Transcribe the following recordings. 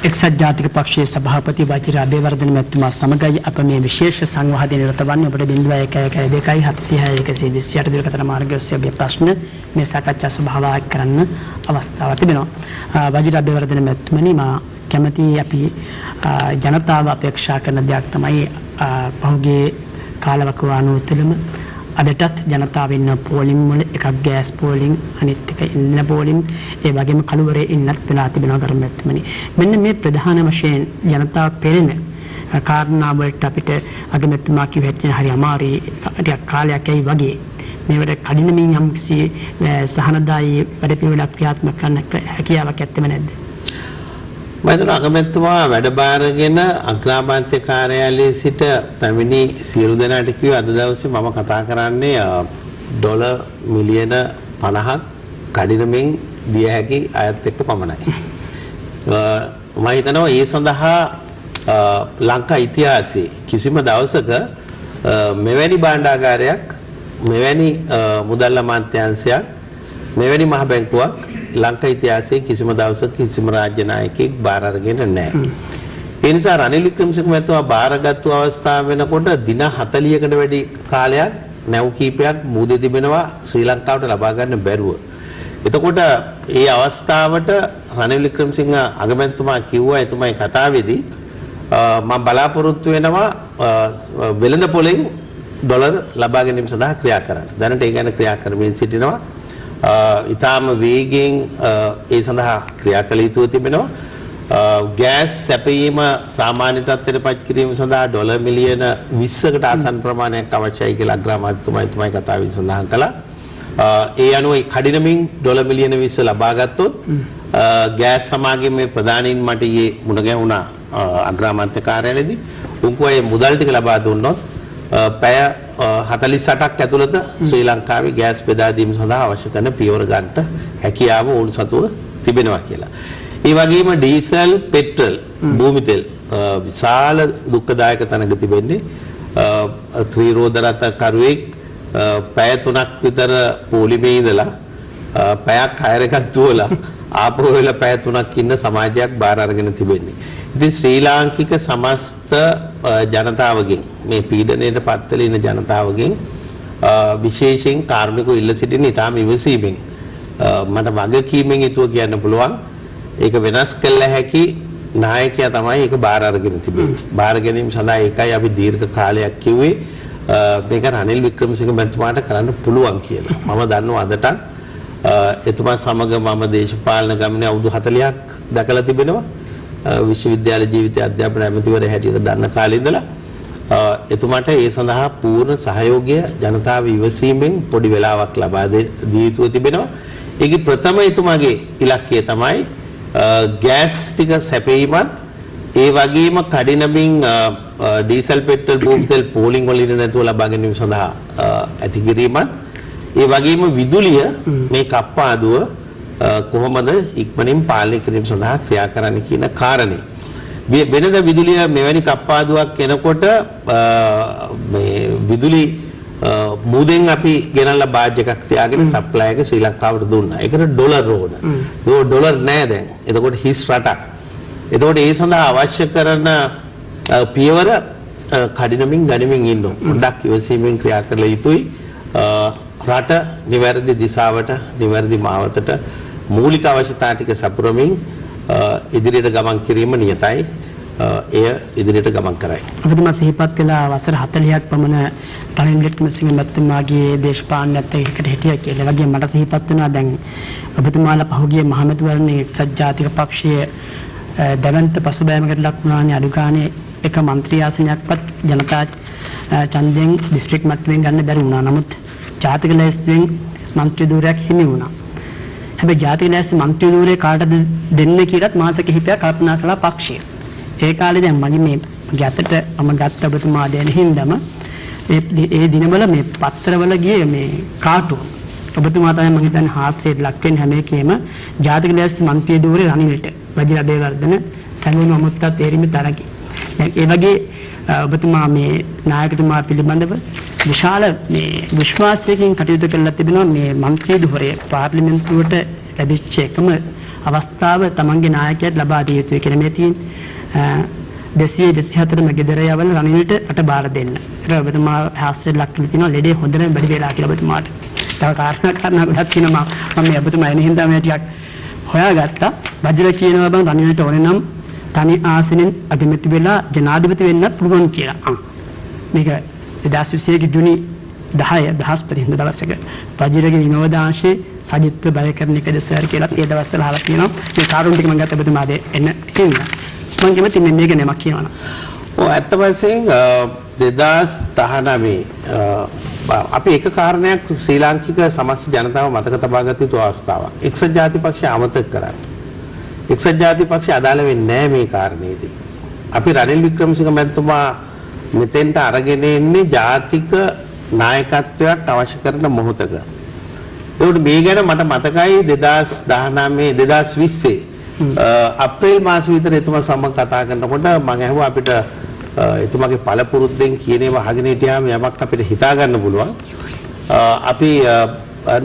එක්සත් ජාතික පක්ෂයේ සභාපති වජිර අබේවර්ධන මැතිතුමා සමගයි අප මේ විශේෂ සංවාදයේ නිරත වන්නේ. ඔබට 0112 706 128 දුරකථන මාර්ගය ඔස්සේ ඔබේ ප්‍රශ්න මේ සාකච්ඡා සභාවක් කරන්න අවස්ථාවක් තිබෙනවා. වජිර අබේවර්ධන මැතිතුමනි, මා කැමති අපි ජනතාව අපේක්ෂා කරන දෙයක් තමයි පහුගිය කාලවකවානුව තුළම අදටත් ජනතාව ඉන්න පෝලිං වල එකක් ගෑස් පෝලිං, අනිත් එක ඉන්ධන පෝලිං, ඒ වගේම කළුවරේ ඉන්නත් වෙලා තිබෙනවා කර්මත්මනි. මෙන්න මේ ප්‍රධාන වශයෙන් ජනතාව පෙරෙන කාරණා වලට අපිට අගමැතිතුමා කිව්ව හැටියට හරි අමාරුයි, ටිකක් කාලයක් ඇයි වගේ මේවට කඩිනමින් යම්කිසි සහනදායී වැඩ පිළිවෙලක් ක්‍රියාත්මක කරන්න හැකියාවක් ඇත්තෙම නැද්ද? මම හිතනවා අගමැතිතුමා වැඩ බාරගෙන අග්‍රාමාත්‍ය කාර්යාලයේ සිට පැමිණි සියලු දෙනාට කිව්වා අද දවසේ මම කතා කරන්නේ ඩොලර් මිලියන 50ක් කඩිනමින් දිය හැකි අයත් එක්ක පමණයි. මම හිතනවා ඒ සඳහා ලංකා ඉතිහාසයේ කිසිම දවසක මෙවැනි භාණ්ඩාගාරයක්, මෙවැනි මුදල් අමාත්‍යාංශයක්, මෙවැනි මහ බැංකුවක් ලංකා ඉතිහාසයේ කිසිම දවසක කිසිම රාජ්‍ය නායකයෙක් බාර අරගෙන නැහැ. ඒ නිසා රනිල් වික්‍රමසිංහ මහත්මයා බාරගත්තු අවස්ථාව වෙනකොට දින 40කට වැඩි කාලයක් නැව් කීපයක් මූදේ තිබෙනවා ශ්‍රී ලංකාවට ලබා ගන්න බැරුව. එතකොට ඒ අවස්ථාවට රනිල් වික්‍රමසිංහ අගමැතිතුමා කිව්වා එතුමයි කතාවේදී මම බලාපොරොත්තු වෙනවා වෙළඳ පොලෙන් ඩොලර් ලබා ගැනීම සඳහා ක්‍රියා කරන්න. දැනට ඒ ගැන ක්‍රියා කරමින් සිටිනවා. ඉතාම වේගයෙන් ඒ සඳහා ක්‍රියා කළ යුතුව තිබෙනවා. ගෑස් සැපයීම සාමාන්‍ය තත්ත්වයට පත් කිරීම සඳහා ඩොලර් මිලියන 20කට ආසන්න ප්‍රමාණයක් අවශ්‍යයි කියලා අග්‍රාමාත්‍යතුමා කතාවේ සඳහන් කළා. ඒ අනුව කඩිනමින් ඩොලර් මිලියන 20 ලබා ගත්තොත් ගෑස් සමාගමේ ප්‍රධානීන් මට ඊයේ මුණ ගැහුණා අග්‍රාමාත්‍ය කාර්යාලයේදී. උන්කෝ ඒ මුදල් ටික ලබා දුන්නොත් පැය 48ක් ඇතුළත ශ්‍රී ලංකාවේ ගෑස් බෙදා දීම සඳහා අවශ්‍ය කරන පියවර ගන්නට හැකියාව ඕන සතුව තිබෙනවා කියලා. ඒ වගේම ඩීසල්, පෙට්‍රල්, භූමි තෙල් විශාල දුක්ඛදායක තැනක තිබෙන්නේ. ත්‍රිරෝද රථ කරුවෙක් පැය 3ක් විතර පොලිමේ ඉඳලා පැයක් හයර එකක් දුවලා ආපහු වෙලා පැය 3ක් ඉන්න සමාජයක් බාර අරගෙන තිබෙන්නේ. ඉතින් ශ්‍රී ලාංකික සමස්ත ජනතාවගෙන් මේ පීඩනයට පත් වෙලා ඉන්න ජනතාවගෙන් විශේෂයෙන් කාර්මිකව ඉල්ල සිටින ඉතාම ඉවසීමෙන් මට වගකීමෙන් යුතුව කියන්න පුළුවන් ඒක වෙනස් කළ හැකි නායකයා තමයි ඒක බාර අරගෙන තිබෙන්නේ. බාර ගැනීම සඳහා ඒකයි අපි දීර්ඝ කාලයක් කිව්වේ මේක රනිල් වික්‍රමසිංහ මහත්මයාට කරන්න පුළුවන් කියලා. මම දන්නවා අදටත් එතුමා සමග මම දේශපාලන ගමනේ අවුරුදු 40ක් දැකලා තිබෙනවා. විශ්වවිද්‍යාල ජීවිතය අධ්‍යාපන ඇමතිවරයා හැටියට දන්න කාලේ ඉඳලා එතුමාට ඒ සඳහා පූර්ණ සහයෝගය ජනතාව ඉවසීමෙන් පොඩි වෙලාවක් ලබා දී යුතුව තිබෙනවා. ඒකේ ප්‍රථම එතුමාගේ ඉලක්කය තමයි ගෑස් ටික සැපයීමත් ඒ වගේම කඩිනමින් ඩීසල්, පෙට්‍රල්, භූමි තෙල් පෝලිං වලින් නැතුව ලබා ගැනීම සඳහා ඇති කිරීමත් ඒ වගේම විදුලිය මේ කප්පාදුව කොහොමද ඉක්මනින් පාලනය කිරීම සඳහා ක්‍රියා කරන්න කියන කාරණේ. වෙනද විදුලිය මෙවැනි කප්පාදුවක් එනකොට මේ විදුලි මුදෙන් අපි ගෙනල්ලා බාජ් එකක් තියාගෙන සප්ලයි එක ශ්‍රී ලංකාවට දුන්නා. ඒකට ඩොලර් ඕන. ඒක ඩොලර් නෑ දැන්. එතකොට හිස් රටක්. එතකොට ඒ සඳහා අවශ්‍ය කරන පියවර කඩිනමින් ගනිමින් ඉන්න. පොඩ්ඩක් ඉවසීමෙන් ක්‍රියා කළ යුතුයි. රට නිවැරදි දිශාවට, නිවැරදි මාවතට මූලික අවශ්‍යතා ටික සපුරමින් ඉදිරියට ගමන් කිරීම නියතයි. එය ඉදිරියට ගමන් කරයි. ඔබතුමා සිහිපත් කළා වසර 40ක් පමණ රනිල් වික්‍රමසිංහ මැතිතුමාගේ දේශපාලනයත් එක්ක හිටියා කියලා. ඒ වගේම මට සිහිපත් වුණා දැන් ඔබතුමාලා පහුගිය මහමැතිවරණයේ එක්සත් ජාතික පක්ෂයේ දැවැන්ත පසුබෑමකට ලක් වුණානේ. අඩු ගානේ එක മന്ത്രി ආසනයක්වත් ජනතා ඡන්දයෙන් දිස්ත්‍රික් මට්ටමින් ගන්න බැරි වුණා. නමුත් ජාතික ලැයිස්තුවෙන් මන්ත්‍රී ධූරයක් හිමි වුණා. හැබැයි ජාතික ලැයිස්තු මන්ත්‍රී ධූරය කාටද දෙන්නේ කියලාත් මාස කිහිපයක් කල්පනා කළා පක්ෂය. ඒ කාලේ දැන් මගේ මේ ගැතට මම ගත්ත ඔබතුමා දෙන හින්දාම ඒ දිනවල මේ පත්තරවල ගියේ මේ කාටුන් ඔබතුමා තමයි මම හිතන්නේ හාස්‍යයට ලක් වෙන හැම එකේම ජාතික ලැයිස්තු මන්ත්‍රී ධූරේ රනිල්ට වජිර අබේවර්ධන සංගුණ අමුත්තා තේරිමේ තරකි. දැන් ඒ වගේ ඔබතුමා මේ නායකතුමා පිළිබඳව විශාල මේ විශ්වාසයකින් කටයුතු කරලා තිබෙනවා. මේ මන්ත්‍රී ධූරය පාර්ලිමේන්තුවට ලැබිච්ච එකම අවස්ථාව තමන්ගේ නායකයාට ලබා දිය යුතුයි කියලා මේ තියෙන 224ම ගෙදර යවල රනිල්ට අට බාර දෙන්න. ඒක ඔබතුමා හාස්‍යයක් ලක් කරලා තිනවා ලෙඩේ හොඳටම වැඩි වෙලා කියලා ඔබතුමාට. තව කාරණා ගොඩක් තියෙනවා මම මේ ඔබතුමා එන හින්දා මේ ටිකක් හොයාගත්තා. වජිර කියනවා බං රනිල්ට ඕනේ නම් තනි ආසනෙන් අගමැති වෙලා ජනාධිපති වෙන්නත් පුළුවන් කියලා. මේක 2021 ජුනි 10 බ්‍රහස්පතින්දා දවසක වජිරගේ විනෝදාංශයේ සජිත්ව බය කරන එකද සර් කියලා ඒ දවස්වල අහලා තියෙනවා. මේ කාරුන් ටික මම ගත්ත ඔබතුමාද එන්න කිව්වා. මම කැමති මේක නමක් කියනවා. ඔව් ඇත්ත වශයෙන් 2019 අපි එක කාරණයක් ශ්‍රී ලාංකික සමස්ත ජනතාව මතක තබා ගත යුතු අවස්ථාවක්. එක්සත් ජාතිපක්ෂය අමතක කරන්නේ. එක්සත් ජාතිපක්ෂය අදාළ වෙන්නේ නැහැ මේ කාරණේදී. අපි රනිල් වික්‍රමසිංහ මැතිතුමා මෙතෙන්ට අරගෙන එන්නේ ජාතික නායකත්වයක් අවශ්‍ය කරන මොහොතක. ඒකට මේ ගැන මට මතකයි 2019 අප්‍රේල් මාස විතර එතුමා සමග කතා කරනකොට මම ඇහුවා අපිට එතුමාගේ පළපුරුද්දෙන් කියන ඒවා අහගෙන හිටියාම යමක් අපිට හිතා ගන්න පුළුවන්. අපි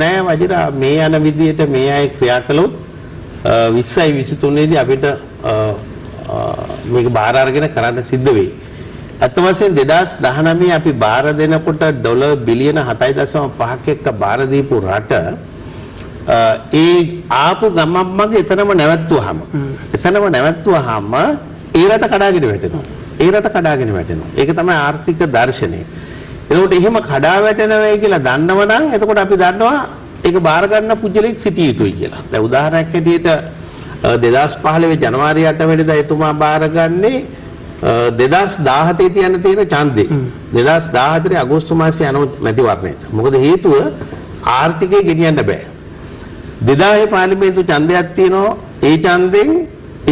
නෑ වජිර මේ යන විදියට මේ අය ක්‍රියා කළොත් 20යි 23 දී අපිට මේක බාර අරගෙන කරන්න සිද්ධ වෙයි. අත වශයෙන් 2019 අපි බාර දෙනකොට ඩොලර් බිලියන 7.5ක එක්ක බාර දීපු රට ඒ ආපු ගමන් මග එතනම නැවැත්තුවාම ඒ රට කඩාගෙන වැටෙනවා. ඒක තමයි ආර්ථික දර්ශනය. එතකොට එහෙම කඩා වැටෙනවයි කියලා දන්නවනම් එතකොට අපි දන්නවා ඒක බාර ගන්න පුජ්‍යලෙක් සිටිය යුතුයි කියලා. දැන් උදාහරණයක් හැටියට 2015 ජනවාරි 8 වෙනිදා එතුමා බාරගන්නේ 2017 තියන්න තියෙන ඡන්දේ 2014 අගෝස්තු මාසයේ යන මැතිවරණයට. මොකද හේතුව ආර්ථිකය ගෙනියන්න බෑ. 2000 පාර්ලිමේන්තු ඡන්දයක් තියෙනවා. ඒ ඡන්දෙන්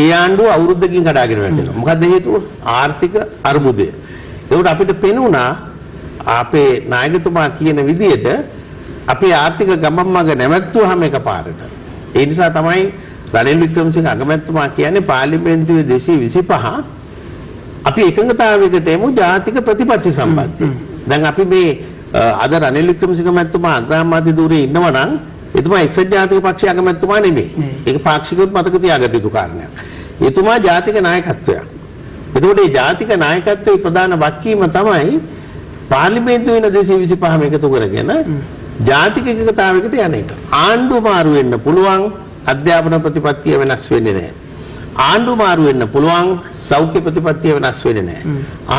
ඒ ආණ්ඩුව අවුරුද්දකින් කඩාගෙන වැටෙනවා. මොකද හේතුව ආර්ථික අර්බුදය. ඒකට අපිට පෙනුණා අපේ නායකතුමා කියන විදිහට අපි ආර්ථික ගමන් මඟ නැවැත්තුවාම එකපාරට. ඒ නිසා තමයි රනිල් වික්‍රමසිංහ අගමැතිතුමා කියන්නේ පාර්ලිමේන්තුවේ 225 අපි එකඟතාවයකට එමු ජාතික ප්‍රතිපත්ති සම්බන්ධයෙන්. දැන් අපි මේ අද රනිල් වික්‍රමසිංහ මැතිතුමා අග්‍රාමාත්‍ය ධූරයේ ඉන්නවා නම් එතුමා එක්සත් ජාතික පක්ෂයේ අගමැතිතුමා නෙමෙයි. ඒක පාක්ෂිකව මතක තියාගත යුතු කාරණයක්. එතුමා ජාතික නායකත්වයක්. එතකොට මේ ජාතික නායකත්වයේ ප්‍රධාන වක්කීම තමයි පාර්ලිමේන්තුවේ 225ම එකතු කරගෙන ජාතික එකතාවයකට යන එක. ආණ්ඩුව මාරු වෙන්න පුළුවන් අධ්‍යාපන ප්‍රතිපත්තිය වෙනස් වෙන්නේ නැහැ. ආණ්ඩු මාරු වෙන්න පුළුවන් සෞඛ්‍ය ප්‍රතිපත්තිය වෙනස් වෙන්නේ නැහැ.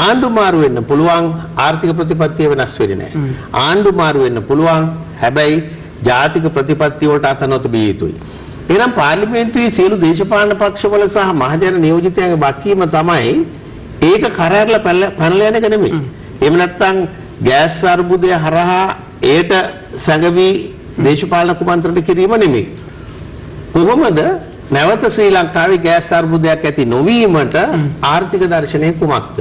ආණ්ඩු මාරු වෙන්න පුළුවන් ආර්ථික ප්‍රතිපත්තිය වෙනස් වෙන්නේ නැහැ. ආණ්ඩු මාරු වෙන්න පුළුවන් හැබැයි ජාතික ප්‍රතිපත්තිය වලට අත නොතබිය යුතුයි. එහෙනම් පාර්ලිමේන්තුවේ සියලු දේශපාලන පක්ෂවල සහ මහජන නියෝජිතයන්ගේ වගකීම තමයි ඒක කරහැරලා පැනලා යන එක නෙමෙයි. එහෙම නැත්නම් ගෑස් අර්බුදය හරහා ඒට සැඟවි දේශපාලන කුමන්ත්‍රණ කිරීම නෙමෙයි. කොහොමද නැවත ශ්‍රී ලංකාවේ ගෑස් අර්බුදයක් ඇති නොවීමට ආර්ථික දර්ශනය කුමක්ද?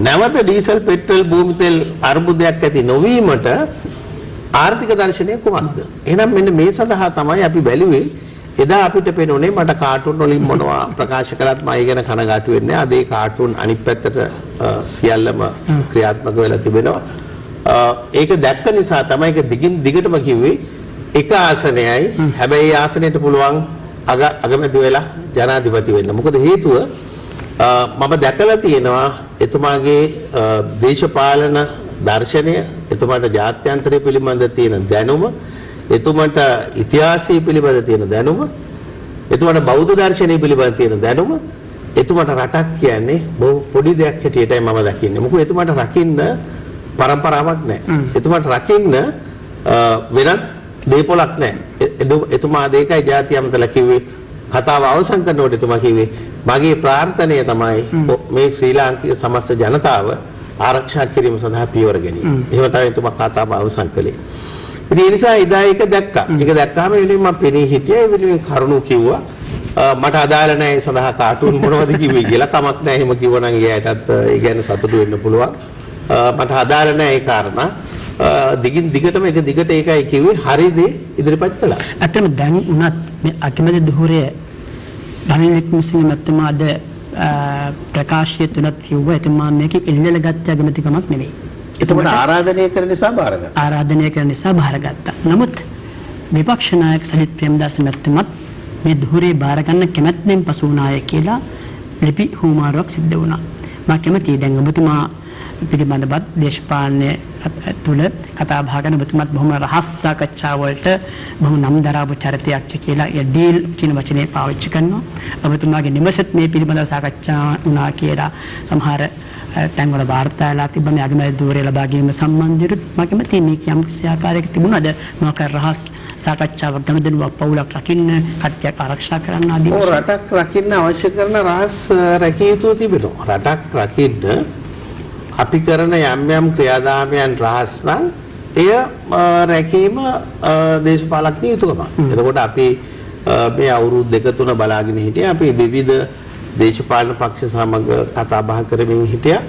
නැවත ඩීසල් පෙට්‍රල් භූමි තෙල් අර්බුදයක් ඇති නොවීමට ආර්ථික දර්ශනය කුමක්ද? එහෙනම් මෙන්න මේ සඳහා තමයි අපි බැලුවේ එදා අපිට පේනෝනේ මට කාටුන් වලින් මොනවා ප්‍රකාශ කළත් මම ඒ ගැන කනගාටු වෙන්නේ නැහැ. අද ඒ කාටුන් අනිත් පැත්තට සියල්ලම ක්‍රියාත්මක වෙලා තිබෙනවා. ඒක දැක්ක නිසා තමයි ඒක දිගින් දිගටම කිව්වේ එක ආසනයයි. හැබැයි ඒ ආසනයට පුළුවන් අගමැති වෙලා ජනාධිපති වෙන්න. මොකද හේතුව මම දැකලා තියෙනවා එතුමාගේ දේශපාලන දර්ශනය, එතුමාට ජාත්‍යන්තරය පිළිබඳ තියෙන දැනුම, එතුමාට ඉතිහාසය පිළිබඳ තියෙන දැනුම, එතුමාට බෞද්ධ දර්ශනය පිළිබඳ තියෙන දැනුම, එතුමාට රටක් කියන්නේ බොහොම පොඩි දෙයක් හැටියටයි මම දකින්නේ. මොකද එතුමාට රකින්න પરම්පරාවක් නැහැ. එතුමාට රකින්න වෙනත් දෙපොලක් නැහැ. එතුමා දෙකයි ජාතිය අමතලා කිව්වේ. කතාව අවසන් කරනකොට එතුමා කිව්වේ මගේ ප්‍රාර්ථනය තමයි මේ ශ්‍රී ලාංකික සමස්ත ජනතාව ආරක්ෂා කිරීම සඳහා පියවර ගැනීම. එහෙම තමයි එතුමා කතාව අවසන් කළේ. ඉතින් ඒ නිසා එදා ඒක දැක්කා. ඒක දැක්කාම එන්නේ මම පෙනී හිටියේ වෙනුවෙන් කරුණු කිව්වා. මට අදාළ නැහැ ඒ සඳහා කාටුන් මොනවද කිව්වේ කියලා කමක් නැහැ. එහෙම කිව්වනම් එයාටත් ඒ ගැන සතුටු වෙන්න පුළුවන්. මට අදාළ නැහැ ඒ කාරණා. දිගින් දිගටම එක දිගට ඒකයි කිව්වේ හරිද ඉදිරිපත් කළා. ඇත්තම දැන් උනත් මේ අකමැති දුහුරේ රනිල් වික්‍රමසිංහ මැතිතුමාද ප්‍රකාශය තුනත් කිව්වා එතුමා මේක එල්ලල ගත්ත අගමැතිකමක් නෙවෙයි. එතකොට ආරාධනය කරන නිසා බාරගත්තා. ආරාධනය කරන නිසා බාරගත්තා. නමුත් විපක්ෂ නායක සජිත් ප්‍රේමදාස මැතිතුමත් මේ ධූරේ බාර ගන්න කැමැත්තෙන් පසු වුණාය කියලා ලිපි හුමාරුවක් සිද්ධ වුණා. මම කැමතියි දැන් ඔබතුමා පිළිබඳවත් දේශපාලනය තුළ කතා බහ කරන ඔබතුමාත් බොහොම රහස් සාකච්ඡා වලට බොහොම නම් දරාපු චරිතයක් කියලා ඒ ඩීල් කියන වචනේ පාවිච්චි කරනවා. ඔබතුමාගේ නිවසත් මේ පිළිබඳව සාකච්ඡා වුණා කියලා සමහර තැන්වල වාර්තා වෙලා තිබ්බ මේ අගමැති ධූරය ලබා ගැනීම සම්බන්ධයෙන් මම කැමතියි මේ යම් කිසි ආකාරයක තිබුණාද මොකක් රහස් සාකච්ඡාවක් ගනුදෙනුවක් පවුලක් රකින්න කට්ටියක් ආරක්ෂා කරන්න ආදී ඔව් රටක් රකින්න අවශ්‍ය කරන රහස් රැකිය යුතු තිබෙනවා. රටක් රකින්න අපි කරන යම් යම් ක්‍රියාදාමයන් රහස් නම් එය රැකීම දේශපාලඥ යුතුකමක්. එතකොට අපි මේ අවුරුදු දෙක තුන බලාගෙන හිටියේ අපි විවිධ දේශපාලන පක්ෂ සමග කතා බහ කරමින් හිටියා.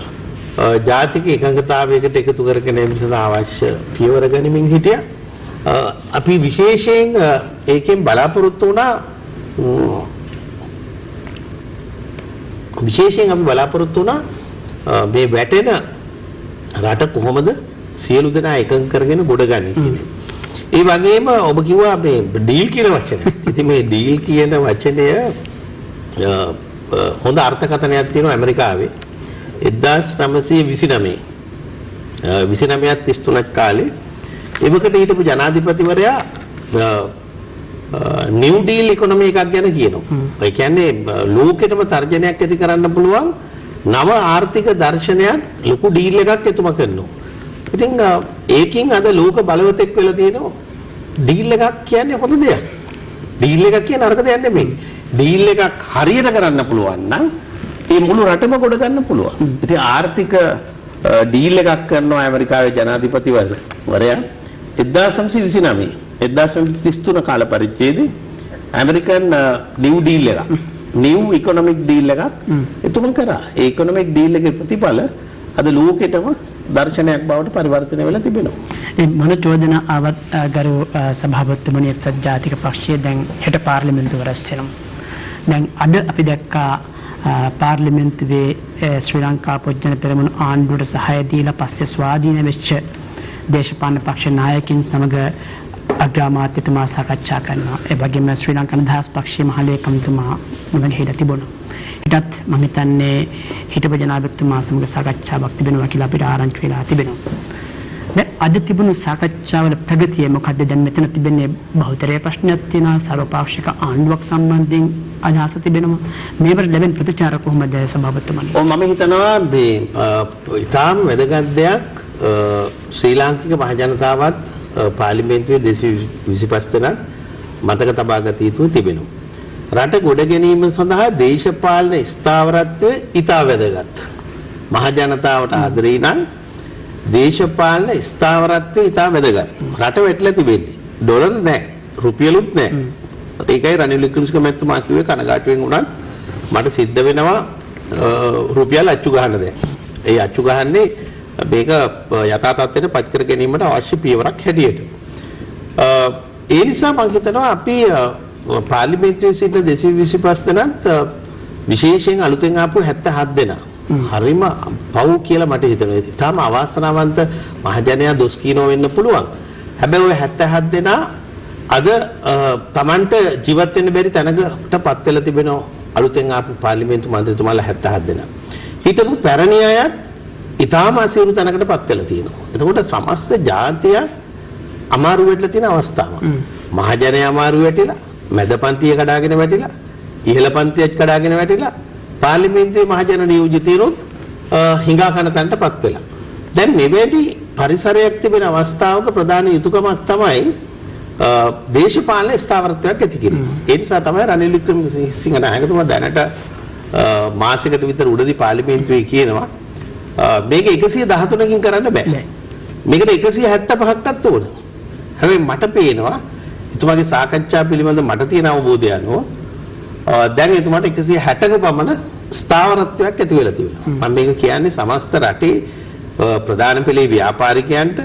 ජාතික එකඟතාවයකට එකතු කරගෙන යන්න සඳහා අවශ්‍ය පියවර ගනිමින් හිටියා. අපි විශේෂයෙන් ඒකෙන් බලාපොරොත්තු වුණා මේ වැටෙන රට කොහොමද සියලු දෙනා එකඟ කරගෙන ගොඩගන්නේ කියන්නේ. ඒ වගේම ඔබ කිව්වා මේ ඩීල් කියන වචනය. ඉතින් මේ ඩීල් කියන වචනය හොඳ අර්ථකථනයක් තියෙනවා ඇමරිකාවේ 1929 33 කාලේ එවකට හිටපු ජනාධිපතිවරයා නිව් ඩීල් ඉකොනොමි එකක් ගැන කියනවා. ඒ කියන්නේ ලෝකෙටම තර්ජනයක් ඇති කරන්න පුළුවන් නව ආර්ථික දර්ශනයක් ලොකු ඩීල් එකක් එතුමා කරනවා. ඉතින් ඒකින් අද ලෝක බලවතෙක් වෙලා තියෙනවා. ඩීල් එකක් කියන්නේ හොඳ දෙයක්. ඩීල් එකක් කියන්නේ නරක දෙයක් නෙමෙයි. ඩීල් එකක් හරියට කරන්න පුළුවන් නම් ඒ මුළු රටම ගොඩ ගන්න පුළුවන්. ඉතින් ආර්ථික ඩීල් එකක් කරනවා ඇමරිකාවේ ජනාධිපතිවරයා 1929 කාල පරිච්ඡේදයේ ඇමරිකන් නිව් ඩීල් එකක් නිව් ඉකොනොමික් ඩීල් එකක් එතුමන් කරා. ඒ ඉකොනොමික් ඩීල් එකේ ප්‍රතිඵල අද ලෝකෙටම දර්ශනයක් බවට පරිවර්තනය වෙලා තිබෙනවා. ඒ මොන චෝදනා ආවත් ගරු සභාපතිතුමනි එක්සත් ජාතික පක්ෂය දැන් හෙට පාර්ලිමේන්තුව රැස් වෙනවා. දැන් අද අපි දැක්කා පාර්ලිමේන්තුවේ ශ්‍රී ලංකා පොජ්ජන පෙරමුණු ආණ්ඩුවට සහාය දීලා පස්සේ ස්වාධීන වෙච්ච දේශපාලන පක්ෂ නායකින් සමග අග්‍රාමාත්‍යතුමා සාකච්ඡා කරනවා. ඒ වගේම ශ්‍රී ලංකා නිදහස් පක්ෂයේ මහලේකම්තුමා මෙවැනි හෙට තිබුණා. ඊටත් මම හිතන්නේ හිටපු ජනාධිපතිතුමා සමග සාකච්ඡාවක් තිබෙනවා කියලා අපිට ආරංචි වෙලා තිබෙනවා. දැන් අද තිබුණු සාකච්ඡාවල ප්‍රගතිය මොකද්ද? දැන් මෙතන තිබෙන්නේ බහුතරය ප්‍රශ්නයක් තියෙනවා. සර්වපාක්ෂික ආණ්ඩුවක් සම්බන්ධයෙන් අදහස තිබෙනවා. මේවට ලැබෙන ප්‍රතිචාර කොහොමද සභාපතිතුමනි? ඔව් මම හිතනවා මේ ඊටාම වැදගත් දෙයක් ශ්‍රී ලාංකික මහජනතාවත් පාර්ලිමේන්තුවේ 225 දෙනා මතක තබා ගත යුතු තිබෙනවා. රට ගොඩ ගැනීම සඳහා දේශපාලන ස්ථාවරත්වය ඉතා වැදගත්. මහජනතාවට ආදරේ නම් දේශපාලන ස්ථාවරත්වය ඉතා වැදගත්. රට වැටලා තිබෙන්නේ. ඩොලර් නැහැ, රුපියලුත් නැහැ. ඒකයි රනිල් වික්‍රමසිංහ මැතිතුමා කිව්වේ කනගාටුවෙන් උනත් මට සිද්ධ වෙනවා රුපියල් අච්චු ගන්න දැන්. ඒ අච්චු ගහන්නේ මේක යථා තත්ත්වයට පත් කර ගැනීමට අවශ්‍ය පියවරක් හැටියට. ඒ නිසා මම හිතනවා අපි පාර්ලිමේන්තුවේ සිටින 225 දෙනාත් විශේෂයෙන් අලුතෙන් ආපු 77 දෙනා හරිම පව් කියලා මට හිතෙනවා. ඊටාම අවාසනාවන්ත මහජනයා දොස් කියනෝ වෙන්න පුළුවන්. හැබැයි ওই 77 දෙනා අද Tamanට ජීවත් වෙන්න බැරි තැනකටපත් වෙලා තිබෙනවා අලුතෙන් ආපු පාර්ලිමේන්තු මන්ත්‍රීතුමාලා 77 දෙනා. හිටපු පැරණි අයත් ඊටාම අසීරු තැනකටපත් වෙලා තියෙනවා. එතකොට සමස්ත ජාතිය අමාරු වෙట్లా තියෙන අවස්ථාවක්. මහජනයා අමාරු වෙටිලා, මැද පන්තිය කඩාගෙන වැටිලා, ඉහළ පන්තියත් කඩාගෙන වැටිලා පාර්ලිමේන්තුවේ මහජන නියෝජිතයරුත් හිඟා කන තැනටපත් වෙලා. දැන් මෙවැනි පරිසරයක් තිබෙන අවස්ථාවක ප්‍රධාන යුතුයකමක් තමයි දේශපාලන ස්ථාවරත්වයක් ඇති කිරීම. ඒ නිසා තමයි රනිල් වික්‍රමසිංහ නායකතුමා දැනට මාසයකට විතර උඩදී පාර්ලිමේන්තුවේ කියනවා මේක 113කින් කරන්න බෑ. මේකට 175ක්වත් ඕන. හැබැයි මට පේනවා එතුමාගේ සාකච්ඡා පිළිබඳ මට තියෙන අවබෝධය අනුව දැන් එතුමාට 160ක පමණ ස්ථාවරත්වයක් ඇති වෙලා තියෙනවා. මම මේක කියන්නේ සමස්ත රටේ ප්‍රධාන පෙළේ ව්‍යාපාරිකයන්ට,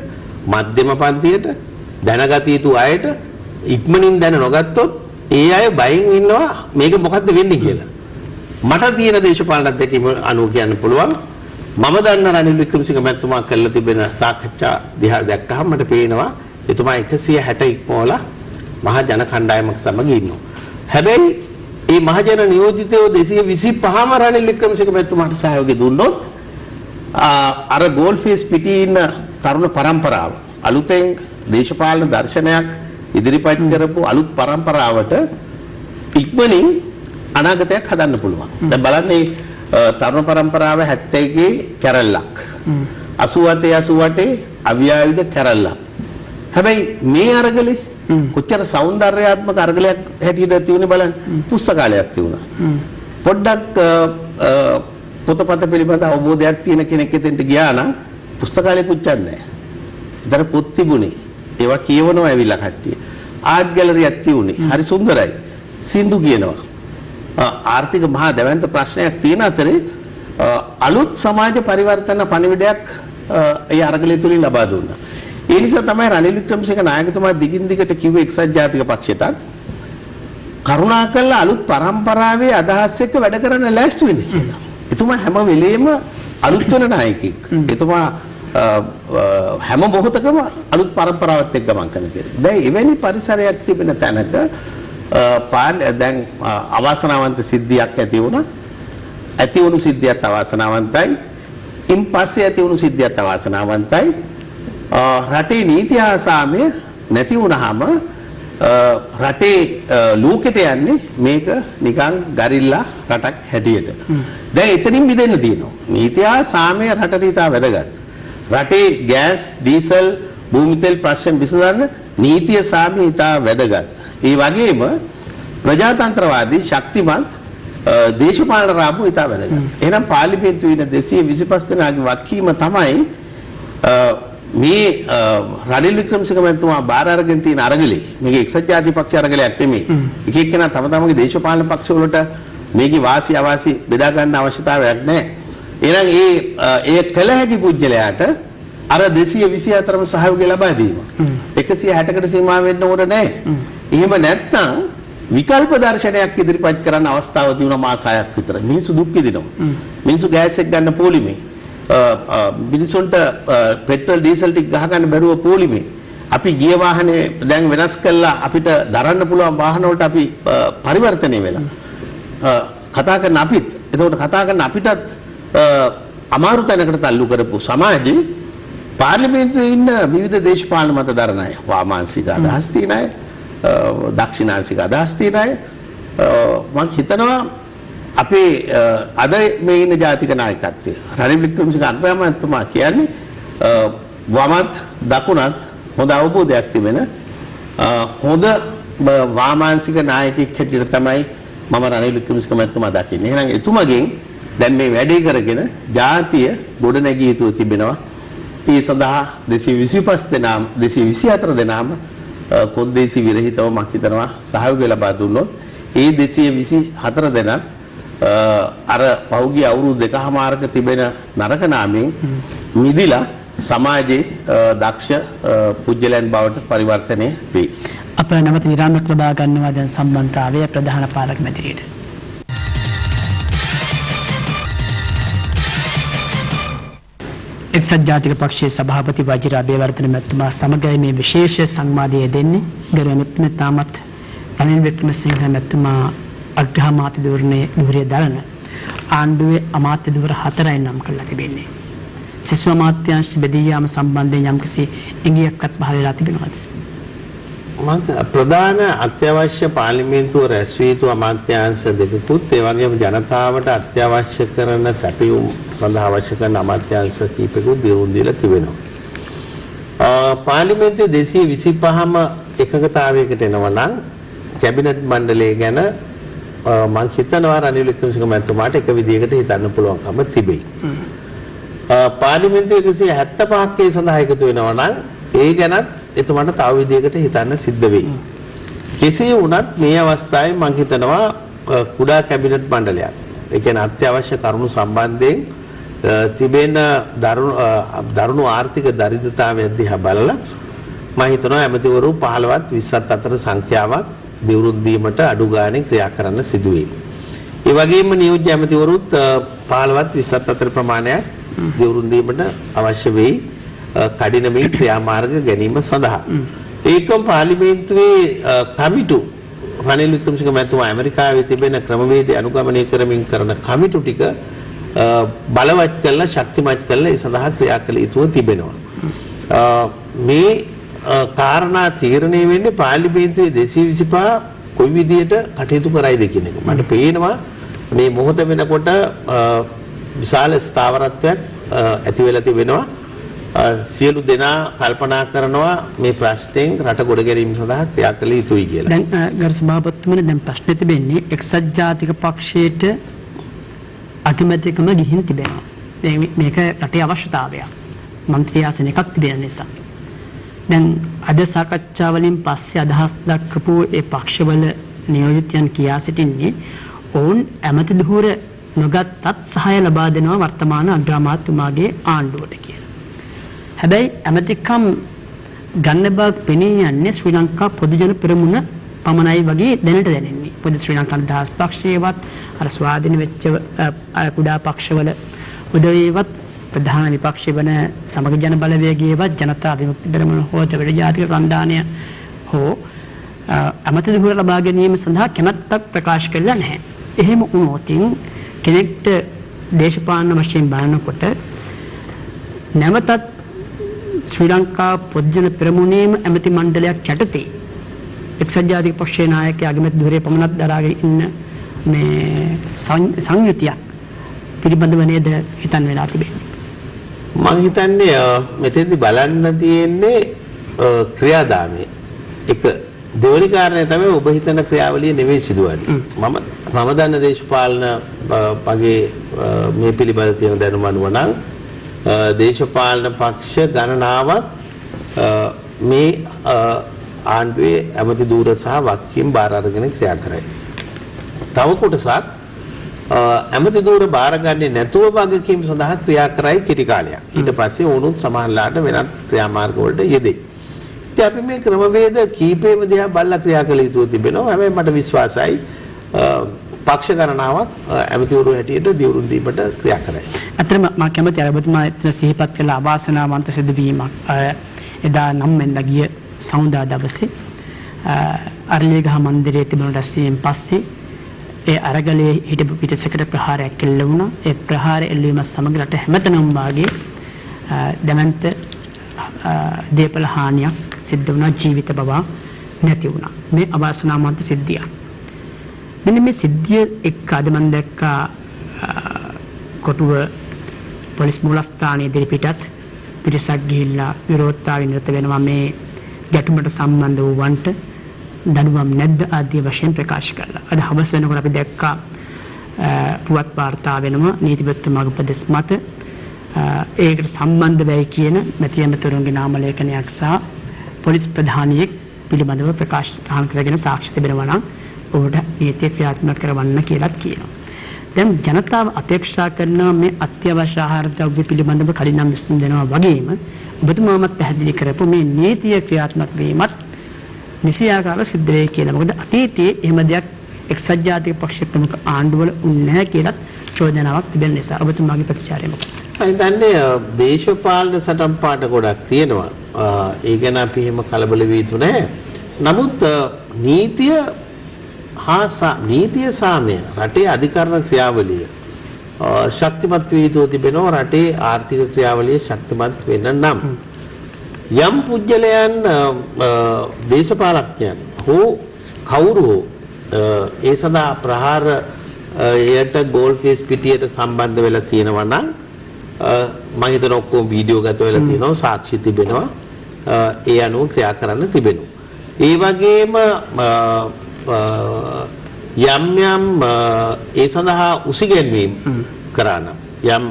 මධ්‍යම පන්තියට, දැනගත යුතු අයට ඉක්මනින් දැන නොගත්තොත් ඒ අය බයෙන් ඉන්නවා මේක මොකද්ද වෙන්නේ කියලා. මට තියෙන දේශපාලන අත්දැකීම අනුව කියන්න පුළුවන්. මම දන්න රනිල් වික්‍රමසිංහ මැතිතුමා කරලා තිබෙන සාකච්ඡා දිහා දැක්කහම මට පේනවා එතුමා 160 ඉක්මවලා මහ ජන කණ්ඩායමක් සමග ඉන්නවා. හැබැයි මේ මහජන නියෝජිතයෝ 225ම රනිල් වික්‍රමසිංහ මැතිතුමාට සහයෝගය දුන්නොත් අර ගෝල් ෆේස් පිටියේ ඉන්න තරුණ පරම්පරාව අලුතෙන් දේශපාලන දර්ශනයක් ඉදිරිපත් කරපු අලුත් පරම්පරාවට ඉක්මනින් අනාගතයක් හදන්න පුළුවන්. දැන් බලන්න මේ තරුණ පරම්පරාව 70 කැරල්ලක් 88 අවියාවිද කැරල්ලක්. හැබැයි මේ අරගලේ කොච්චර సౌందర్యාත්මක අරගලයක් හැටියට තියුනේ බලන්න. පුස්තකාලයක් තියුණා. පොඩ්ඩක් පොතපත පිළිබඳ අවබෝධයක් තියෙන කෙනෙක් එතෙන්ට ගියා නම් පුස්තකාලේ පුච්චන්නේ නැහැ. ඒතර පොත් තිබුණේ. ඒවා කියවනවා ඇවිල්ලා කට්ටිය. ආර්ට් ගැලරියක් තියුණේ. හරි සුන්දරයි. සින්දු කියනවා. ආර්ථික මහා දැවැන්ත ප්‍රශ්නයක් තියෙන අතරේ අලුත් සමාජ පරිවර්තන පණිවිඩයක් ඒ අරගලය තුලින් ලබා දුන්නා. ඒ නිසා තමයි රනිල් වික්‍රමසිංහ නායකතුමා දිගින් දිගට කිව්වේ එක්සත් ජාතික පක්ෂයට කරුණාකරලා අලුත් පරම්පරාවේ අදහස් එක්ක වැඩ කරන්න ලෑස්ති වෙන්න කියලා. එතුමා හැම වෙලෙම අලුත් වෙන නායකයෙක්. එතුමා හැම මොහොතකම අලුත් පරම්පරාවත් එක්ක ගමන් කරන කෙනෙක්. දැන් එවැනි පරිසරයක් තිබෙන තැනක දැන් අවාසනාවන්ත සිද්ධියක් ඇති වුණා. ඇති වුණු සිද්ධියත් අවාසනාවන්තයි. ඉන් පස්සේ ඇති වුණු සිද්ධියත් අවාසනාවන්තයි. රටේ නීති ආසාමය නැති වුණාම රටේ ලෝකෙට යන්නේ මේක නිකන් ගරිල්ලා රටක් හැටියට. දැන් එතනින් මිදෙන්න තියෙනවා. නීති ආසාමය රටට ඉතා වැදගත්. රටේ ගෑස්, ඩීසල්, භූමි තෙල් ප්‍රශ්න විසඳන්න නීතිය සාමය ඉතා වැදගත්. ඒ වගේම ප්‍රජාතන්ත්‍රවාදී ශක්තිමත් දේශපාලන රාමුව ඉතා වැදගත්. එහෙනම් පාර්ලිමේන්තුවේ ඉන්න 225 දෙනාගේ වගකීම තමයි මේ රනිල් වික්‍රමසිංහ මැතිතුමා බාර අරගෙන තියෙන අරගලේ මේක එක්සත් ජාතික පක්ෂ අරගලයක් නෙමෙයි. එක එක්කෙනා තම තමන්ගේ දේශපාලන පක්ෂ වලට මේකේ වාසි අවාසි බෙදා ගන්න අවශ්‍යතාවයක් නැහැ. එහෙනම් ඒ කළ හැකි පුජ්‍යලයාට අර 224ම සහයෝගය ලබා දීම 160කට සීමා වෙන්න ඕන නැහැ. එහෙම නැත්නම් විකල්ප දර්ශනයක් ඉදිරිපත් කරන්න අවස්ථාව තියුණා මාස 6ක් විතර. මිනිස්සු දුක් විඳිනවා. මිනිස්සු ගෑස් එක ගන්න පොලිමේ. මිනිසුන්ට පෙට්‍රල් ඩීසල් ටික ගහ ගන්න බැරුව පොලිමේ. අපි ගිය වාහනේ දැන් වෙනස් කළා අපිට දරන්න පුළුවන් වාහන වලට අපි පරිවර්තනය වෙලා. කතා කරන අපිත් එතකොට කතා කරන අපිටත් අමාරු තැනකට තල්ලු කරපු සමාජයේ පාර්ලිමේන්තුවේ ඉන්න විවිධ දේශපාලන මතධාරණ අය වාමාංශික අදහස් තියෙන අය දක්ෂිණාංශික අදහස් තියෙන අය මම හිතනවා අපේ අද මේ ඉන්න ජාතික නායකත්වය රනිල් වික්‍රමසිංහ අග්‍රාමාත්‍යතුමා කියන්නේ වමත් දකුණත් හොඳ අවබෝධයක් තිබෙන හොඳ වාමාංශික නායකයෙක් හැටියට තමයි මම රනිල් වික්‍රමසිංහ මැතිතුමා දකින්නේ. එහෙනම් එතුමගෙන් දැන් මේ වැඩේ කරගෙන ජාතිය ගොඩනැගිය යුතු තිබෙනවා. ඒ සඳහා 225 දෙනාම 224 දෙනාම කොන්දේසි විරහිතව මම හිතනවා සහයෝගය ලබා දුන්නොත් ඒ 224 දෙනාත් අර පහුගිය අවුරුදු දෙකමාරක තිබෙන නරක නාමයෙන් මිදිලා සමාජයේ දක්ෂ පුජ්‍යලයන් බවට පරිවර්තනය වේ. අප නැවත විරාමයක් ලබා ගන්නවා දැන් සම්බන්ධතාවය ප්‍රධාන පාලක මැදිරියට. එක්සත් ජාතික පක්ෂයේ සභාපති වජිර අබේවර්ධන මැතිතුමා සමගයි මේ විශේෂ සංවාදය දෙන්නේ. ගරු මැතිතුමා තාමත් රනිල් වික්‍රමසිංහ මැතිතුමා අග්‍රාමාත්‍ය ධුරයේ දරන ආණ්ඩුවේ අමාත්‍ය ධුර 4යි නම් කරලා තිබෙන්නේ. සිසු අමාත්‍යාංශ බෙදී යාම සම්බන්ධයෙන් යම්කිසි ඉඟියක්වත් පහළ වෙලා තිබෙනවද? ප්‍රධාන අත්‍යවශ්‍ය පාර්ලිමේන්තුව රැස්විය යුතු අමාත්‍යාංශ දෙකකුත් ඒ වගේම ජනතාවට අත්‍යවශ්‍ය කරන සැපයුම් සඳහා අවශ්‍ය කරන අමාත්‍යාංශ කීපෙකුත් දියුණු දීලා තිබෙනවා. පාර්ලිමේන්තුවේ 225ම එකගතාවයකට එනවා නම් කැබිනට් මණ්ඩලය ගැන මම හිතනවා රනිල් වික්‍රමසිංහ මැතිතුමාට එක විදියකට හිතන්න පුළුවන්කම තිබෙයි. පාර්ලිමේන්තුවේ 175ක් ඒ සඳහා එකතු වෙනවා නම් ඒ ගැනත් එතුමාට තව විදියකට හිතන්න සිද්ධ වෙයි. කෙසේ වුණත් මේ අවස්ථාවේ මම හිතනවා කුඩා කැබිනට් මණ්ඩලයක් ඒ කියන්නේ අත්‍යවශ්‍ය කරුණු සම්බන්ධයෙන් තිබෙන දරුණු ආර්ථික දරිද්‍රතාවය දිහා බලලා මම හිතනවා ඇමතිවරු 15ත් 20ත් අතර සංඛ්‍යාවක් දියුණු දීමට අඩු ගානේ ක්‍රියා කරන්න සිදු වෙයි. ඒ වගේම නියෝජ්‍ය ඇමතිවරුත් 15ත් 20ත් අතර ප්‍රමාණයක් දියුණු දීමට අවශ්‍ය වෙයි කඩිනමින් ක්‍රියාමාර්ග ගැනීම සඳහා. ඒකම පාර්ලිමේන්තුවේ කමිටු රනිල් වික්‍රමසිංහ මැතිතුමා ඇමරිකාවේ තිබෙන ක්‍රමවේදය අනුගමනය කරමින් කරන කමිටු ටික බලවත් කරලා ශක්තිමත් කරලා ඒ සඳහා ක්‍රියා කළ යුතුව තිබෙනවා. මේ කාරණා තීරණය වෙන්නේ පාර්ලිමේන්තුවේ 225 කොයි විදියට කටයුතු කරයිද කියන එක. මට පේනවා මේ මොහොත වෙනකොට විශාල ස්ථාවරත්වයක් ඇති වෙලා තිබෙනවා. සියලු දෙනා කල්පනා කරනවා මේ ප්‍රශ්නයෙන් රට ගොඩ ගැනීම සඳහා ක්‍රියා කළ යුතුයි කියලා. දැන් ගරු සභාපතිතුමනි දැන් ප්‍රශ්නේ තිබෙන්නේ එක්සත් ජාතික පක්ෂයට අගමැතිකම ගිහින් තිබෙනවා. මේක රටේ අවශ්‍යතාවයක්. මන්ත්‍රී ආසන එකක් තිබෙන නිසා. දැන් අද සාකච්ඡා වලින් පස්සේ අදහස් දක්වපු ඒ පක්ෂවල නියෝජිතයන් කියා සිටින්නේ ඔවුන් ඇමති ධූර නොගත්තත් සහාය ලබා දෙනවා වර්තමාන අග්‍රාමාත්‍යතුමාගේ ආණ්ඩුවට කියලා. හැබැයි ඇමතිකම් ගන්න බව පෙනී යන්නේ ශ්‍රී ලංකා පොදුජන පෙරමුණ පමණයි වගේ දැනට දැනෙන්නේ. පොදු ශ්‍රී ලංකා නිදහස් පක්ෂයේවත් අර ස්වාධීන වෙච්ච කුඩා පක්ෂවල උදවියවත් ප්‍රධාන විපක්ෂය වන සමග ජන බලවේගයේවත් ජනතා විමුක්ති පෙරමුණ හෝ ත්‍රිවිධ ජාතික සන්ධානය හෝ ඇමති ධූර ලබා ගැනීම සඳහා කැමැත්තක් ප්‍රකාශ කළා නැහැ. එහෙම වුණොත් කෙනෙක්ට දේශපාලන වශයෙන් බලනකොට නැවතත් ශ්‍රී ලංකා පොදුජන පෙරමුණේම ඇමති මණ්ඩලයක් යටතේ එක්සත් ජාතික පක්ෂයේ නායකයා අගමැති ධුරයේ පමණක් දරාගෙන ඉන්න මේ සංයුතියක් පිළිබඳව නේද හිතන් වෙලා තිබෙන්නේ. මම හිතන්නේ මෙතෙන්දි බලන්න තියෙන්නේ ක්‍රියාදාමය. එක දෙවෙනි කාරණය තමයි ඔබ හිතන ක්‍රියාවලිය නෙවෙයි සිදුවන්නේ. මම දන්න දේශපාලන පගේ මේ පිළිබඳ තියෙන දැනුම අනුව නම් දේශපාලන පක්ෂ ගණනාවක් මේ ආණ්ඩුවේ ඇමති ධූර සහ වක්කීම් බාර අරගෙන ක්‍රියා කරයි. තව කොටසක් ඇමති ධූර බාරගන්නේ නැතුව වගකීම් සඳහා ක්‍රියා කරයි කෙටි කාලයක්. ඊට පස්සේ වුණුත් සමාජලාට වෙනත් ක්‍රියාමාර්ග වලට යෙදේ. ඉතින් අපි මේ ක්‍රමවේද කීපෙම දිහා බලලා ක්‍රියා කළ යුතු තිබෙනවා. හැබැයි මට විශ්වාසයි පක්ෂ ගණනාවක් ඇමතිවරු හැටියට දියුණු දීමට ක්‍රියා කරයි. අතරම මම කැමති අරබතුමා එතන සිහිපත් කළ අවාසනාවන්ත සිදුවීමක් එදා නම් වෙනදා ගිය සවුන්දා දවසේ අරලියගහ මන්දිරයේ තිබුණු රැස්වීමෙන් පස්සේ ඒ අරගලයේ හිටපු පිටසකට ප්‍රහාරයක් එල්ල වුණා. ඒ ප්‍රහාරය එල්ලීම සමග රට හැමතැනම වාගේ දැවැන්ත දේපල හානියක් සිද්ධ වුණා. ජීවිත බව නැති වුණා. මේ අවාසනාවන්ත සිද්ධියක්. මෙන්න මේ සිද්ධිය එක්ක අද මම දැක්කා කොටුව පොලිස් මූලස්ථානයේ ඉදිරිපිටත් පිරිසක් ගිහිල්ලා විරෝධතාවය නිරත වෙනවා මේ ගැටුමට සම්බන්ධ වූවන්ට දඬුවම් නැද්ද ආදී වශයෙන් ප්‍රකාශ කළා. අද හවස වෙනකොට අපි දැක්කා පුවත් වාර්තා වෙනවා නීතිපතිතුමාගේ උපදෙස් මත ඒකට සම්බන්ධ වෙයි කියන මැතිඇමතුරුන්ගේ නාම ලේඛනයක් සහ පොලිස් ප්‍රධානියෙක් පිළිබඳව ප්‍රකාශ කරගෙන සාක්ෂි තිබෙනවා නම් ඔබට නීතිය ක්‍රියාත්මක කරවන්න කියලාත් කියනවා. දැන් ජනතාව අපේක්ෂා කරන මේ අත්‍යවශ්‍ය ආහාර ද්‍රව්‍ය පිළිබඳව කලින් නම් විසඳුම් දෙනවා වගේම ඔබතුමාමත් පැහැදිලි කරපු මේ නීතිය ක්‍රියාත්මක වීමත් නිසියාකාරව සිද්ධ වෙයි කියලා. මොකද අතීතයේ එහෙම දෙයක් එක්සත් ජාතික පක්ෂ ප්‍රමුඛ ආණ්ඩුවල වුණ නැහැ කියලාත් චෝදනාවක් තිබෙන නිසා ඔබතුමාගේ ප්‍රතිචාරය මොකක්ද? මම දන්නේ දේශපාලන සටන් පාඨ ගොඩක් තියෙනවා. ඒ ගැන අපි එහෙම කලබල වී යුතු නැහැ. නමුත් නීතිය සාමය රටේ අධිකරණ ක්‍රියාවලිය ශක්තිමත් වී යුතු තිබෙනවා. රටේ ආර්ථික ක්‍රියාවලිය ශක්තිමත් වෙන්න නම් යම් පුජ්‍යලයන් දේශපාලකයන් හෝ කවුරු ඒ සඳහා ප්‍රහාර යට ගෝල් ෆේස් පිටියට සම්බන්ධ වෙලා තියෙනවා නම් මම හිතන ඔක්කොම වීඩියෝ ගත වෙලා තියෙනවා සාක්ෂි තිබෙනවා ඒ අනුව ක්‍රියා කරන්න තිබෙනවා. ඒ වගේම යම් ඒ සඳහා උසිගැන්වීම් කරා නම් යම්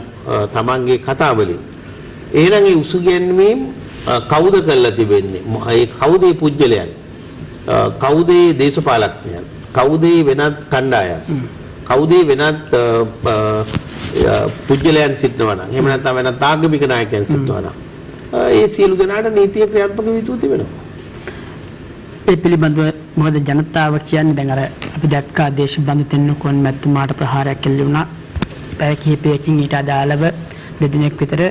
තමන්ගේ කතාවලින් එහෙනම් ඒ උසිගැන්වීම් කවුද කරලා තිබෙන්නේ? ඒ කවුද මේ පුජ්‍යලයන්? කවුද මේ දේශපාලකයන්? කවුද වෙනත් කණ්ඩායම්? කවුද වෙනත් පුජ්‍යලයන් සිටනවා නම් එහෙම නැත්නම් වෙනත් ආගමික නායකයන් සිටනවා නම් ඒ සියලු දෙනාට නීතිය ක්‍රියාත්මක වී යුතු තිබෙනවා. ඒ පිළිබඳව මොකද ජනතාව කියන්නේ? දැන් අර අපි දැක්කා දේශබන්දු තෙන්නකෝන් මැතිතුමාට ප්‍රහාරයක් එල්ල වුණා. පැය කිහිපයකින් ඊට අදාළව දෙදිනක් විතර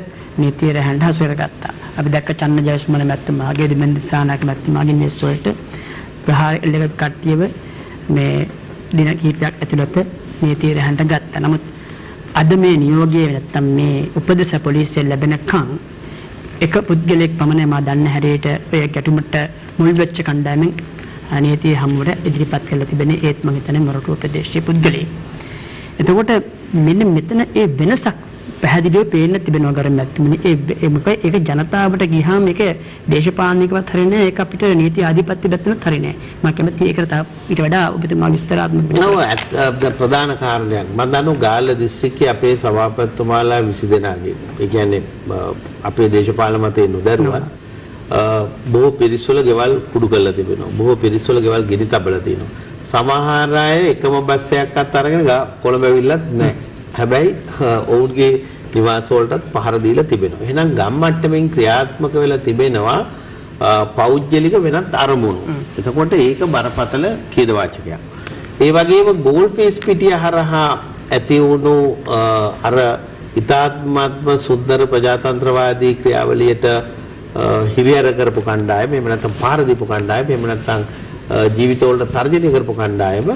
නීතිය රැහැන්ට හසු කරගත්තා. අපි දැක්ක චන්න ජයසුමන මැතිතුමාගේ දිමෙන් දිසානායක මැතිතුමාගේ නිවෙස් වලට ප්‍රහාර එල්ලක කට්ටියව මේ දින කිහිපයක් ඇතුළත නීතිය රැහන්ට ගත්තා. නමුත් අද මේ නියෝගය නැත්තම් මේ උපදෙස් පොලිසිය ලැබෙනකන් එක පුද්ගලයෙක් පමණයි මා දන්න හැටියට ඔය ගැටුමට මුල් වෙච්ච කණ්ඩායමෙන් නීතිය හමුවට ඉදිරිපත් කරලා තිබෙන්නේ ඒත් මම හිතන්නේ මොරටුව ප්‍රදේශයේ පුද්ගලයෙක්. එතකොට මෙන්න මෙතන ඒ වෙනසක් පැහැදිලිව පේන්න තිබෙනවා ගරු මැතිතුමනි. ඒක ජනතාවට ගියාම ඒක දේශපාලනිකවත් හරිනේ ඒක අපිට නීති ආධිපත්‍ය පැත්තෙත් හරිනේ. මම කැමති ඒකට තව ඊට වඩා ඔබතුමා විස්තරාත්මක ප්‍රධාන කාරණයක් මම දන්නවා ගාල්ල දිස්ත්‍රික්කයේ අපේ සභාපතිතුමාලා 20 දෙනාගේ ඒ කියන්නේ අපේ දේශපාලන මතේ නොදරුවා බොහෝ පිරිස්වල ගෙවල් කුඩු කරලා තිබෙනවා. බොහෝ පිරිස්වල ගෙවල් ගෙඩි තබලා තියෙනවා. සමහර අය එකම බස් එකක්වත් අරගෙන කොළඹ ඇවිල්ලත් නැහැ. හැබැයි ඔවුන්ගේ නිවාස වලටත් පහර දීලා තිබෙනවා. එහෙනම් ගම් මට්ටමින් ක්‍රියාත්මක වෙලා තිබෙනවා පෞද්ගලික වෙනත් අරමුණු. එතකොට ඒක බරපතල ඛේදවාචකයක්. ඒ වගේම ගෝල් ෆේස් පිටිය හරහා ඇති වුණු අර ඉතාත්මත්ම සුන්දර ප්‍රජාතන්ත්‍රවාදී ක්‍රියාවලියට හිරිහැර කරපු කණ්ඩායම, එහෙම නැත්නම් පාර දීපු කණ්ඩායම, එහෙම නැත්නම් ජීවිතවලට තර්ජනය කරපු කණ්ඩායම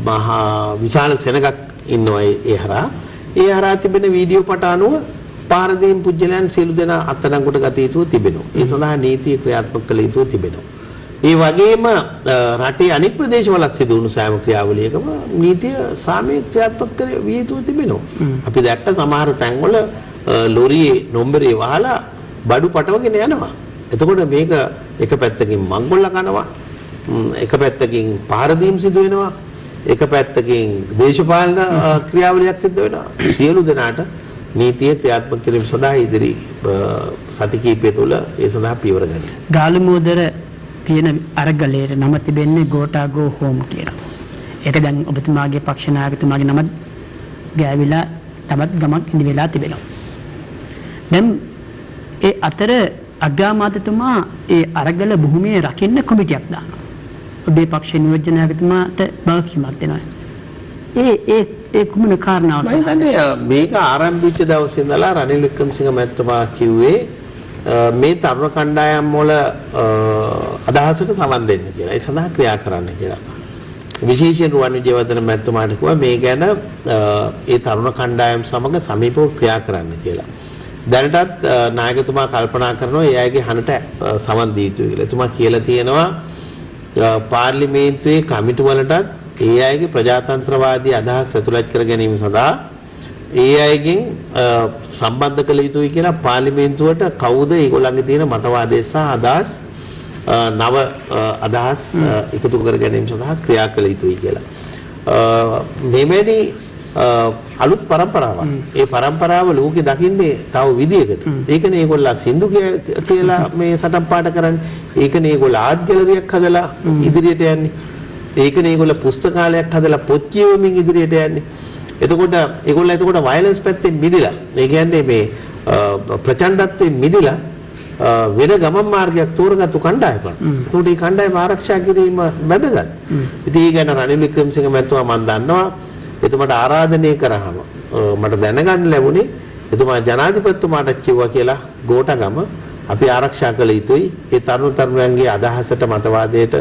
මහා විශාල සෙනගක් ඉන්නවා ඒ හරහා තිබෙන වීඩියෝ පට අනුව පාරදීම් පුජ්‍යලයන් සියලු දෙනා අත්අඩංගුවට ගත යුතු තිබෙනවා. ඒ සඳහා නීතිය ක්‍රියාත්මක කළ යුතු තිබෙනවා. ඒ වගේම රටේ අනෙක් ප්‍රදේශවල සිදු වුණු සෑම ක්‍රියාවලියකම නීතිය සාමයේ ක්‍රියාත්මක කර විය යුතු තිබෙනවා. අපි දැක්ක සමහර තැන්වල ලොරියේ නම්බරේ වහලා බඩු පටවගෙන යනවා. එතකොට මේක එක පැත්තකින් මංගොල්ල කනවා, එක පැත්තකින් පාරදීම් සිදු වෙනවා, එක පැත්තකින් දේශපාලන ක්‍රියාවලියක් සිද්ධ වෙනවා. සියලු දෙනාට නීතිය ක්‍රියාත්මක කිරීම සඳහා ඉදිරි සති කිහිපය තුළ ඒ සඳහා පියවර ගන්නවා. ගාලමුවදර තියෙන අරගලයට නම තිබෙන්නේ ගෝටාගෝ හෝම් කියලා. ඒක දැන් ඔබතුමාගේ පක්ෂ නායකතුමාගේ නම ගෑවිලා තමත් ගමක් ඉඳි වෙලා තිබෙනවා. දැන් ඒ අතර අග්‍රාමාත්‍යතුමා ඒ අරගල භූමියේ රකින්න කොමිටියක් දානවා. ඔබේ පක්ෂ නියෝජ්‍ය නායකතුමාට බාකිමක් දෙනවා. ඒ කුමන කාරණාවක්? මම හිතන්නේ මේක ආරම්භ වෙච්ච දවසේ ඉඳලා රනිල් වික්‍රමසිංහ මැතිතුමා කිව්වේ මේ තරුණ කණ්ඩායම් වල අදහසට සවන් දෙන්න කියලා. ඒ සඳහා ක්‍රියා කරන්න කියලා. විශේෂයෙන් රුවන් විජේවර්ධන මැතිතුමාට කිව්වා මේ ගැන ඒ තරුණ කණ්ඩායම් සමග සමීපව ක්‍රියා කරන්න කියලා. දැනටත් නායකතුමා කල්පනා කරනවා ඒ අයගේ හනට සවන් දිය යුතුයි කියලා. එතුමා කියලා තියෙනවා පාර්ලිමේන්තුවේ කමිටු වලටත් ඒ අයගේ ප්‍රජාතන්ත්‍රවාදී අදහස් ඇතුළත් කර ගැනීම සඳහා ඒ අයගෙන් සම්බන්ධ කළ යුතුයි කියලා පාර්ලිමේන්තුවට කවුද ඒගොල්ලන්ගේ තියෙන මතවාදයේ සහ අදහස් නව අදහස් එකතු කර ගැනීම සඳහා ක්‍රියා කළ යුතුයි කියලා. මෙවැනි අලුත් පරම්පරාවක්. ඒ පරම්පරාව ලෝකෙ දකින්නේ තව විදියකට. ඒකනේ ඒගොල්ලෝ සින්දු කියලා මේ සටන් පාඩ කරන්නේ. ඒකනේ ඒගොල්ලෝ ආර්ට් ගැලරියක් හදලා ඉදිරියට යන්නේ. ඒකනේ ඒගොල්ලෝ පුස්තකාලයක් හදලා පොත් කියවමින් ඉදිරියට යන්නේ. එතකොට වයලන්ස් පැත්තෙන් මිදිලා. ඒ කියන්නේ මේ ප්‍රචණ්ඩත්වයෙන් මිදිලා වෙන ගමන් මාර්ගයක් තෝරගත්තු කණ්ඩායමක්. ඒකට මේ කණ්ඩායම ආරක්ෂා කිරීම වැදගත්. ඉතින් ඒ ගැන රනිල් වික්‍රමසිංහ මැතිතුමා මම දන්නවා. එතුමාට ආරාධනය කරාම මට දැනගන්න ලැබුණේ එතුමා ජනාධිපතිතුමාට කිව්වා කියලා ගෝඨගම අපි ආරක්ෂා කළ යුතුයි. ඒ තරුණ තරුණයන්ගේ අදහසට මතවාදයට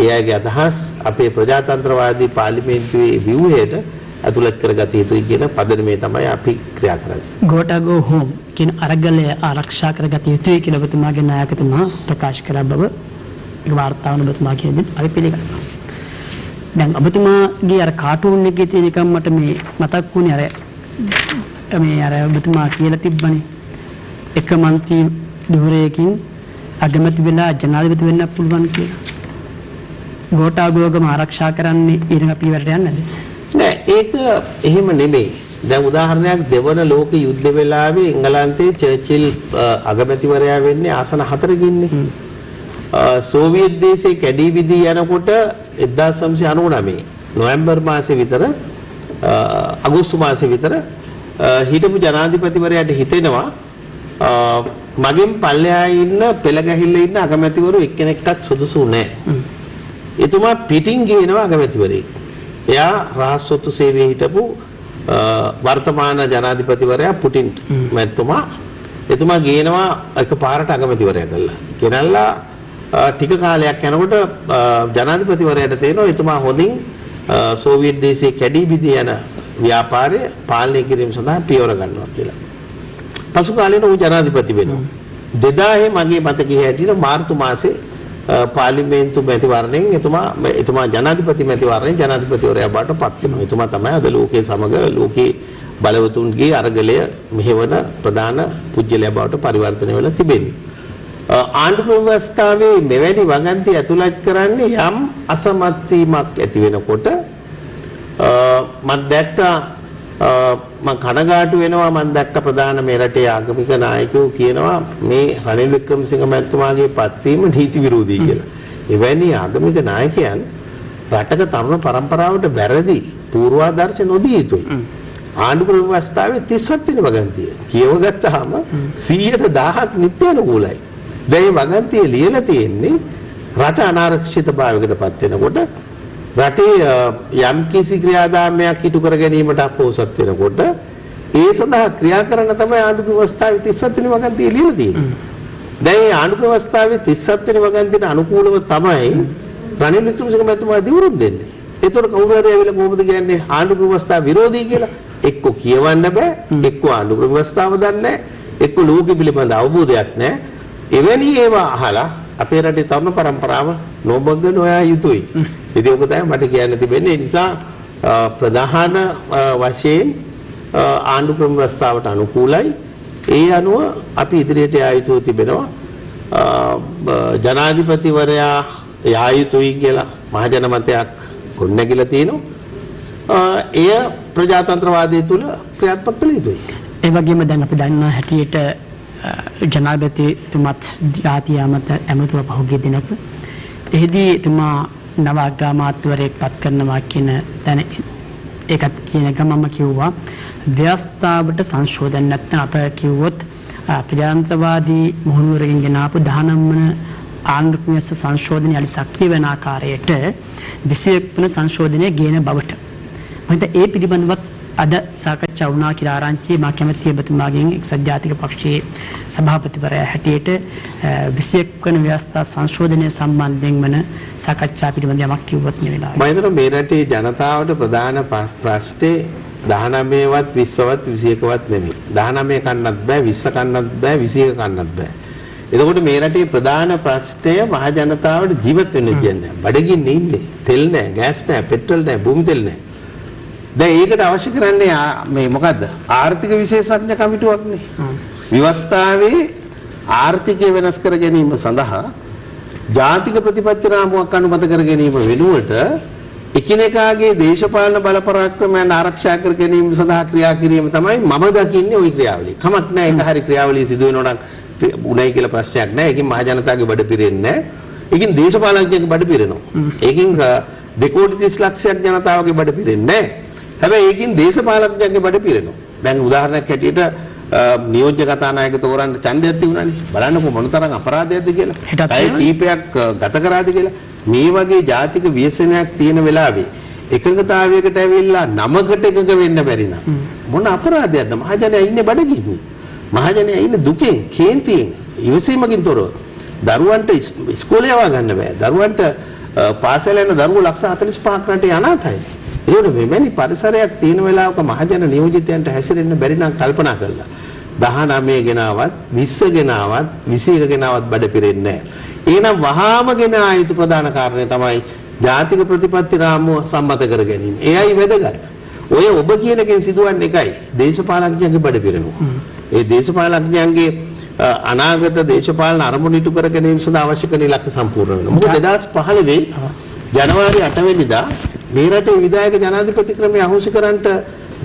ඒ අයගේ අදහස් අපේ ප්‍රජාතන්ත්‍රවාදී පාර්ලිමේන්තුවේ ව්‍යුහයට ඇතුළත් කරගත යුතුයි කියන පදනමේ තමයි අපි ක්‍රියා කරන්නේ. ගෝඨාගෝ හෝම් කියන අරගලය ආරක්ෂා කරගත යුතුයි කියලා ඔබතුමාගේ නායකතුමා ප්‍රකාශ කළ බව ඒක වාර්තාවන ඔබතුමා කියන දේ අපි පිළිගන්නවා. දැන් ඔබතුමාගේ අර කාටූන් එකේ තියෙන එකම මට මේ මතක් වුණේ අර ඔබතුමා කියලා තිබ්බනේ එක මන්ත්‍රී ධූරයකින් අගමැති වෙලා ජනාධිපති වෙන්න පුළුවන් කියලා. ගෝඨාගෝගම ආරක්ෂා කරන්නේ ඊළඟ පියවරට යන්නද? නෑ ඒක එහෙම නෙමෙයි. දැන් උදාහරණයක් දෙවන ලෝක යුද්ධ වෙලාවේ එංගලන්තයේ චර්චිල් අගමැතිවරයා වෙන්නේ ආසන 4කින්නේ. සෝවියට් දේශේ කැඩී විදී යනකොට 1999 නොවැම්බර් මාසේ විතර අගෝස්තු මාසේ විතර හිටපු ජනාධිපතිවරයාට හිතෙනවා මගෙන් පල්ලෙහා ඉන්න පෙළ ගැහිල්ල ඉන්න අගමැතිවරු එක්කෙනෙක්ටත් සුදුසු නැහැ. එතුමා පිටින් ගේනවා අගමැතිවරයෙක්. එයා රහස් ඔත්තු සේවයේ හිටපු වර්තමාන ජනාධිපතිවරයා පුටින් මැතිතුමා එතුමා ගේනවා එකපාරට අගමැතිවරයා කළා. ගෙනල්ලා ටික කාලයක් යනකොට ජනාධිපතිවරයාට තේරෙනවා එතුමා හොඳින් සෝවියට් දේශයේ කැඩී බිඳී යන ව්‍යාපාරය පාලනය කිරීම සඳහා පියවර ගන්නවා කියලා. පසු කාලෙට ඌ ජනාධිපති වෙනවා. 2000 මගේ මතකයේ හැටියට මාර්තු මාසේ පාර්ලිමේන්තු මැතිවරණයෙන් එතුමා ජනාධිපති මැතිවරණයෙන් ජනාධිපතිවරයා බවට පත් වෙනවා. එතුමා තමයි අද ලෝකයේ සමග ලෝකයේ බලවතුන්ගේ අරගලය මෙහෙවන ප්‍රධාන පුජ්‍යලයා බවට පරිවර්තනය වෙලා තිබෙන්නේ. ආණ්ඩු ව්‍යවස්ථාවේ මෙවැනි වගන්ති ඇතුළත් කරන්නේ යම් අසමත් වීමක් ඇති වෙනකොට මම දැක්කා මම කනගාටු වෙනවා මම දැක්ක ප්‍රධාන මේ රටේ ආගමික නායකයෝ කියනවා මේ රනිල් වික්‍රමසිංහ මැතිතුමාගේ පත්වීම නීති විරෝධී කියලා. එවැනි ආගමික නායකයන් රටක තරුණ පරම්පරාවට වැරදි පූර්වාදර්ශ නොදිය යුතුයි. ආණ්ඩු ව්‍යවස්ථාවේ 37 වෙනි වගන්තිය කියව ගත්තාම 100%ක් නිත්‍යානුකූලයි. දැන් මේ වගන්තිය ලියලා තියෙන්නේ රට අනාරක්ෂිත භාවයකට පත් වෙනකොට රටේ යම් කිසි ක්‍රියාදාමයක් ඉටු කර ගැනීමට අපොහොසත් වෙනකොට ඒ සඳහා ක්‍රියා කරන තමයි ආණ්ඩු ව්‍යවස්ථාවේ 37 වෙනි වගන්තිය ලියලා තියෙන්නේ. දැන් මේ ආණ්ඩු ව්‍යවස්ථාවේ 37 වෙනි වගන්තියට අනුකූලව තමයි රනිල් වික්‍රමසිංහ මැතිතුමා දිවුරුම් දෙන්නේ. ඒතකොට කවුරු හරි ඇවිල්ලා කොහොමද කියන්නේ ආණ්ඩු ව්‍යවස්ථාව විරෝධී කියලා? එක්ක කියවන්න බෑ, එක්ක ආණ්ඩු ව්‍යවස්ථාව දන්නේ නැහැ, එක්ක ලෝකෙ පිළිබඳ අවබෝධයක් නැහැ. එවැනි ඒවා අහලා අපේ රටේ තරුණ පරම්පරාව නොබග නොයා යුතුයි. ඉතින් ඔක තමයි මට කියන්න තිබෙන්නේ. ඒ නිසා ප්‍රධාන වශයෙන් ආණ්ඩු ක්‍රම ව්‍යවස්ථාවට අනුකූලයි. ඒ අනුව අපි ඉදිරියට යා යුතු තිබෙනවා. ජනාධිපතිවරයා යා යුතුයි කියලා මහජන මතයක් ගොඩනැගිලා තියෙනවා. එය ප්‍රජාතන්ත්‍රවාදය තුළ ක්‍රියාත්මක කළ යුතුයි. ඒ වගේම දැන් අපි දන්නා හැටියට ජනාධිපතිතුමත් ජාතිය ඇමතුම පහුගිය දිනක එහිදී එතුමා නව අග්‍රාමාත්‍යවරයෙක් පත් කරනවා කියන දැන ඒකත් කියන ගමම කිව්වා ව්‍යවස්ථාවට සංශෝධන නැත්නම් අප කිව්වොත් ප්‍රජාතන්ත්‍රවාදී මුහුණුවරකින් ගෙන ආපු 19 වන ආණ්ඩු ක්‍රමස්ස සංශෝධනය අලි සක්‍රිය වෙන ආකාරයට 21 වන සංශෝධනය ගේන බවට මම හිතා ඒ පිළිබඳවත් අද සාකච්ඡා වුණා කියලා ආරංචි මා කැමැතියි ඔබතුමාගෙන් එක්සත් ජාතික පක්ෂයේ සභාපතිවරයා හැටියට 21 වන ව්‍යවස්ථා සංශෝධනය සම්බන්ධයෙන් වන සාකච්ඡා පිළිබඳ යමක් කිව්වොත් මේ වෙලාවේ. මම හිතනවා මේ රටේ ජනතාවට ප්‍රධාන ප්‍රශ්නේ 19වත් 20වත් 21වත් නෙමෙයි. 19 කන්නත් බෑ 20 කන්නත් බෑ 21 කන්නත් බෑ. එතකොට මේ රටේ ප්‍රධාන ප්‍රශ්නය මහ ජනතාවට ජීවත් වෙන්න කියන්නේ. බඩගින්නේ ඉන්නේ. තෙල් නැහැ, ගෑස් නැහැ, පෙට්‍රල් නැහැ, භූමි තෙල් නැහැ. දැන් ඒකට අවශ්‍ය කරන්නේ මේ මොකද්ද? ආර්ථික විශේෂඥ කමිටුවක්නේ. ව්‍යවස්ථාවේ ආර්ථිකය වෙනස් කර ගැනීම සඳහා ජාතික ප්‍රතිපත්ති රාමුවක් අනුමත කර ගැනීම වෙනුවට එකිනෙකාගේ දේශපාලන බලපරාක්‍රමයන් ආරක්ෂා කර ගැනීම සඳහා ක්‍රියා කිරීම තමයි මම දකින්නේ ওই ක්‍රියාවලිය. කමක් නැහැ ඒක හරි ක්‍රියාවලිය සිදු වෙනවා නම් උණයි කියලා ප්‍රශ්නයක් නැහැ. ඒකෙන් මහ ජනතාවගේ බඩ පිරෙන්නේ නැහැ. ඒකෙන් දේශපාලනඥයෙක්ගේ බඩ පිරෙනවා. ඒකෙන් 2 කෝටි 30 ලක්ෂයක් ජනතාවගේ බඩ පිරෙන්නේ නැහැ. හැබැයි ඒකින් දේශපාලකයන්ගේ බඩ පිරෙනවා. දැන් උදාහරණයක් හැටියට නියෝජ්‍ය කතානායක තෝරන්න ඡන්දයක් තිබුණානේ. බලන්නකො මොනතරම් අපරාධයක්ද කියලා. ඒ කීපයක් ගත කරාද කියලා. මේ වගේ ජාතික ව්‍යසනයක් තියෙන වෙලාවේ එකඟතාවයකට ඇවිල්ලා නමකට එකඟ වෙන්න බැරි නම් මොන අපරාධයක්ද? මහජනයා ඉන්නේ බඩගින්නේ. මහජනයා ඉන්නේ දුකෙන්, කේන්තියෙන්, ඉවසීමකින් තොරව. දරුවන්ට ඉස්කෝලේ යවා ගන්න බෑ. දරුවන්ට පාසල යන දරුවෝ 45,000ක් රටේ අනාථයි. ඒවල මෙවැනි පරිසරයක් තියෙන වෙලාවක මහජන නියෝජිතයන්ට හැසිරෙන්න බැරි නම් කල්පනා කළා. 19 ගෙනාවත් 20 ගෙනාවත් 21 ගෙනාවත් බඩ පිරෙන්නේ නැහැ. එහෙනම් වහාම ගෙන ආයුතු ප්‍රධාන කාරණය තමයි ජාතික ප්‍රතිපත්ති රාමුව සම්මත කර ගැනීම. එයයි වැදගත්. ඔය ඔබ කියන එකෙන් සිදුවන්නේ එකයි. දේශපාලඥයන්ගේ බඩ පිරෙනවා. ඒ දේශපාලඥයන්ගේ අනාගත දේශපාලන අරමුණු ඉටු කර ගැනීම සඳහා අවශ්‍ය කරන ඉලක්ක සම්පූර්ණ වෙනවා. මොකද 2015 ජනවාරි 8 වෙනිදා මේ රටේ විධායක ජනාධිපති ක්‍රමය අහෝසි කරන්නට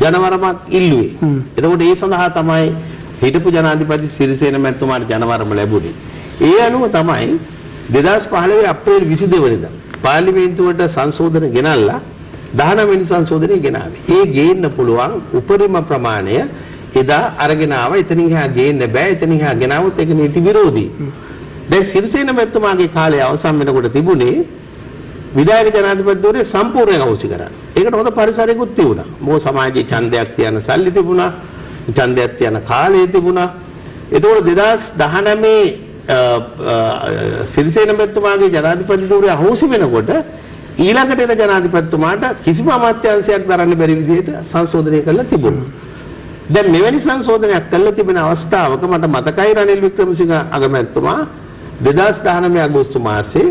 ජනවරමක් ඉල්ලුවේ. එතකොට ඒ සඳහා තමයි හිටපු ජනාධිපති සිරිසේන මැතිතුමාට ජනවරම ලැබුණේ. ඒ අනුව තමයි 2015 අප්‍රේල් 22 වෙනිදා පාර්ලිමේන්තුවට සංශෝධන ගෙනල්ලා 19 වෙනි සංශෝධනය ගෙනාවේ. ඒ ගේන්න පුළුවන් උපරිම ප්‍රමාණය එදා අරගෙන ආවා. එතනින් එහා ගේන්න බෑ. එතනින් එහා ගෙනාවොත් ඒක නීති විරෝධී. දැන් සිරිසේන මැතිතුමාගේ කාලය අවසන් වෙනකොට තිබුණේ විධායක ජනාධිපතිවරයා සම්පූර්ණයෙන් අවශ්‍ය කරා. ඒකට හොඳ පරිසරයකුත් තිබුණා. මොකද සමාජයේ ඡන්දයක් තියන සල්ලි තිබුණා. ඡන්දයක් තියන කාලය තිබුණා. එතකොට 2019 සිරිසේන මැතිතුමාගේ ජනාධිපති ධූරය අහෝසි වෙනකොට ඊළඟට එන ජනාධිපතිතුමාට කිසිම අමාත්‍යාංශයක් දරන්න බැරි විදිහට සංශෝධනය කරලා තිබුණා. දැන් මෙවැනි සංශෝධනයක් කරලා තිබෙන අවස්ථාවක මට මතකයි රනිල් වික්‍රමසිංහ අගමැතිතුමා 2019 අගෝස්තු මාසයේ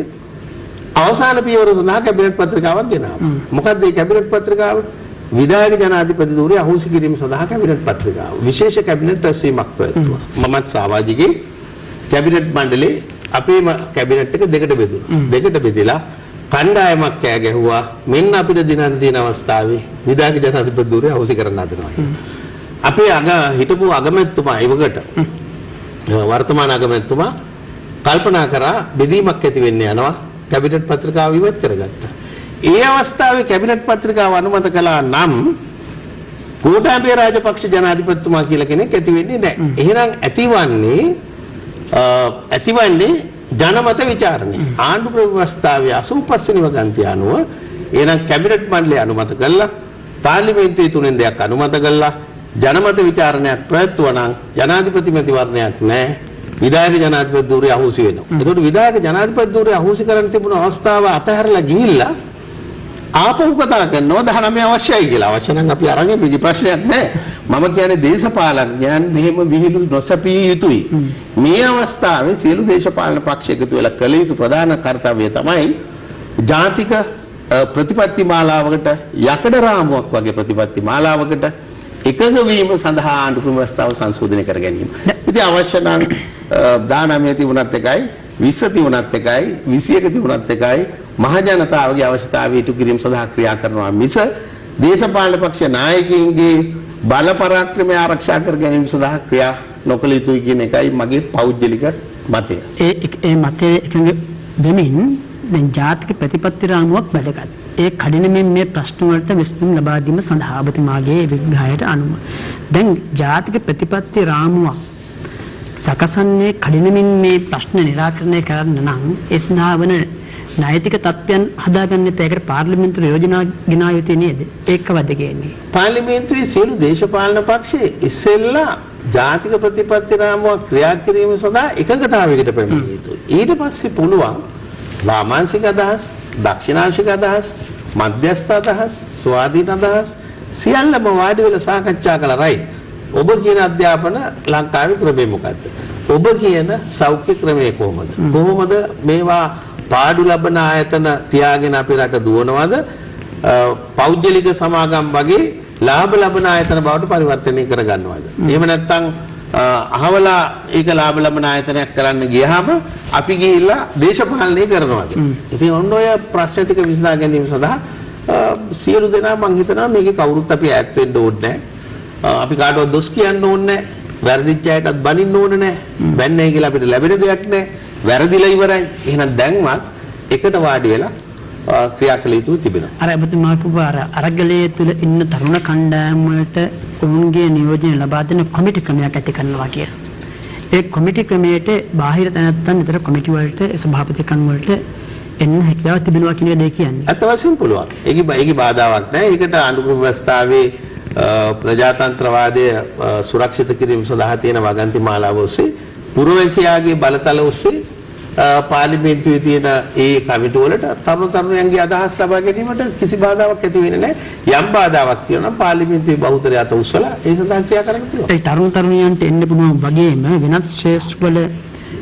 අවසාන පියවර සඳහා කැබිනට් පත්‍රිකාවක් ගෙනාවා. මොකක්ද මේ කැබිනට් පත්‍රිකාව? විධායක ජනාධිපති ධූරය අහෝසි කිරීම සඳහා කැබිනට් පත්‍රිකාව. විශේෂ කැබිනට් රැස්වීමක් පැවැත්වුවා. මමත් සාවාජිගේ කැබිනට් මණ්ඩලේ අපේම කැබිනට් එක දෙකට බෙදුණා. දෙකට බෙදලා කණ්ඩායමක් කෑ ගැහුවා මෙන්න අපිට දිනන තියෙන අවස්ථාවේ විධායක ජනාධිපති ධූරය අහෝසි කරන්න හදනවා කියලා. අපේ හිටපු අගමැතිතුමා ඉවකට වර්තමාන අගමැතිතුමා කල්පනා කරා බෙදීමක් ඇති වෙන්න යනවා කැබිනට් පත්‍රිකාව ඉවත් කරගත්තා. ඒ අවස්ථාවේ කැබිනට් පත්‍රිකාව අනුමත කළා නම් ගෝඨාභය රාජපක්ෂ ජනාධිපතිතුමා කියලා කෙනෙක් ඇති වෙන්නේ නැහැ. එහෙනම් ඇතිවන්නේ ජනමත විචාරණය. ආණ්ඩු ව්‍යවස්ථාවේ 85 වෙනි වගන්තිය අනුව එහෙනම් කැබිනට් මණ්ඩලය අනුමත කළා, පාර්ලිමේන්තුවේ තුනෙන් දෙයක් අනුමත කළා, ජනමත විචාරණයක් පැවැත්වුවා නම් ජනාධිපති මැතිවරණයක් නැහැ. විධායක ජනාධිපති ධූරය අහෝසි වෙනවා. එතකොට විධායක ජනාධිපති ධූරය අහෝසි කරන්න තිබුණු අවස්ථාව අතහැරලා ගිහිල්ලා ආපහු කතා කරනවා 19 අවශ්‍යයි කියලා. අවශ්‍ය නම් අපි අරගෙන පිළි ප්‍රශ්නයක් නැහැ. මම කියන්නේ දේශපාලඥයන් මෙහෙම විහිළු නොසැපිය යුතුයි. මේ අවස්ථාවේ සියලු දේශපාලන පක්ෂ එකතු වෙලා කළ යුතු ප්‍රධාන කාර්යය තමයි ජාතික ප්‍රතිපත්ති මාලාවකට යකඩ රාමුවක් වගේ ප්‍රතිපත්ති මාලාවකට එකඟ වීම සඳහා ආණ්ඩු ක්‍රම ව්‍යවස්ථාව සංශෝධනය කර ගැනීම. ඉතින් අවශ්‍ය නම් 19 තිබුණත් එකයි 20 තිබුණත් එකයි 21 තිබුණත් එකයි මහ ජනතාවගේ අවශ්‍යතාවය ඉටු කිරීම සඳහා ක්‍රියා කරනවා මිස දේශපාලන පක්ෂ නායකයින්ගේ බල පරාක්‍රමය ආරක්ෂා කර ගැනීම සඳහා ක්‍රියා නොකළ යුතුයි කියන එකයි මගේ පෞද්ගලික මතය. ඒ මතය එකඟ වෙමින් දැන් ජාතික ප්‍රතිපත්ති රාමුවක් වැදගත්. ඒ කඩිනමින් මේ ප්‍රශ්න වලට විසඳුම් ලබා දීම සඳහා ඔබතුමාගේ විග්‍රහයට අනුව දැන් ජාතික ප්‍රතිපත්ති රාමුවක් සකසන්නේ කඩිනමින් මේ ප්‍රශ්න निराකරණය කරන්න නම් ඒ සඳහා වන නෛතික තත්ත්වයන් හදාගන්න තේකට පාර්ලිමේන්තු යෝජනා ගෙනා යුතුයි නේද? ඒක වදගන්නේ. පාර්ලිමේන්තුවේ සියලු දේශපාලන පක්ෂ ඉස්සෙල්ලා ජාතික ප්‍රතිපත්ති රාමුවක් ක්‍රියා කිරීම සඳහා එකඟතාවයකට පැමිණිය යුතුයි. ඊට පස්සේ පුළුවන් වාමාංශික අදහස්, දක්ෂිණාංශික අදහස්, මධ්‍යස්ථ අදහස්, ස්වාධීන අදහස් සියල්ලම වාඩි වෙලා සාකච්ඡා කළා. ඔබ කියන අධ්‍යාපන ලංකාවේ ක්‍රමය මොකද්ද? ඔබ කියන සෞඛ්‍ය ක්‍රමය කොහොමද? කොහොමද මේවා පාඩු ලබන ආයතන තියාගෙන අපේ රට දුවනවද? පෞද්ගලික සමාගම් වගේ ලාභ ලබන ආයතන බවට පරිවර්තනය කරගන්නවද? එහෙම නැත්නම් අහවලා ඒක ලාභ ලබන ආයතනයක් කරන්න ගියාම අපි ගිහිල්ලා දේශපාලනය කරනවද? ඉතින් ඔන්න ඔය ප්‍රශ්න ටික විසඳා ගැනීම සඳහා සියලු දෙනා මම හිතනවා මේකේ කවුරුත් අපි ඈත් වෙන්න ඕනේ නැහැ. අපි කාටවත් දොස් කියන්න ඕනේ නැහැ. වැරදිච්ච අයටත් බනින්න ඕනේ නැහැ. බැන්නේ කියලා අපිට ලැබෙන දෙයක් නැහැ. වැරදිලා ඉවරයි. එහෙනම් දැන්වත් එකට වාඩි වෙලා ක්‍රියා කළ යුතු තිබෙනවා. අර ඔබතුමා කිව්වා අරගලයේ තුල ඉන්න තරුණ කණ්ඩායම් වලට ඔවුන්ගේ නියෝජන ලබා දෙන කොමිටි ක්‍රමයක් ඇති කරනවා කියලා. ඒ කොමිටි ක්‍රමයට බාහිර තැනැත්තන් විතර කොමිටි වලට සභාපතිකම් වලට එන්න හැකියාව තිබෙනවා කියන දේ කියන්නේ. අත වශයෙන් පුළුවන්. ඒකේ බාධාවක් නැහැ. ඒකට ආණ්ඩු ක්‍රම ව්‍යවස්ථාවේ ප්‍රජාතන්ත්‍රවාදය සුරක්ෂිත කිරීම සඳහා තියෙන වගන්ති මාලාව ඔස්සේ පුරවැසියාගේ බලතල ඔස්සේ පාර්ලිමේන්තුවේ තියෙන ඒ කමිටු වලට තරුණයන්ගේ අදහස් ලබා ගැනීමට කිසි බාධාවක් ඇති වෙන්නේ නැහැ. යම් බාධාවක් තියෙනවා නම් පාර්ලිමේන්තුවේ බහුතරය අත උස්සලා ඒ සඳහා ක්‍රියා කරන්න පුළුවන්. ඒ තරුණයන්ට එන්න පුළුවන් වගේම වෙනත් ශ්‍රේෂ්ඨ වල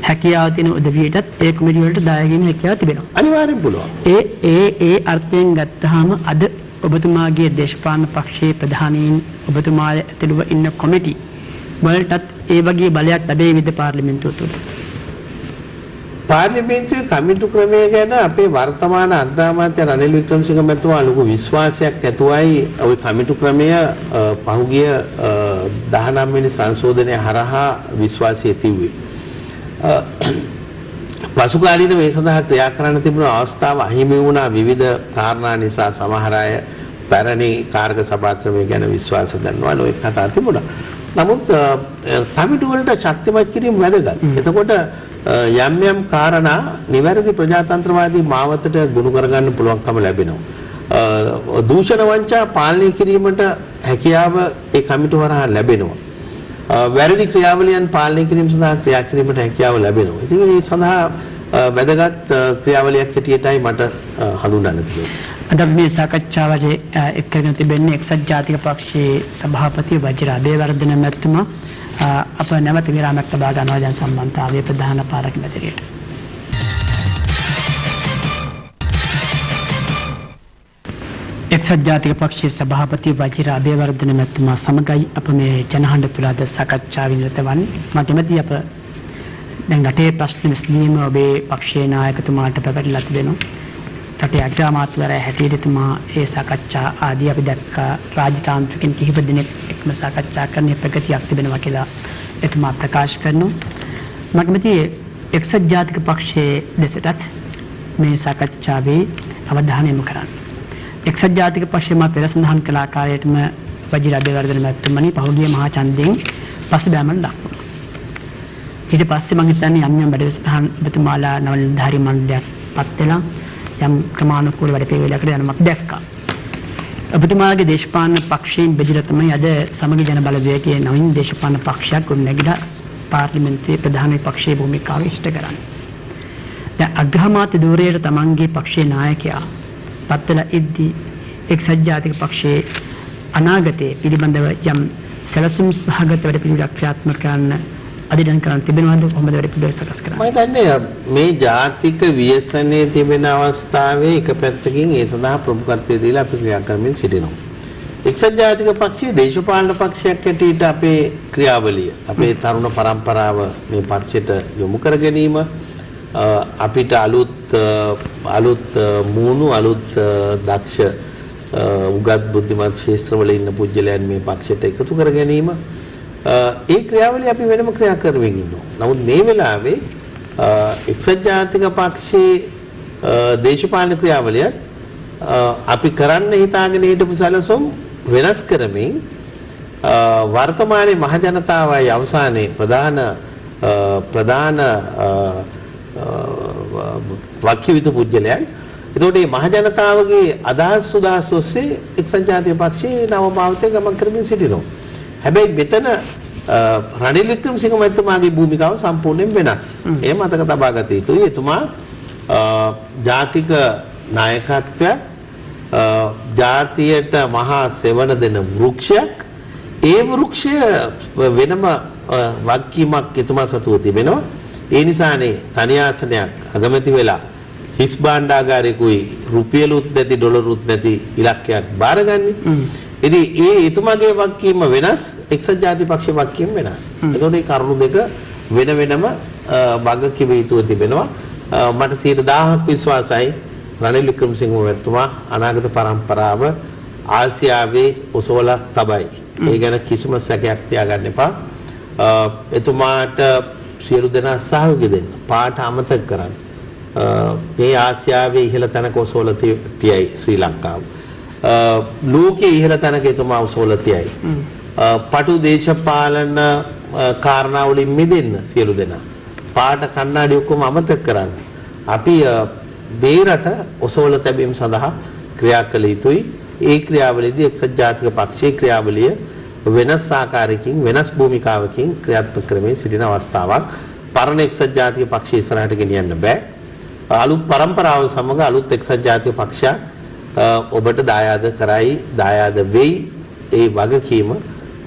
හැකියාව තියෙන උදවියටත් ඒ කමිටු වලට දායකින් හැකියාව තිබෙනවා. අනිවාර්යෙන් පුළුවන්. ඒ අර්ථයෙන් ගත්තාම අද ඔබතුමාගේ දේශපාලන පක්ෂයේ ප්‍රධානීන් ඔබතුමා ඇතුළුව ඉන්න කොමිටි වලටත් ඒ වගේ බලයක් ලැබෙයිද පාර්ලිමේන්තුව තුළ? පාර්ලිමේන්තුවේ කමිටු ක්‍රමය ගැන අපේ වර්තමාන අග්‍රාමාත්‍ය රනිල් වික්‍රමසිංහ මැතිතුමා ලොකු විශ්වාසයක් ඇතුවයි ওই කමිටු ක්‍රමය පහුගිය 19 වෙනි සංශෝධනය හරහා විශ්වාසය තිබුවේ. පසුකාලීන මේ සඳහා ක්‍රියා කරන්න තිබුණු අවස්ථාව අහිමි වුණා විවිධ කාරණා නිසා. සමහර අය පැරණි කාර්ක සභා ක්‍රමය ගැන විශ්වාස කරනවා ඔය කතා තිබුණා. නමුත් කමිටු වලට ශක්තිමත් කිරීම වැදගත්. එතකොට යම් කාරණා නිවැරදි ප්‍රජාතන්ත්‍රවාදී මාවතට ගුණ කරගන්න පුළුවන්කම ලැබෙනවා. දූෂණ වංචා පාලනය කිරීමට හැකියාව ඒ කමිටු හරහා ලැබෙනවා. වැරදි ක්‍රියාවලියන් පාලනය කිරීම සඳහා ක්‍රියා කිරීමට හැකියාව ලැබෙනවා. ඉතින් ඒ සඳහා වැදගත් ක්‍රියාවලියක් හැටියටයි මට හඳුන්වන්න තියෙන්නේ. අද මේ සාකච්ඡාවේ එක්කගෙන තිබෙන්නේ එක්සත් ජාතික පක්ෂයේ සභාපති වජිර අබේවර්ධන මැතිතුමා. අප නැවත විරාමයක් ලබා ගන්නවා දැන් සම්බන්ධතාවයේ ප්‍රධාන පාරක මැදිරියට. එක්සත් ජාතික පක්ෂයේ සභාපති වජිර අබේවර්ධන මැතිතුමා සමගයි අප මේ ජනහඬ තුල අද සාකච්ඡාවේ නිරත වන්නේ. මම කැමැතියි අප දැන් රටේ ප්‍රශ්න විසඳීම ඔබේ පක්ෂයේ නායකතුමාට පැවැත්ලා තිබෙනවා. රටේ අග්‍රාමාත්‍යවරයා හැටියට එතුමා ඒ සාකච්ඡා ආදී අපි දැක්කා රාජතාන්ත්‍රිකයන් කිහිප දෙනෙක් එක්ම සාකච්ඡා කරන ප්‍රගතියක් තිබෙනවා කියලා එතුමා ප්‍රකාශ කරනවා. මම කැමතියි එක්සත් ජාතික පක්ෂයේ දෙසටත් මේ සාකච්ඡාවේ අවධානය යොමු කරන්න. එක්සත් ජාතික පක්ෂයේ මා පෙර සඳහන් කළ ආකාරයටම වජිර අබේවර්ධන මැතිතුමනි පහුගිය මහා ඡන්දයෙන් පසුබෑමට දක්වනවා. ඊට පස්සේ මම හිතන්නේ යම් යම් වැඩසටහන් ඔබතුමාලා නව නිලධාරී මණ්ඩලයක් පත් වෙලා යම් ක්‍රමානුකූල වැඩ පිළිවෙලකට යනමක් දැක්කා. ඔබතුමාගේ දේශපාලන පක්ෂයෙන් බෙදලා තමයි අද සමගි ජන බලවේගයේ නවීන දේශපාලන පක්ෂයක් ගොඩනැගිලා පාර්ලිමේන්තුවේ ප්‍රධාන විපක්ෂයේ භූමිකාව ඉෂ්ට කරන්නේ. දැන් අග්‍රාමාත්‍ය ධූරයේ තමන්ගේ පක්ෂයේ නායකයා පත්වලා ඉද්දී එක්සත් ජාතික පක්ෂයේ අනාගතයේ පිළිබඳව යම් සැලසුම් සහගත වැඩ පිළිවෙලක් ක්‍රියාත්මක කරන්න අධිදන් කරන්න තිබෙනවද කොහොමද වැඩ පිළිවෙල සකස් කරන්නේ? මම හිතන්නේ මේ ජාතික ව්‍යසනයේ තිබෙන අවස්ථාවේ එක පැත්තකින් ඒ සඳහා ප්‍රමුඛත්වය දීලා අපි ක්‍රියා කරමින් සිටිනවා. එක්සත් ජාතික පක්ෂයේ දේශපාලන පක්ෂයක් හැටියට අපේ ක්‍රියාවලිය අපේ තරුණ පරම්පරාව මේ පක්ෂයට යොමු කර ගැනීම අපිට අලුත් මූණු අලුත් දක්ෂ උගත් බුද්ධිමත් ශාස්ත්‍රවල ඉන්න පුජ්‍යලයන් මේ පක්ෂයට එකතු කර ගැනීම ඒ ක්‍රියාවලිය අපි වෙනම ක්‍රියා කරමින් ඉන්නවා. නමුත් මේ වෙලාවේ එක්සත් ජාතික පක්ෂයේ දේශපාලන ක්‍රියාවලියත් අපි කරන්න හිතාගෙන හිටපු සැලසුම් වෙනස් කරමින් වර්තමානයේ මහ ජනතාවයි අවසානයේ ප්‍රධාන වක්කීවිත පුජ්‍යලයන්. එතකොට මේ මහ ජනතාවගේ අදහස් සුදාස් ඔස්සේ එක්සත් ජාතික පක්ෂයේ නව භාවිතය ගමන් කරමින් සිටිනවා. හැබැයි මෙතන රනිල් වික්‍රමසිංහ මහත්මයාගේ භූමිකාව සම්පූර්ණයෙන් වෙනස්. ඒ මතක තබා ගත යුතුයි. එතුමා ජාතික නායකත්වයක් ජාතියට මහා සෙවණ දෙන වෘක්ෂයක්. ඒ වෘක්ෂය වෙනම වගකීමක් එතුමා සතුව තිබෙනවා. ඒ නිසානේ තනි ආසනයක් අගමැති වෙලා හිස් භාණ්ඩාගාරයකුයි රුපියලුත් නැති ඩොලරුත් නැති ඉලක්කයක් බාරගන්නේ. ඉතින් ඒ එතුමාගේ වගකීම වෙනස්, එක්සත් ජාතික පක්ෂයේ වගකීම වෙනස්. එතකොට මේ කරුණු දෙක වෙන වෙනම වගකීම් යුතුව තිබෙනවා. මට 100,000ක් විශ්වාසයි රනිල් වික්‍රමසිංහ මහත්මයා අනාගත පරම්පරාව ආසියාවේ ඔසවලා තබයි. ඒ ගැන කිසිම සැකයක් තියාගන්න එපා. එතුමාට සියලු දෙනා සහයෝගය දෙන්න. පාට අමතක කරන්න. මේ ආසියාවේ ඉහළ තැනක ඔසවලා තියයි ශ්‍රී ලංකාව. ලෝකයේ ඉහළ තැනක එතුමා ඔසවලා තියයි. පටු දේශපාලන කාරණා වලින් මිදෙන්න සියලු දෙනා. පාට කණ්ණාඩි ඔක්කොම අමතක කරන්න. අපි මේ රට ඔසවලා තැබීම සඳහා ක්‍රියා කළ යුතුයි. ඒ ක්‍රියාවලියේදී එක්සත් ජාතික පක්ෂයේ ක්‍රියාවලිය වෙනස් ආකාරයකින් වෙනස් භූමිකාවකින් ක්‍රියාත්මක කරමින් සිටින අවස්ථාවක්. පරණ එක්සත් ජාතික පක්ෂය ඉස්සරහට ගෙනියන්න බෑ. අලුත් පරම්පරාව සමග අලුත් එක්සත් ජාතික පක්ෂයක් ඔබට දායාද කරයි, දායාද වෙයි. ඒ වගකීම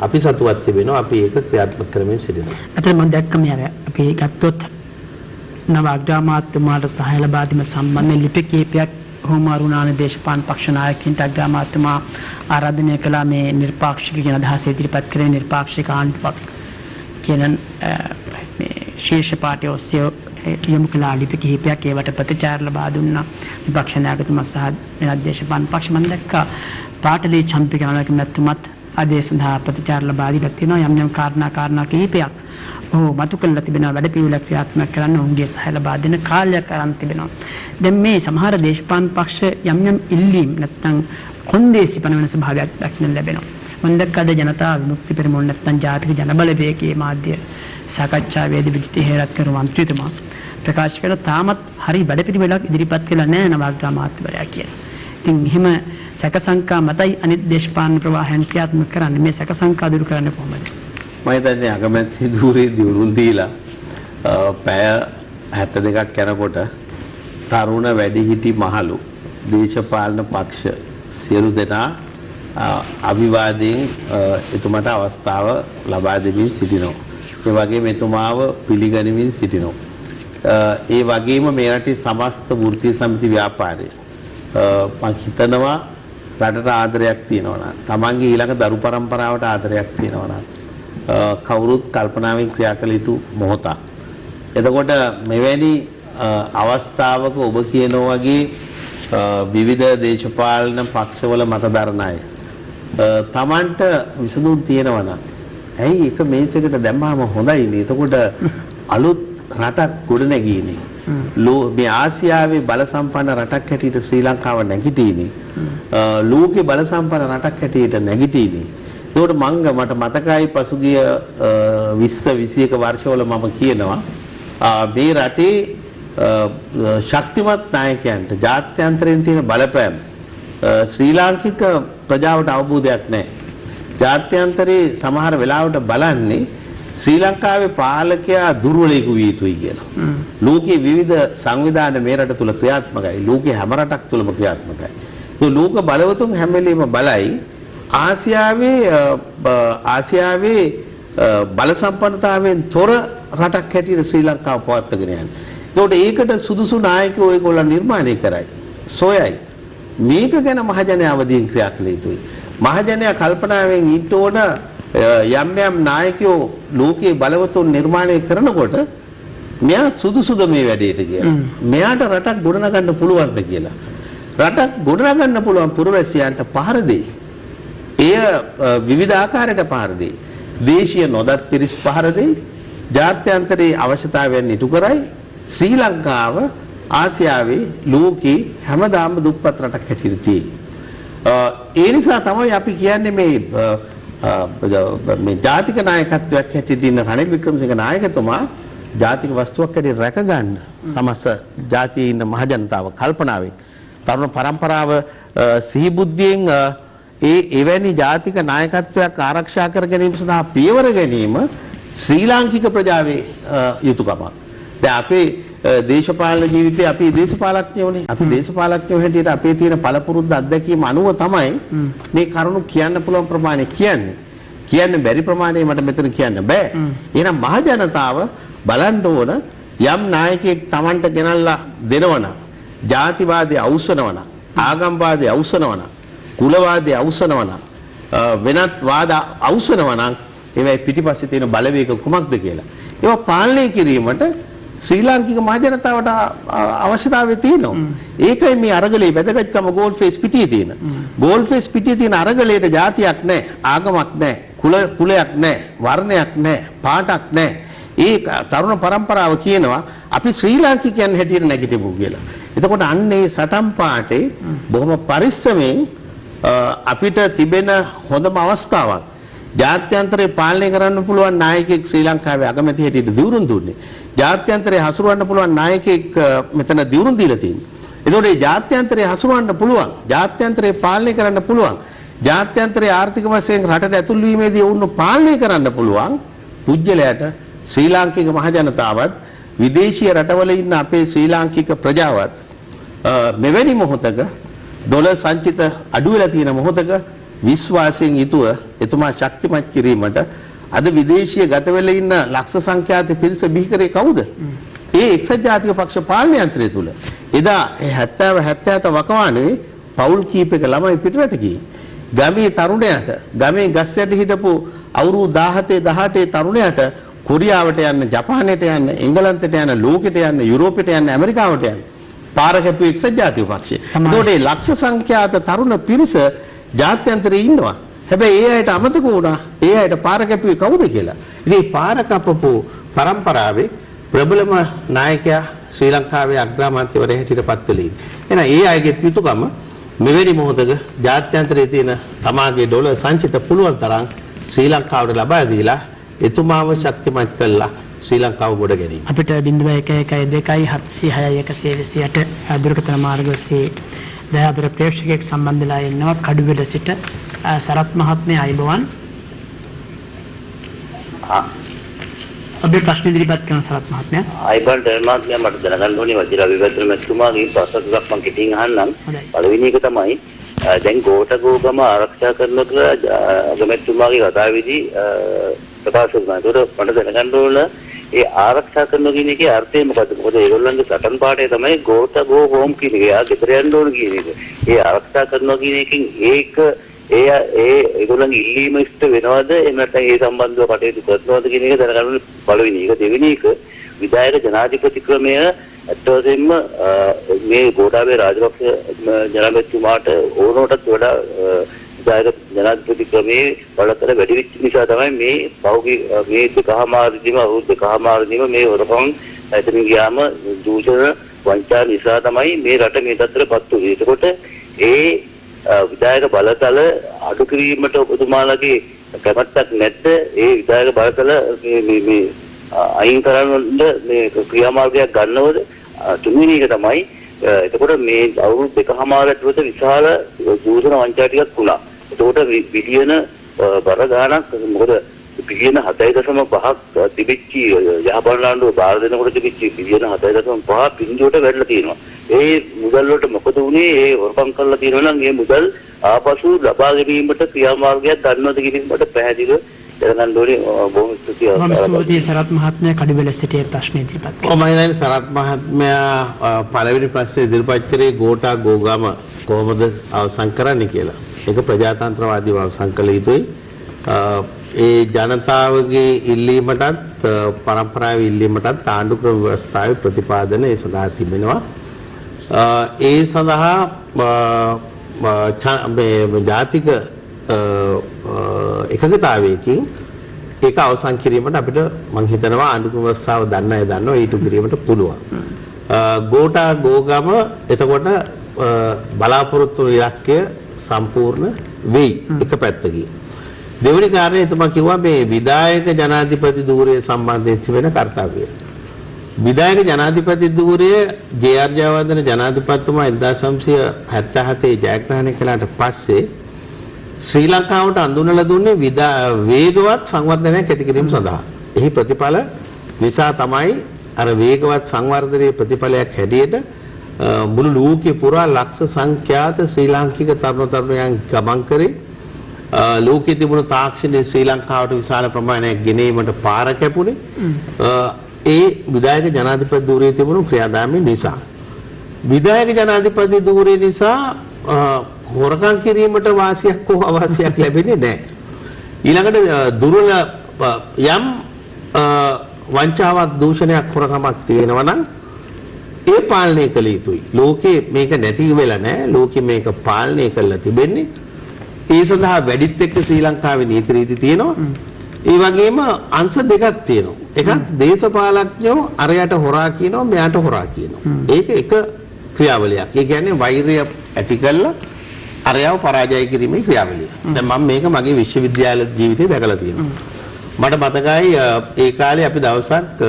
අපි සතුවත් තිබෙනවා. අපි ඒක ක්‍රියාත්මක කරමින් සිටිනවා. අතන මම දැක්කම අපි ගත්තොත් නව අග්‍රාමාත්‍යතුමාට සහාය ලබා දීම සම්බන්ධ ලිපි කිහිපයක් හෝමාරුණාන දේශපාලන පක්ෂ නායකයින්ට අග්‍රාමාත්‍යතුමා ආරාධනය කළා මේ නිර්පාක්ෂික කියන අදහස ඉදිරිපත් කරේ නිර්පාක්ෂික ආණ්ඩුවක් කියන මේ ශීර්ෂ පාර්ටිය ඔස්සේ යොමු කළා ලිපි කිහිපයක් ඒවට ප්‍රතිචාර ලබා දුන්නා විපක්ෂ නායකතුමා සහ වෙනත් දේශපාලන පක්ෂ මම දැක්කා පාටලී චම්පික නායකතුමත් ආදී සඳහා ප්‍රතිචාර ලබා දීලා තියෙනවා යම් කාරණා කිහිපයක් මතු කළා තිබෙනවා වැඩ පිළිවෙලක් ක්‍රියාත්මක කරන්න උන්ගේ සහාය ලබා දෙන කාලයක් අරන් තිබෙනවා. දැන් මේ සමහර දේශපාලන පක්ෂ යම් ඉල්ලීම් නැත්නම් කොන්දේසි පනවන ස්වභාවයක් දක්නට ලැබෙනවා. මම දැක්කද ජනතා විමුක්ති පෙරමුණ නැත්නම් ජාතික ජනබලවේගයේ මාධ්‍ය සාකච්ඡාවේදී විජිත හේරත්කර මන්ත්‍රීතුමා ප්‍රකාශ කළ තාමත් හරි වැඩ පිළිවෙලක් ඉදිරිපත් කළා නැහැ නව අග්‍රාමාත්‍යවරයා කියලා. ඉතින් මෙහිම සැක සංකා මතයි අනිත් දේශපාලන ප්‍රවාහයන් ක්‍රියාත්මක කරන්නේ මේ සැක සංකා දුරු කරන්න කොහොමද? මම හිතන්නේ අගමැති ධූරේ දියුරුම් දීලා පැය 72ක් යනකොට තරුණ වැඩිහිටි මහලු දේශපාලන පක්ෂ සියලු දෙනා අභිවාදයෙන් එතුමාට අවස්ථාව ලබා දෙමින් සිටිනවා. ඒ වගේම එතුමාව පිළිගනිමින් සිටිනවා. ඒ වගේම මේ රටේ සමස්ත වෘත්තීය සමිති ව්‍යාපාරය මම හිතනවා රටට ආදරයක් තියෙනවා නම් තමන්ගේ ඊළඟ දරු පරම්පරාවට ආදරයක් තියෙනවා නම් කවුරුත් කල්පනාවෙන් ක්‍රියා කළ යුතු මොහොතක්. එතකොට මෙවැනි අවස්ථාවක ඔබ කියනවා වගේ විවිධ දේශපාලන පක්ෂවල මතදරන අය තමන්ට විසඳුම් තියෙනවා නම් ඇයි එක මේසයකට දැම්මම හොඳයිනේ. එතකොට අලුත් රටක් ගොඩනැගීනේ. මේ ආසියාවේ බල සම්පන්න රටක් හැටියට ශ්‍රී ලංකාව නැගිටිනේ. ලෝකේ බල සම්පන්න රටක් හැටියට නැගිටිනේ. ඒකට මට මතකයි පසුගිය 20 21 වර්ෂවල මම කියනවා මේ රටේ ශක්තිමත් නායකයන්ට ජාත්‍යන්තරයෙන් තියෙන බලපෑම ශ්‍රී ලාංකික ප්‍රජාවට අවබෝධයක් නැහැ. ජාත්‍යන්තරේ සමහර වෙලාවට බලන්නේ ශ්‍රී ලංකාවේ පාලකයා දුර්වලයෙකු විය යුතුයි කියලා. ලෝකයේ විවිධ සංවිධාන මේ රට තුල ක්‍රියාත්මකයි. ලෝකයේ හැම රටක් තුලම ක්‍රියාත්මකයි. ඒ ලෝක බලවතුන් හැම වෙලෙම බලයි ආසියාවේ බල සම්පන්නතාවයෙන් තොර රටක් හැටියට ශ්‍රී ලංකාව පවත්වාගෙන යන්නේ. ඒකට සුදුසු නායකයෝ ඒගොල්ලන් නිර්මාණය කරයි. සොයයි. මේක ගැන මහජනයා අවදීන් ක්‍රියා කළ යුතුයි. මහජනයා කල්පනාවෙන් ඊට ඕන යම් යම් නායකයෝ ලෝකයේ බලවතුන් නිර්මාණය කරනකොට මෙයා සුදුසුද මේ වැඩේට කියලා. මෙයාට රටක් ගොඩනගන්න පුළුවන්ද කියලා. රටක් ගොඩනගන්න පුළුවන් පුරවැසියන්ට පහර දෙයි. එය විවිධ ආකාරයට පහර දෙයි. දේශීය නොදත් පිරිස් පහර දෙයි. ජාත්‍යන්තරයේ අවශ්‍යතාවයන් ඉටු කරයි. ශ්‍රී ලංකාව ආසියාවේ ලෝකේ හැමදාම දුප්පත් රටක් හැටියට තියෙයි. ඒ නිසා තමයි අපි කියන්නේ මේ ජාතික නායකත්වයක් හැටියට ඉන්න රනිල් වික්‍රමසිංහ නායකතුමා ජාතික වස්තුවක් හැටියට රැකගන්න සමස්ත ජාතියේ ඉන්න මහජනතාව කල්පනාවෙන් තරුණ පරම්පරාව සිහිබුද්ධියෙන් එවැනි ජාතික නායකත්වයක් ආරක්ෂා කර ගැනීම සඳහා පියවර ගැනීම ශ්‍රී ලාංකික ප්‍රජාවේ යුතුයකමක්. දැන් අපේ දේශපාලන ජීවිතේ අපි දේශපාලඥයෝනේ. අපි දේශපාලඥයෝ හැටියට අපේ තියෙන පළපුරුද්ද අත්දැකීම අනුව තමයි මේ කරුණු කියන්න පුළුවන් ප්‍රමාණය කියන්නේ. කියන්න බැරි ප්‍රමාණය මට මෙතන කියන්න බෑ. එහෙනම් මහ ජනතාව බලන්න ඕන යම් නායකයෙක් Tamanට ගෙනල්ලා දෙනවනම්, ජාතිවාදී අවුස්සනවනම්, ආගම්වාදී අවුස්සනවනම්, කුලවාදී අවුස්සනවනම්, වෙනත් වාද අවුස්සනවනම් ඒවයි පිටිපස්සේ තියෙන බලවේග කුමක්ද කියලා. ඒවා පාලනය කිරීමට ශ්‍රී ලාංකික මහජනතාවට අවශ්‍යතාවය තියෙනවා. ඒකයි මේ අරගලේ වැදගත්කම ගෝල්ඩ් ෆේස් පිටියේ තියෙන. ගෝල්ඩ් ෆේස් පිටියේ තියෙන අරගලේට ජාතියක් නැහැ, ආගමක් නැහැ, කුලයක් නැහැ, වර්ණයක් නැහැ, පාටක් නැහැ. ඒ තරුණ පරම්පරාව කියනවා අපි ශ්‍රී ලාංකිකයන් හැටියට නැගිටිමු කියලා. එතකොට අන්න ඒ සටන් පාටේ බොහොම පරිස්සමෙන් අපිට තිබෙන හොඳම අවස්ථාවක්. ජාත්‍යන්තරේ පාලනය කරන්න පුළුවන් නායකයෙක් ශ්‍රී ලංකාවේ අගමැති හැටියට දියුරුම් දුන්නේ. ජාත්‍යන්තරේ හසුරවන්න පුළුවන් නායකයෙක් මෙතන දියුරුම් දීලා තියෙනවා. ඒතකොට මේ ජාත්‍යන්තරේ හසුරවන්න පුළුවන්, ජාත්‍යන්තරේ පාලනය කරන්න පුළුවන්, ජාත්‍යන්තරේ ආර්ථික වශයෙන් රටට ඇතුල් වීමේදී වුණ පාලනය කරන්න පුළුවන් පුජ්‍යලයට ශ්‍රී ලාංකික මහජනතාවත් විදේශීය රටවල ඉන්න අපේ ශ්‍රී ලාංකික ප්‍රජාවත් මෙවැනි මොහොතක ඩොලර් සංචිත අඩු වෙලා තියෙන මොහොතක විශ්වාසයෙන් යුතුව එතුමා ශක්තිමත් කිරීමට අද විදේශීය ගත වෙලා ඉන්න ලක්ෂ සංඛ්‍යාත පිරිස බිහි කරේ කවුද? ඒ එක්සත් ජාතික පක්ෂ පාලන යන්ත්‍රය තුල. එදා 70 වකවානුවේ පවුල් කීපයක ළමයි පිටරට ගියේ. ගමේ තරුණයාට, ගමේ ගස් යට හිටපු අවුරුදු 17 18 තරුණයාට කොරියාවට යන්න, ජපානයට යන්න, එංගලන්තයට යන්න, ලෝකෙට යන්න, යුරෝපෙට යන්න, ඇමරිකාවට යන්න පාර කැපුවේ එක්සත් ජාතික පක්ෂය. ඒතකොට මේ ලක්ෂ සංඛ්‍යාත තරුණ පිරිස ජාත්‍යන්තරයේ ඉන්නවා. හැබැයි ඒ අයට අමතක වුණා ඒ අයට පාර කැපුවේ කවුද කියලා. ඉතින් පාර කපපු පරම්පරාවේ ප්‍රබලම නායකයා ශ්‍රී ලංකාවේ අග්‍රාමාත්‍යවරයා හැටියට පත් වෙලා ඉන්නේ. එහෙනම් ඒ අයගේ යුතුයකම මෙවැනි මොහොතක ජාත්‍යන්තරයේ තියෙන තමාගේ ඩොලර් සංචිත පුළුවන් තරම් ශ්‍රී ලංකාවට ලබා දීලා එතුමාව ශක්තිමත් කළා ශ්‍රී ලංකාව ගොඩ ගැනීම. අපිට 0.112 දුරකථන මාර්ග ඔස්සේ දැන් අපේ ප්‍රේක්ෂකයෙක් සම්බන්ධ වෙලා ඉන්නවා කඩුවෙල සිට සරත් මහත්මයා අයබෝවන්. ඔබේ ප්‍රශ්න ඉදිරිපත් කරන සරත් මහත්මයා. අයිබන් ධර්මාත්මය මට දැනගන්න ඕනේ වජිර අවිවර්තන මැතිතුමාගේ ප්‍රශ්න ටිකක් මම කෙටියෙන් අහන්නම්. හොඳයි. පළවෙනි එක තමයි දැන් ගෝඨගෝගම ආරක්ෂා කරනවා කියලා අගමැතිතුමාගේ කතාවේදී ප්‍රකාශ වුණා. ඒකට මට දැනගන්න ඕන ඒ ආරක්ෂා කරනවා කියන එකේ අර්ථය මොකද්ද? මොකද ඒගොල්ලන්ගේ සටන් පාඩේ තමයි ගෝඨගෝ හෝම් කියන එක. යා ගෙදර යන්න ඕන කියන එක. ඒ ආරක්ෂා කරනවා කියන එකෙන් ඒක ඒගොල්ලන්ගේ ඉල්ලීම ඉෂ්ට වෙනවද? එහෙම නැත්නම් ඒ සම්බන්ධව කටයුතු කරනවද කියන එක දැනගන්න ඕනේ පළවෙනි එක. දෙවෙනි එක විධායක ජනාධිපති ක්‍රමය ඇත්ත වශයෙන්ම මේ ගෝඨාභය රාජපක්ෂ ජනාධිපතිතුමාට ඕනෝටත් වඩා විධායක ජනාධිපති ක්‍රමයේ බලතල වැඩි වෙච්ච නිසා තමයි මේ පෞගේ මේ දෙකමාරදීම අවුරුදු දෙකමාරදීම මේ වරපන් එතනින් ගියාම දූෂණ වංචා නිසා තමයි මේ රට මේ තත්ත්වයටපත් වුනේ. ඒකකොට ඒ විධායක බලතල අඩු කිරීමට ඔබතුමාලගේ කැමැත්තක් නැද්ද? ඒ විධායක බලතල මේ අයින් කරන්න මේ ක්‍රියාමාර්ගයක් ගන්නවද? තුන්වෙනි එක තමයි එතකොට මේ අවුරුදු දෙකමාරකට විතර විශාල දූෂණ වංචා ටිකක් වුණා. එතකොට බිලියන බර ගාණක් මොකද බිලියන 7.5ක් තිබිච්ච යහපත් ආණ්ඩුව බාර දෙනකොට තිබිච්ච බිලියන 7.5 පින්ජුවට වැඩිලා තියෙනවා. ඒ මුදල් වලට මොකද වුනේ? ඒ වරපම් කරලා තියෙනවා නම් ඒ මුදල් ආපසු ලබා ගැනීමට ක්‍රියාමාර්ගයක් ගන්නවද කියන එක මට පැහැදිලිව දැනගන්න ඕනේ. බොහොම ස්තුතියි. මම ස්තුතියි සරත් මහත්මයා කඩිබල සිටියේ ප්‍රශ්න ඉදිරිපත් කළා. මම හිතන්නේ සරත් මහත්මයා පළවෙනි ප්‍රශ්නේ ඉදිරිපත් කරේ ගෝඨා ගෝගම කොහොමද අවසන් කරන්න කියලා. ඒක ප්‍රජාතන්ත්‍රවාදීව අවසන් කළ යුතුයි. ඒ ජනතාවගේ ඉල්ලීමටත් පරම්පරාවේ ඉල්ලීමටත් ආණ්ඩුක්‍රම ව්‍යවස්ථාවේ ප්‍රතිපාදන ඒ සඳහා තිබෙනවා. ඒ සඳහා ජාතික එකගතාවයකින් ඒක අවසන් කිරීමට අපිට මම හිතනවා ආණ්ඩුක්‍රම ව්‍යවස්ථාව දන්න අය දන්නවා ඊට කිරීමට පුළුවන්. ගෝඨා ගෝගම එතකොට බලාපොරොත්තු ඉලක්කය සම්පූර්ණ වෙයි එක පැත්තකින්. දෙවෙනි කාරණේ එතුමා කිව්වා මේ විධායක ජනාධිපති ධූරය සම්බන්ධයෙන් තිබෙන කාර්යය. විධායක ජනාධිපති ධූරය ජේ.ආර්. ජයවර්ධන ජනාධිපතිතුමා 1977 ජයග්‍රහණය කළාට පස්සේ ශ්‍රී ලංකාවට අඳුනලා දුන්නේ වේගවත් සංවර්ධනයක් ඇති කිරීම සඳහා. එහි ප්‍රතිඵල නිසා තමයි අර වේගවත් සංවර්ධනයේ ප්‍රතිඵලයක් හැටියට මුළු ලෝකේ පුරා ලක්ෂ සංඛ්‍යාත ශ්‍රී ලාංකික තරුණ තරුණියන් ගමන් කරේ. ලෝකයේ තිබුණු තාක්ෂණයේ ශ්‍රී ලංකාවට විශාල ප්‍රමාණයක් ගෙනීමට පාර කැපුණේ. ඒ විධායක ජනාධිපති ධූරයේ තිබුණු ක්‍රියාදාමය නිසා. විධායක ජනාධිපති ධූරය නිසා හොරකම් කිරීමට වාසියක් හෝ අවාසියක් ලැබෙන්නේ නැහැ. ඊළඟට දුර්වල යම් වංචාවක් දූෂණයක් හොරකමක් තියෙනවා නම් ඒ පාලනය කළ යුතුයි. ලෝකේ මේක නැති වෙලා නැහැ. ලෝකේ මේක පාලනය කරලා තිබෙන්නේ. ඒ සඳහා වැඩිත් එක්ක ශ්‍රී ලංකාවේ නීති රීති තියෙනවා. ඒ වගේම අංශ දෙකක් තියෙනවා. එකක් දේශපාලඥයෝ අරයට හොරා කියනවා මෙයාට හොරා කියනවා. ඒක එක ක්‍රියාවලියක්. ඒ කියන්නේ වෛරය ඇති කළා අරයව පරාජය කිරීමේ ක්‍රියාවලිය. දැන් මම මේක මගේ විශ්වවිද්‍යාල ජීවිතේ දැකලා තියෙනවා. මට මතකයි ඒ කාලේ අපි දවසක්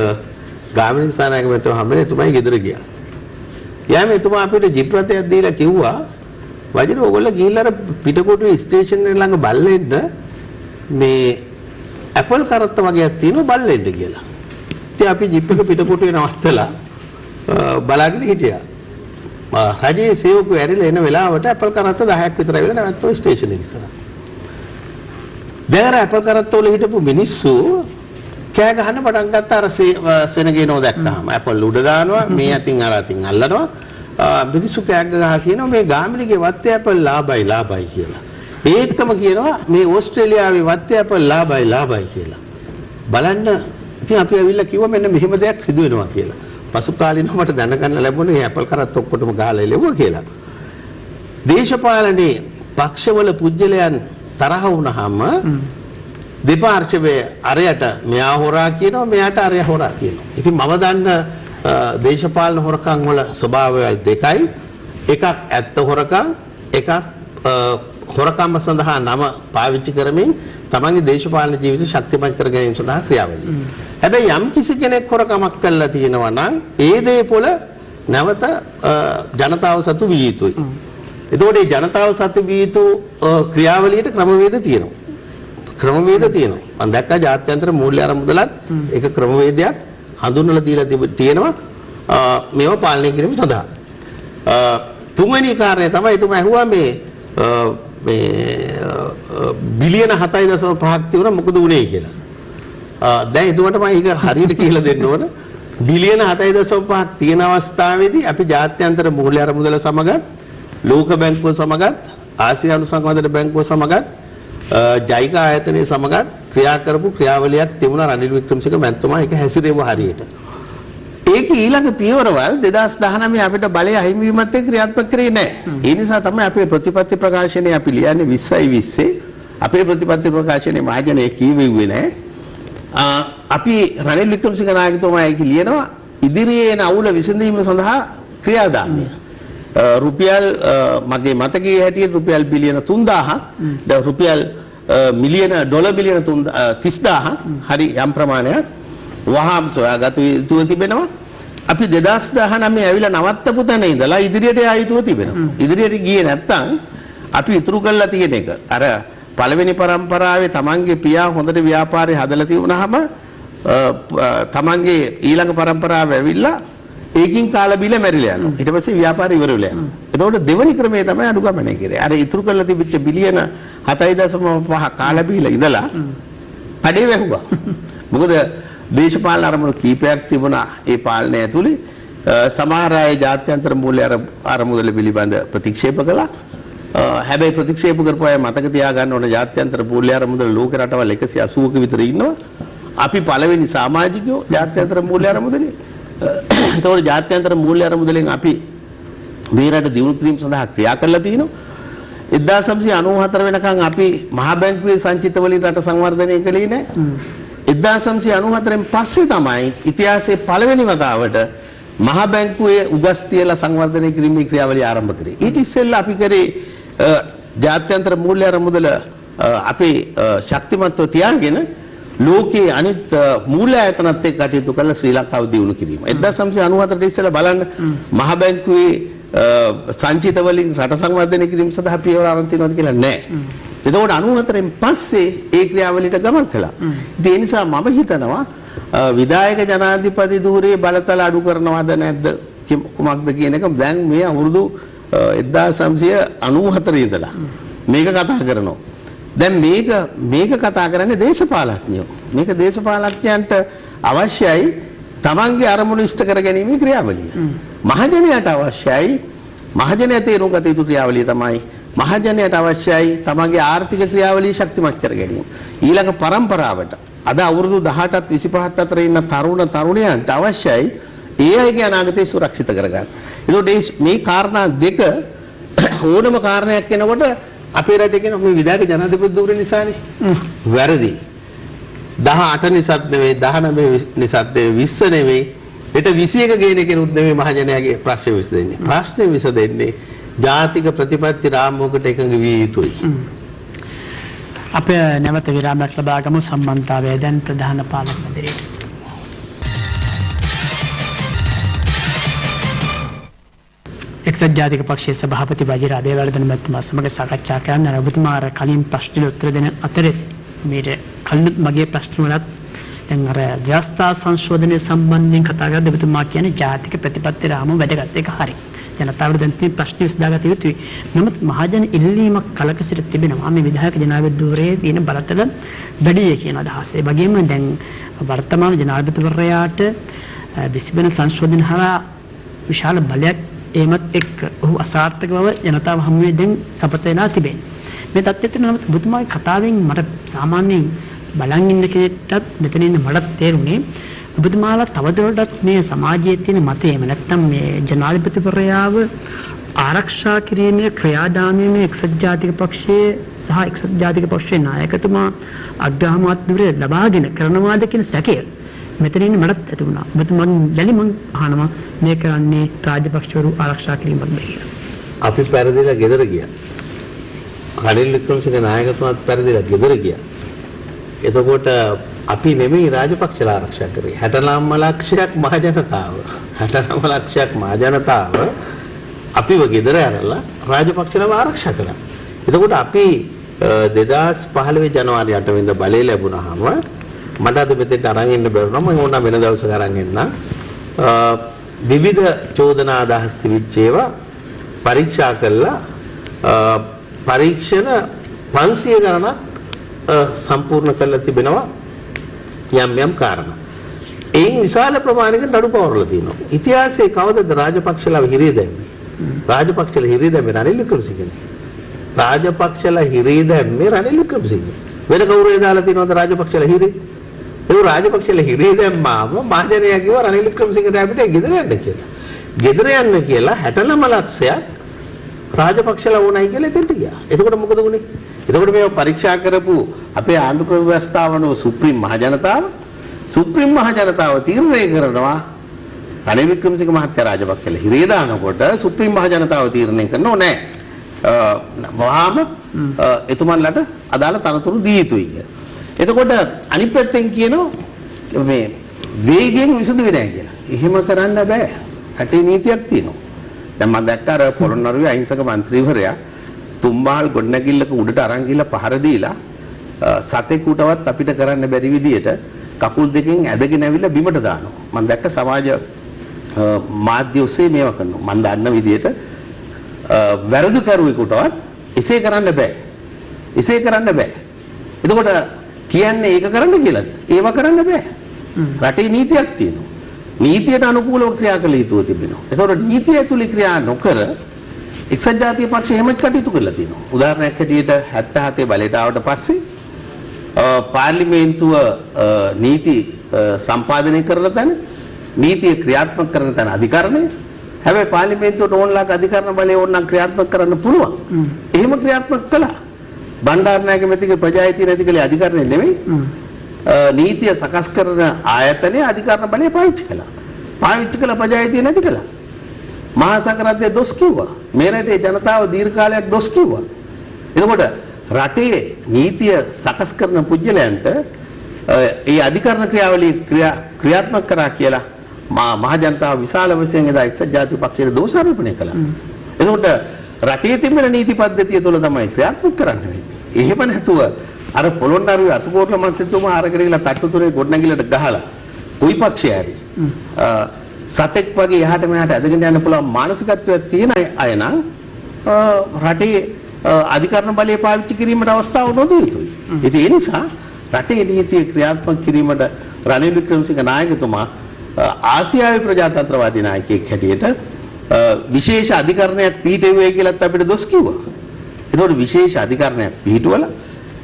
ගාමිණී දිසානායක මහත්මයා හැමෝම එතුමායි ගෙදර ගියා. යාම එතුමා අපිට ජිප් රථයක් දීලා කිව්වා වජිර ඕගොල්ලෝ ගිහිල්ලා අර පිටකොටුවේ ස්ටේෂන් එක ළඟ බල්ලෙන්න මේ ඇපල් කරත්ත වගේක් තියෙනවා බල්ලෙන්න කියලා. ඉතින් අපි ජිප් එක පිටකොටුවේ නවත්තලා බලාගෙන හිටියා. රජයේ සේවකයෝ ඇරිලා එන වෙලාවට ඇපල් කරත්ත 10ක් විතර ඇවිල්ලා නැවතුනේ ස්ටේෂන් එක ඉස්සරහ. දැන් ඇපල් කරත්ත වල හිටපු මිනිස්සු කෑ ගහන්න පටන් ගත්තා අර සෙනගේනෝ දැක්කහම. ඇපල් උඩ දානවා මේ අතින් අර අතින් අල්ලනවා. මිනිස්සු කෑ ගහ කියනවා මේ ගාමිණීගේ වත්තේ ඇපල් ලාභයි කියලා. ඒකම කියනවා මේ ඕස්ට්‍රේලියාවේ වත්තේ ඇපල් ලාභයි කියලා. බලන්න ඉතින් අපි ඇවිල්ලා කිව්වා මෙන්න මෙහෙම දෙයක් සිදු වෙනවා කියලා. පසු කාලිනව මට දැනගන්න ලැබුණේ මේ ඇපල් කරත් ඔක්කොටම ගහලා එලෙවුවා කියලා. දේශපාලනේ පක්ෂවල පුජ්‍යලයන් තරහ වුණාම දෙපාර්ශ්වයේ අරයට මෙයා හොරා කියනවා මෙයාට අරයා හොරා කියනවා. ඉතින් මම දන්න දේශපාලන හොරකම් වල ස්වභාවය දෙකයි. එකක් ඇත්ත හොරකම්, එකක් හොරකම් සඳහා නම පාවිච්චි කරමින් තමන්ගේ දේශපාලන ජීවිතය ශක්තිමත් කර ගැනීම සඳහා ක්‍රියාවලිය. හැබැයි යම් කිසි කෙනෙක් හොරකමක් කළා තියෙනවා නම් ඒ දේපොළ නැවත ජනතාව සතු විය යුතුයි. එතකොට මේ ජනතාව සතු විය යුතු ක්‍රියාවලියට ක්‍රමවේද තියෙනවා. ක්‍රමවේද තියෙනවා. මම දැක්කා ජාත්‍යන්තර මූල්‍ය අරමුදලත් ඒක ක්‍රමවේදයක් හඳුන්වලා දීලා තියෙනවා මේව පාලනය කිරීම සඳහා. තුන්වෙනි කාරණය තමයි එතුමා ඇහුවා මේ බිලියන 7.5ක් තිබුණා මොකද වුනේ කියලා. දැන් එතුමාට මම ඒක හරියට කියලා දෙන්න ඕන. බිලියන 7.5ක් තියෙන අවස්ථාවේදී අපි ජාත්‍යන්තර මූල්‍ය අරමුදල සමගත් ලෝක බැංකුව සමගත් ආසියානු සංවර්ධන බැංකුව සමගත් ජයික ආයතනයේ සමගත් ක්‍රියා කරපු ක්‍රියාවලියක් තිබුණා රනිල් වික්‍රමසිංහ මැතිතුමා ඒක හැසිරෙව හරියට. ඒක ඊළඟ පියවරවල් 2019 අපිට බලය අහිමි වීමත් එක්ක ක්‍රියාත්මක කරේ නැහැ. ඒ නිසා තමයි අපේ ප්‍රතිපත්ති ප්‍රකාශනයේ අපි ලියන්නේ 20යි 20 අපේ ප්‍රතිපත්ති ප්‍රකාශනයේ මහජනයේ කීවෙන්නේ නැහැ. අපි රනිල් වික්‍රමසිංහ නායකතුමා ඒක ලියනවා ඉදිරියේ එන අවුල විසඳීම සඳහා ක්‍රියාදාමය. රුපියල් මගේ මතකයේ හැටියට රුපියල් බිලියන 3000ක් දැන් රුපියල් මිලියන ඩොලර් බිලියන 30000ක් හරි යම් ප්‍රමාණයක් වහාම සොයාගත යුතු තිබෙනවා. අපි 2019 ඇවිල්ලා නවත්තපු තැන ඉඳලා ඉදිරියට යා යුතු තිබෙනවා. ඉදිරියට ගියේ නැත්නම් අපි ඉතුරු කරලා තියෙන එක අර පළවෙනි පරම්පරාවේ තමන්ගේ පියා හොඳට ව්‍යාපාරේ හදලා තියුණාම තමන්ගේ ඊළඟ පරම්පරාව ඇවිල්ලා ඒකින් කාලා බීලා මැරිලා යනවා. ඊට පස්සේ ව්‍යාපාරය ඉවර වෙලා යනවා. එතකොට දෙවෙනි ක්‍රමය තමයි අනුගමනය කරේ. අර ඉතුරු කරලා තිබිච්ච බිලියන 7.5 කාලා බීලා ඉඳලා අඩේ වැහුවා. මොකද දේශපාලන අරමුණු කීපයක් තිබුණා ඒ පාලනය ඇතුලේ. සමහර අය ජාත්‍යන්තර මූල්‍ය අරමුදල පිළිබඳ ප්‍රතික්ෂේප කළා. හැබැයි ප්‍රතික්ෂේප කරපු අය මතක තියාගන්න ඕන ජාත්‍යන්තර මූල්‍ය අරමුදල ලෝක රටවල් 180ක විතර ඉන්නවා. අපි පළවෙනි සමාජිකයෝ ජාත්‍යන්තර මූල්‍ය අරමුදලේ. ඒතකොට ජාත්‍යන්තර මූල්‍ය අරමුදලෙන් අපි මේ රට දියුණු කිරීම සඳහා ක්‍රියා කරලා තිනවා. 1994 වෙනකන් අපි මහ බැංකුවේ සංචිත වලින් රට සංවර්ධනය කළේ නැහැ. 1994න් පස්සේ තමයි ඉතිහාසයේ පළවෙනි වතාවට මහ බැංකුවේ උගස් තියලා සංවර්ධනය කිරීමේ ක්‍රියාවලිය ආරම්භ කරේ. ඊට ඉස්සෙල්ලා අපි කරේ ජාත්‍යන්තර මූල්‍ය අරමුදල අපේ ශක්තිමත්ව තියාගෙන ලෝකයේ අනිත් මූල්‍ය ආයතනත් එක්ක කටයුතු කරලා ශ්‍රී ලංකාව දියුණු කිරීම. 1994 ඉස්සෙල්ලා බලන්න මහ බැංකුවේ සංචිත වලින් රට සංවර්ධනය කිරීම සඳහා පියවර ආරම්භ තියනවාද කියලා නැහැ. එතකොට 94න් පස්සේ ඒ ක්‍රියාවලියට ගමන් කළා. ඒ නිසා මම හිතනවා විධායක ජනාධිපති ධූරයේ බලතල අඩු කරනවද නැද්ද කුමක්ද කියන එක දැන් මේ අවුරුදු 1994 ඉඳලා මේක කතා කරනවා. දැන් මේක කතා කරන්නේ දේශපාලඥයෝ. මේක දේශපාලඥයන්ට අවශ්‍යයි තමන්ගේ අරමුණු ඉෂ්ට කර ගැනීමේ ක්‍රියාවලිය. මහජනයාට අවශ්‍යයි මහජනයා තේරුම් ගත යුතු ක්‍රියාවලිය තමයි මහජනයාට අවශ්‍යයි තමන්ගේ ආර්ථික ක්‍රියාවලිය ශක්තිමත් කර ගැනීම. ඊළඟ පරම්පරාවට අද අවුරුදු 18ත් 25ත් අතර ඉන්න තරුණයන්ට අවශ්‍යයි ඒ අයගේ අනාගතය සුරක්ෂිත කරගන්න. ඒකට මේ කාරණා දෙක ඕනම කාරණයක් වෙනකොට අපේ රටේ කියන මේ විධායක ජනාධිපති ධූරය නිසානේ. වැරදි. 18 නිසාත් නෙවෙයි 19 නිසාත් නෙවෙයි 20 නෙවෙයි ඊට 21 ගේන කෙනුත් නෙවෙයි මහජනයාගේ ප්‍රශ්න විසඳෙන්නේ. ප්‍රශ්නේ විසඳෙන්නේ ජාතික ප්‍රතිපත්ති රාමුවකට එකඟ විය යුතුයි. අප නැවත විරාමයක් ලබා ගමු සම්බන්ධතාවය දැන් ප්‍රධාන පාලක මැදිරියට. එක්සත් ජාතික පක්ෂයේ සභාපති වජිර අබේවර්ධන මහත්මයා සමග සාකච්ඡා කරන්න ඔබතුමා අර කලින් ප්‍රශ්නෙට උත්තර දෙන අතරේ මේ කලින් මගේ ප්‍රශ්න වලත් දැන් අර ව්‍යවස්ථා සංශෝධනය සම්බන්ධයෙන් කතා කරද්දී ඔබතුමා කියන්නේ ජාතික ප්‍රතිපත්ති රාමුව වැදගත් එක හරි. ජනතාවට දැන් තියෙන ප්‍රශ්න විසඳාගත යුතුයි. නමුත් මහජන ඉල්ලීමක් කලක සිට තිබෙනවා මේ විධායක ජනාධිපති ධූරයේ තියෙන බලතල වැඩි කියන අදහස. ඒ වගේම දැන් වර්තමාන ජනාධිපතිවරයාට විසිබෙන සංශෝධන හරහා විශාල බලයක් එමත් එක්ක ඔහු අසාර්ථක බව ජනතාව හමුවේ දැන් සපත වෙලා තිබෙනවා. මේ තත්ත්වයට නමුත් ඔබතුමාගේ කතාවෙන් මට සාමාන්‍යයෙන් බලන් ඉන්න කෙනෙක්ටත් මෙතන ඉන්න මට තේරුනේ ඔබතුමාලා තවදුරටත් මේ සමාජයේ තියෙන මතය එහෙම නැත්නම් මේ ජනාධිපතිවරයාව ආරක්ෂා කිරීමේ ක්‍රියාදාමයේ එක්සත් ජාතික පක්ෂයේ සහ එක්සත් ජාතික පක්ෂයේ නායකතුමා අග්‍රාමාත්‍යවරය ලබාගෙන කරනවාද කියන සැකය මෙතන ඉන්න මටත් ඇති වුණා. ඔබතුමාගෙන් දැලි මං අහනවා මේ කරන්නේ රාජපක්ෂවරු ආරක්ෂා කිරීමක්ද කියලා. අපි පෙරදිලා ගෙදර ගියා. රනිල් වික්‍රමසිංහ නායකතුමාත් පෙරදිලා ගෙදර ගියා. එතකොට අපි නෙමෙයි රාජපක්ෂලා ආරක්ෂා කරේ 69 ලක්ෂයක් මහජනතාව 69 ලක්ෂයක් මහජනතාව අපිව ගෙදර ඇරලා රාජපක්ෂලව ආරක්ෂා කළා. එතකොට අපි 2015 ජනවාරි 8 වෙනිදා බලය ලැබුණාම මට අද මෙතෙන්ට අරන් එන්න බැරුණා. මම ඕන වෙන දවසක අරන් එන්න. විවිධ චෝදනා අදහස් තිබිච්ච ඒවා පරීක්ෂා කළා. පරීක්ෂණ 500 ගණනක් සම්පූර්ණ කරලා තිබෙනවා යම් කාරණා. එයින් විශාල ප්‍රමාණයක නඩු පවරලා තියෙනවා. ඉතිහාසයේ කවදද රාජපක්ෂලා හිරේ දැම්මේ? රාජපක්ෂලා හිරේ දැම්මේ රනිල් වික්‍රමසිංහනේ. රාජපක්ෂලා හිරේ දැම්මේ රනිල් වික්‍රමසිංහ. වෙන කවුරුද දාලා තියෙනවද රාජපක්ෂලා හිරේ? ඒ රාජපක්ෂලා හිරේ දැම්මාම මහජනයා කිව්වා රනිල් වික්‍රමසිංහට අපිට ගෙදර යන්න කියලා. ගෙදර යන්න කියලා 69 ලක්ෂයක් රාජපක්ෂලා ඕනයි කියලා එතෙන්ට ගියා. එතකොට මොකද වුනේ? එතකොට මේව පරීක්ෂා කරපු අපේ ආණ්ඩු ක්‍රම ව්‍යවස්ථාවනෝ සුප්‍රීම මහජනතාව තීරණය කරනවා රනිල් වික්‍රමසිංහ මහත්තයා රාජපක්ෂලා හිරේ දානකොට සුප්‍රීම මහජනතාව තීරණය කරනෝ නෑ. වහාම එතුමන්ලට අදාළ තනතුරු දී යුතුයි කියලා. එතකොට අනිත් පැත්තෙන් කියනවා මේ වේගයෙන් විසඳුවේ නැහැ කියලා. එහෙම කරන්න බෑ. රටේ නීතියක් තියෙනවා. දැන් මම දැක්කා අර පොළොන්නරුවේ අහිංසක മന്ത്രിවරයා තුම්මාල් ගොඩනැගිල්ලක උඩට අරන් ගිහලා පහර දීලා සතෙකුටවත් අපිට කරන්න බැරි විදියට කකුල් දෙකෙන් ඇදගෙන ඇවිල්ලා බිමට දානවා. මම දැක්ක සමාජ මාධ්‍ය ඔස්සේ මේවා කරනවා. මම දන්න විදියට වැරදිකරුවෙකුටවත් එසේ කරන්න බෑ. එතකොට කියන්නේ ඒක කරන්න කියලාද? ඒව කරන්න බෑ. රටේ නීතියක් තියෙනවා. නීතියට අනුකූලව ක්‍රියා කළ යුතුව තිබෙනවා. එතකොට නීතිය ඇතුළේ ක්‍රියා නොකර එක්සත් ජාතික පක්ෂය එහෙම කටයුතු කරලා තියෙනවා. උදාහරණයක් හැටියට 77 බලයට ආවට පස්සේ පාර්ලිමේන්තුව නීති සම්පාදනය කරන තැන නීතිය ක්‍රියාත්මක කරන තැන අධිකරණය. හැබැයි පාර්ලිමේන්තුවට ඕනලාක අධිකරණ බලය ඕනනම් ක්‍රියාත්මක කරන්න පුළුවන්. එහෙම ක්‍රියාත්මක කළා. බණ්ඩාරනායක මැතිගේ ප්‍රජාහිතී නැතිකලේ අධිකරණය නෙමෙයි. නීතිය සකස් කරන ආයතනයේ අධිකරණ බලය පාවිච්චි කළා ප්‍රජාහිතී නැති කළා. මහා සංඝරත්නය දොස් කිව්වා. මේ රටේ ජනතාව දීර්ඝ කාලයක් දොස් කිව්වා. එතකොට රටේ නීතිය සකස් කරන පුජ්‍යලයන්ට ඒ අධිකරණ ක්‍රියාවලිය ක්‍රියාත්මක කරා කියලා මහ ජනතාව විශාල වශයෙන් එදා එක්සත් ජාතික පක්ෂයට දෝෂාරෝපණය කළා. එතකොට රටේ තිබෙන නීති පද්ධතිය තුළ තමයි ක්‍රියාත්මක කරන්න වෙන්නේ. එහෙම නැතුව අර පොළොන්නරුවේ අතුකෝට්ල මන්ත්‍රීතුමා අරගෙන ගිහලා තට්ටු තුනේ ගොඩනැගිල්ලට ගහලා කොයි පක්ෂය හරි සතෙක් වගේ එහාට මෙහාට ඇදගෙන යන්න පුළුවන් මානසිකත්වයක් තියෙන අය නම් රටේ අධිකරණ බලය පාවිච්චි කිරීමට අවස්ථාව නොදිය යුතුයි. ඉතින් ඒ නිසා රටේ නීතිය ක්‍රියාත්මක කිරීමට රනිල් වික්‍රමසිංහ නායකතුමා ආසියාවේ ප්‍රජාතන්ත්‍රවාදී නායකයෙක් හැටියට විශේෂ අධිකරණයක් පිහිටුවේ කියලාත් අපිට දොස් කිව්වා. ඒතකොට විශේෂ අධිකරණයක් පිහිටුවලා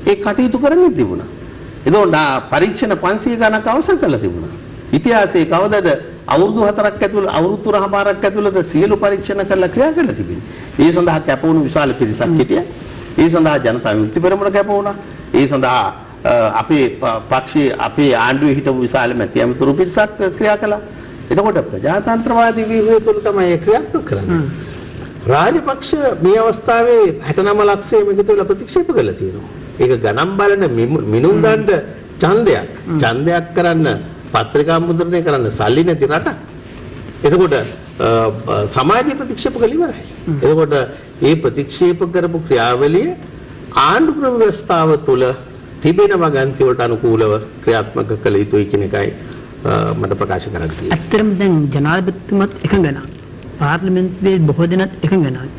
ඒ කටයුතු කරමින් තිබුණා. එතකොට පරීක්ෂණ 500 ගණනක් අවසන් කරලා තිබුණා. ඉතිහාසයේ කවදද අවුරුදු 4ක් ඇතුළත අවුරුදු 3මාරක් ඇතුළත සියලු පරීක්ෂණ කරලා ක්‍රියා කරලා තිබෙන්නේ. ඒ සඳහා කැප වුණු විශාල පිරිසක් හිටියා. ඒ සඳහා ජනතා විමුක්ති පෙරමුණ කැප වුණා. ඒ සඳහා අපේ පක්ෂයේ අපේ ආණ්ඩුවේ හිටපු විශාල මැති ඇමතුරු පිරිසක් ක්‍රියා කළා. එතකොට ප්‍රජාතන්ත්‍රවාදී ව්‍යුහය තුළ තමයි ඒ ක්‍රියාත්මක කරන්නේ. රාජපක්ෂ මේ අවස්ථාවේ 69 ලක්ෂයම එකතු වෙලා ප්‍රතික්ෂේප කළා තියෙනවා. ඒක ගණන් බලන මිනුම් දණ්ඩ ඡන්දයක් කරන්න පත්‍රිකා මුද්‍රණය කරන්න සල්ලි නැති රටක්. එතකොට සමාජීය ප්‍රතික්ෂේප කළ ඉවරයි. එතකොට මේ ප්‍රතික්ෂේප කරපු ක්‍රියාවලිය ආණ්ඩු ක්‍රම ව්‍යවස්ථාව තුළ තිබෙන වගන්ති වලට අනුකූලව ක්‍රියාත්මක කළ යුතුයි කියන එකයි මට ප්‍රකාශ කරන්න තියෙන්නේ. ඇත්තටම දැන් ජනාධිපතිතුමත් එකඟ නැහැ. පාර්ලිමේන්තුවේ බොහෝ දෙනාත් එකඟ නැහැ.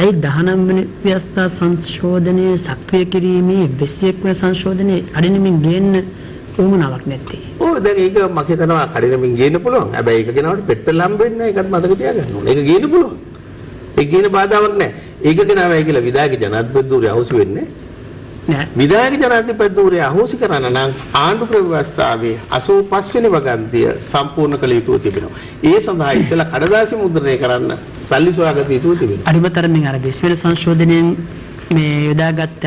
ඇයි 19 වෙනි ව්‍යවස්ථා සංශෝධනයේ සක්‍රිය කිරීමේ 21 වෙනි සංශෝධනයේ අඩිනමින් ගේන්න උවමනාවක් නැත්තේ? ඔව් දැන් ඒක මම හිතනවා කඩිනමින් ගේන්න පුළුවන්. හැබැයි ඒක ගෙනාවට පෙට්‍රල් හම්බෙන්නේ නැහැ. ඒකත් මතක තියාගන්න ඕනේ. ඒක ගේන්න පුළුවන්. ඒක ගේන බාධාවක් නැහැ. ඒක ගෙනාවයි කියලා විධායක ජනාධිපතිතුමා අහෝසි වෙන්නේ නැහැ. විධායක ජනාධිපතිතුමා අහෝසි කරන්න නම් ආණ්ඩු ක්‍රම ව්‍යවස්ථාවේ 85 වෙනි වගන්තිය සම්පූර්ණ කළ යුතු තිබෙනවා. ඒ සඳහා ඉස්සෙල්ලා කඩදාසි මුද්‍රණය කරන්න සල්ලි සොයාගත යුතු තිබෙනවා. අඩිමතරමින් අර 20 වෙනි සංශෝධනයෙන් මේ යොදාගත්ත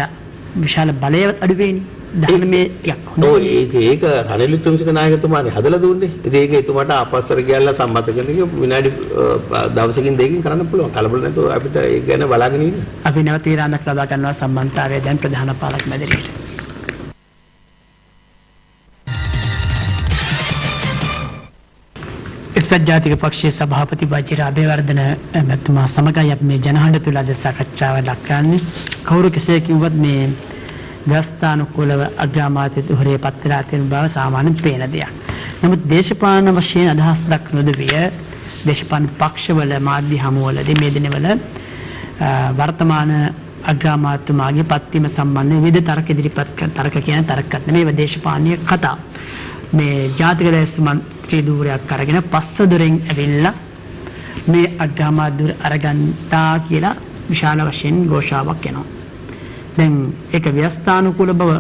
විශාල බලය අඩු වෙන්නේ. ඒක රනිල් වික්‍රමසිංහ නායකතුමානේ හදලා දුන්නේ. ඉතින් ඒක එතුමාට ආපස්සට ගියලා සම්මත කරගෙන විනාඩි දවසකින් දෙකකින් කරන්න පුළුවන්. කලබල නැතුව අපිට ඒක ගැන බලාගෙන ඉන්න. අපි නැවත ඊරාමයක් ලබා ගන්නවා සම්බන්ධතාවය දැන් ප්‍රධාන පාලක මැදිරියට. එක්සත් ජාතික පක්ෂයේ සභාපති වජිර අබේවර්ධන මැතිතුමා සමගයි අපි මේ ජනහඬ තුල අද සාකච්ඡාව ලක්වන්නේ. කවුරු කෙසේ කිව්වත් මේ ව්‍යවස්ථානුකූලව අග්‍රාමාත්‍ය ධුරේ පත් වෙලා තියෙන බව සාමාන්‍යයෙන් පේන දෙයක්. නමුත් දේශපාලන වශයෙන් අදහස් දක්වන විය දේශපාලන පක්ෂවල මාධ්‍ය හමුවලදී මේ දිනවල වර්තමාන අග්‍රාමාත්‍යතුමාගේ පත්වීම සම්බන්ධ විවිධ තර්ක ඉදිරිපත් කරන තර්ක කියන තර්කත් නෙමෙයි දේශපාලනීය කතා. මේ ජාතික ලැයිස්තු මන්ත්‍රී ධූරයක් අරගෙන පස්ස දොරෙන් ඇවිල්ලා මේ අග්‍රාමාත්‍ය ධූර අරගන්තා කියලා විශාල වශයෙන් ഘോഷාවක් එනවා. දැන් ඒක ව්‍යවස්ථානුකූල බව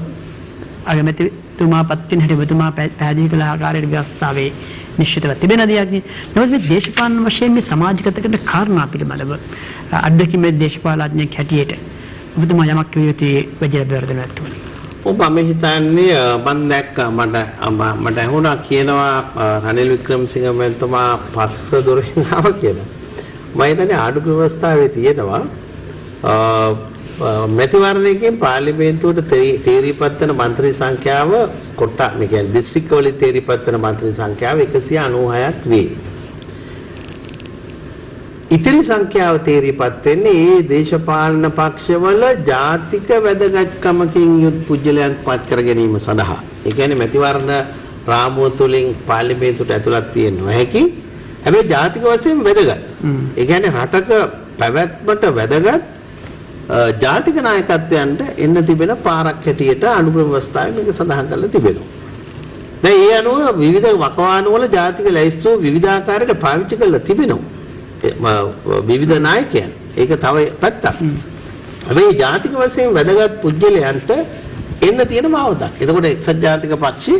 අගමැතිතුමා පත් වෙන හැටි ඔබතුමා පැහැදිලි කළ ආකාරයට ව්‍යවස්ථාවේ නිශ්චිතව තිබෙන දෙයක් නේ. නමුත් මේ දේශපාලන වශයෙන් මේ සමාජගත කරන කාරණා පිළිබඳව අධ්‍යක්ෂ දේශපාලඥයෙක් හැටියට ඔබතුමා යමක් කිය යුතුයි වජිර බර්ධන මැතිතුමනි. ඔබ මම හිතන්නේ මම දැක්කා මට ඇහුණා කියනවා රනිල් වික්‍රමසිංහ මැතිතුමා පස්ස දොරෙන් ආවා කියලා. මම හිතන්නේ ආණ්ඩු ව්‍යවස්ථාවේ තියෙනවා මැතිවරණයකින් පාර්ලිමේන්තුවට තේරීපත් වෙන මන්ත්‍රී සංඛ්‍යාව මේ කියන්නේ දිස්ත්‍රික්කවල තේරීපත් වෙන මන්ත්‍රී සංඛ්‍යාව 196ක් වේ. ඉතිරි සංඛ්‍යාව තේරීපත් වෙන්නේ ඒ දේශපාලන පක්ෂවල ජාතික වැදගත්කමකින් යුත් පුජ්‍යලයන් පත් කර ගැනීම සඳහා. ඒ කියන්නේ මැතිවරණ රාමුව තුළින් පාර්ලිමේන්තුවට ඇතුළත් වෙනවා හැකි. හැබැයි ජාතික වශයෙන් වැදගත්. ඒ කියන්නේ රටක පැවැත්මට වැදගත් ජාතික නායකත්වයන්ට එන්න තිබෙන පාරක් හැටියට අනුග්‍රහ ව්‍යවස්ථාවේ මේක සඳහන් කරලා තිබෙනවා. දැන් ඒ අනුව විවිධ වකවාණු වල ජාතික ලැයිස්තුව විවිධාකාරයට පාවිච්චි කරලා තිබෙනවා. විවිධ නායකයන්. ඒක තව පැත්තක්. හැබැයි ජාතික වශයෙන් වැදගත් පුජ්‍යලයන්ට එන්න තියෙන මාවතක්. එතකොට එක්සත් ජාතික පක්ෂේ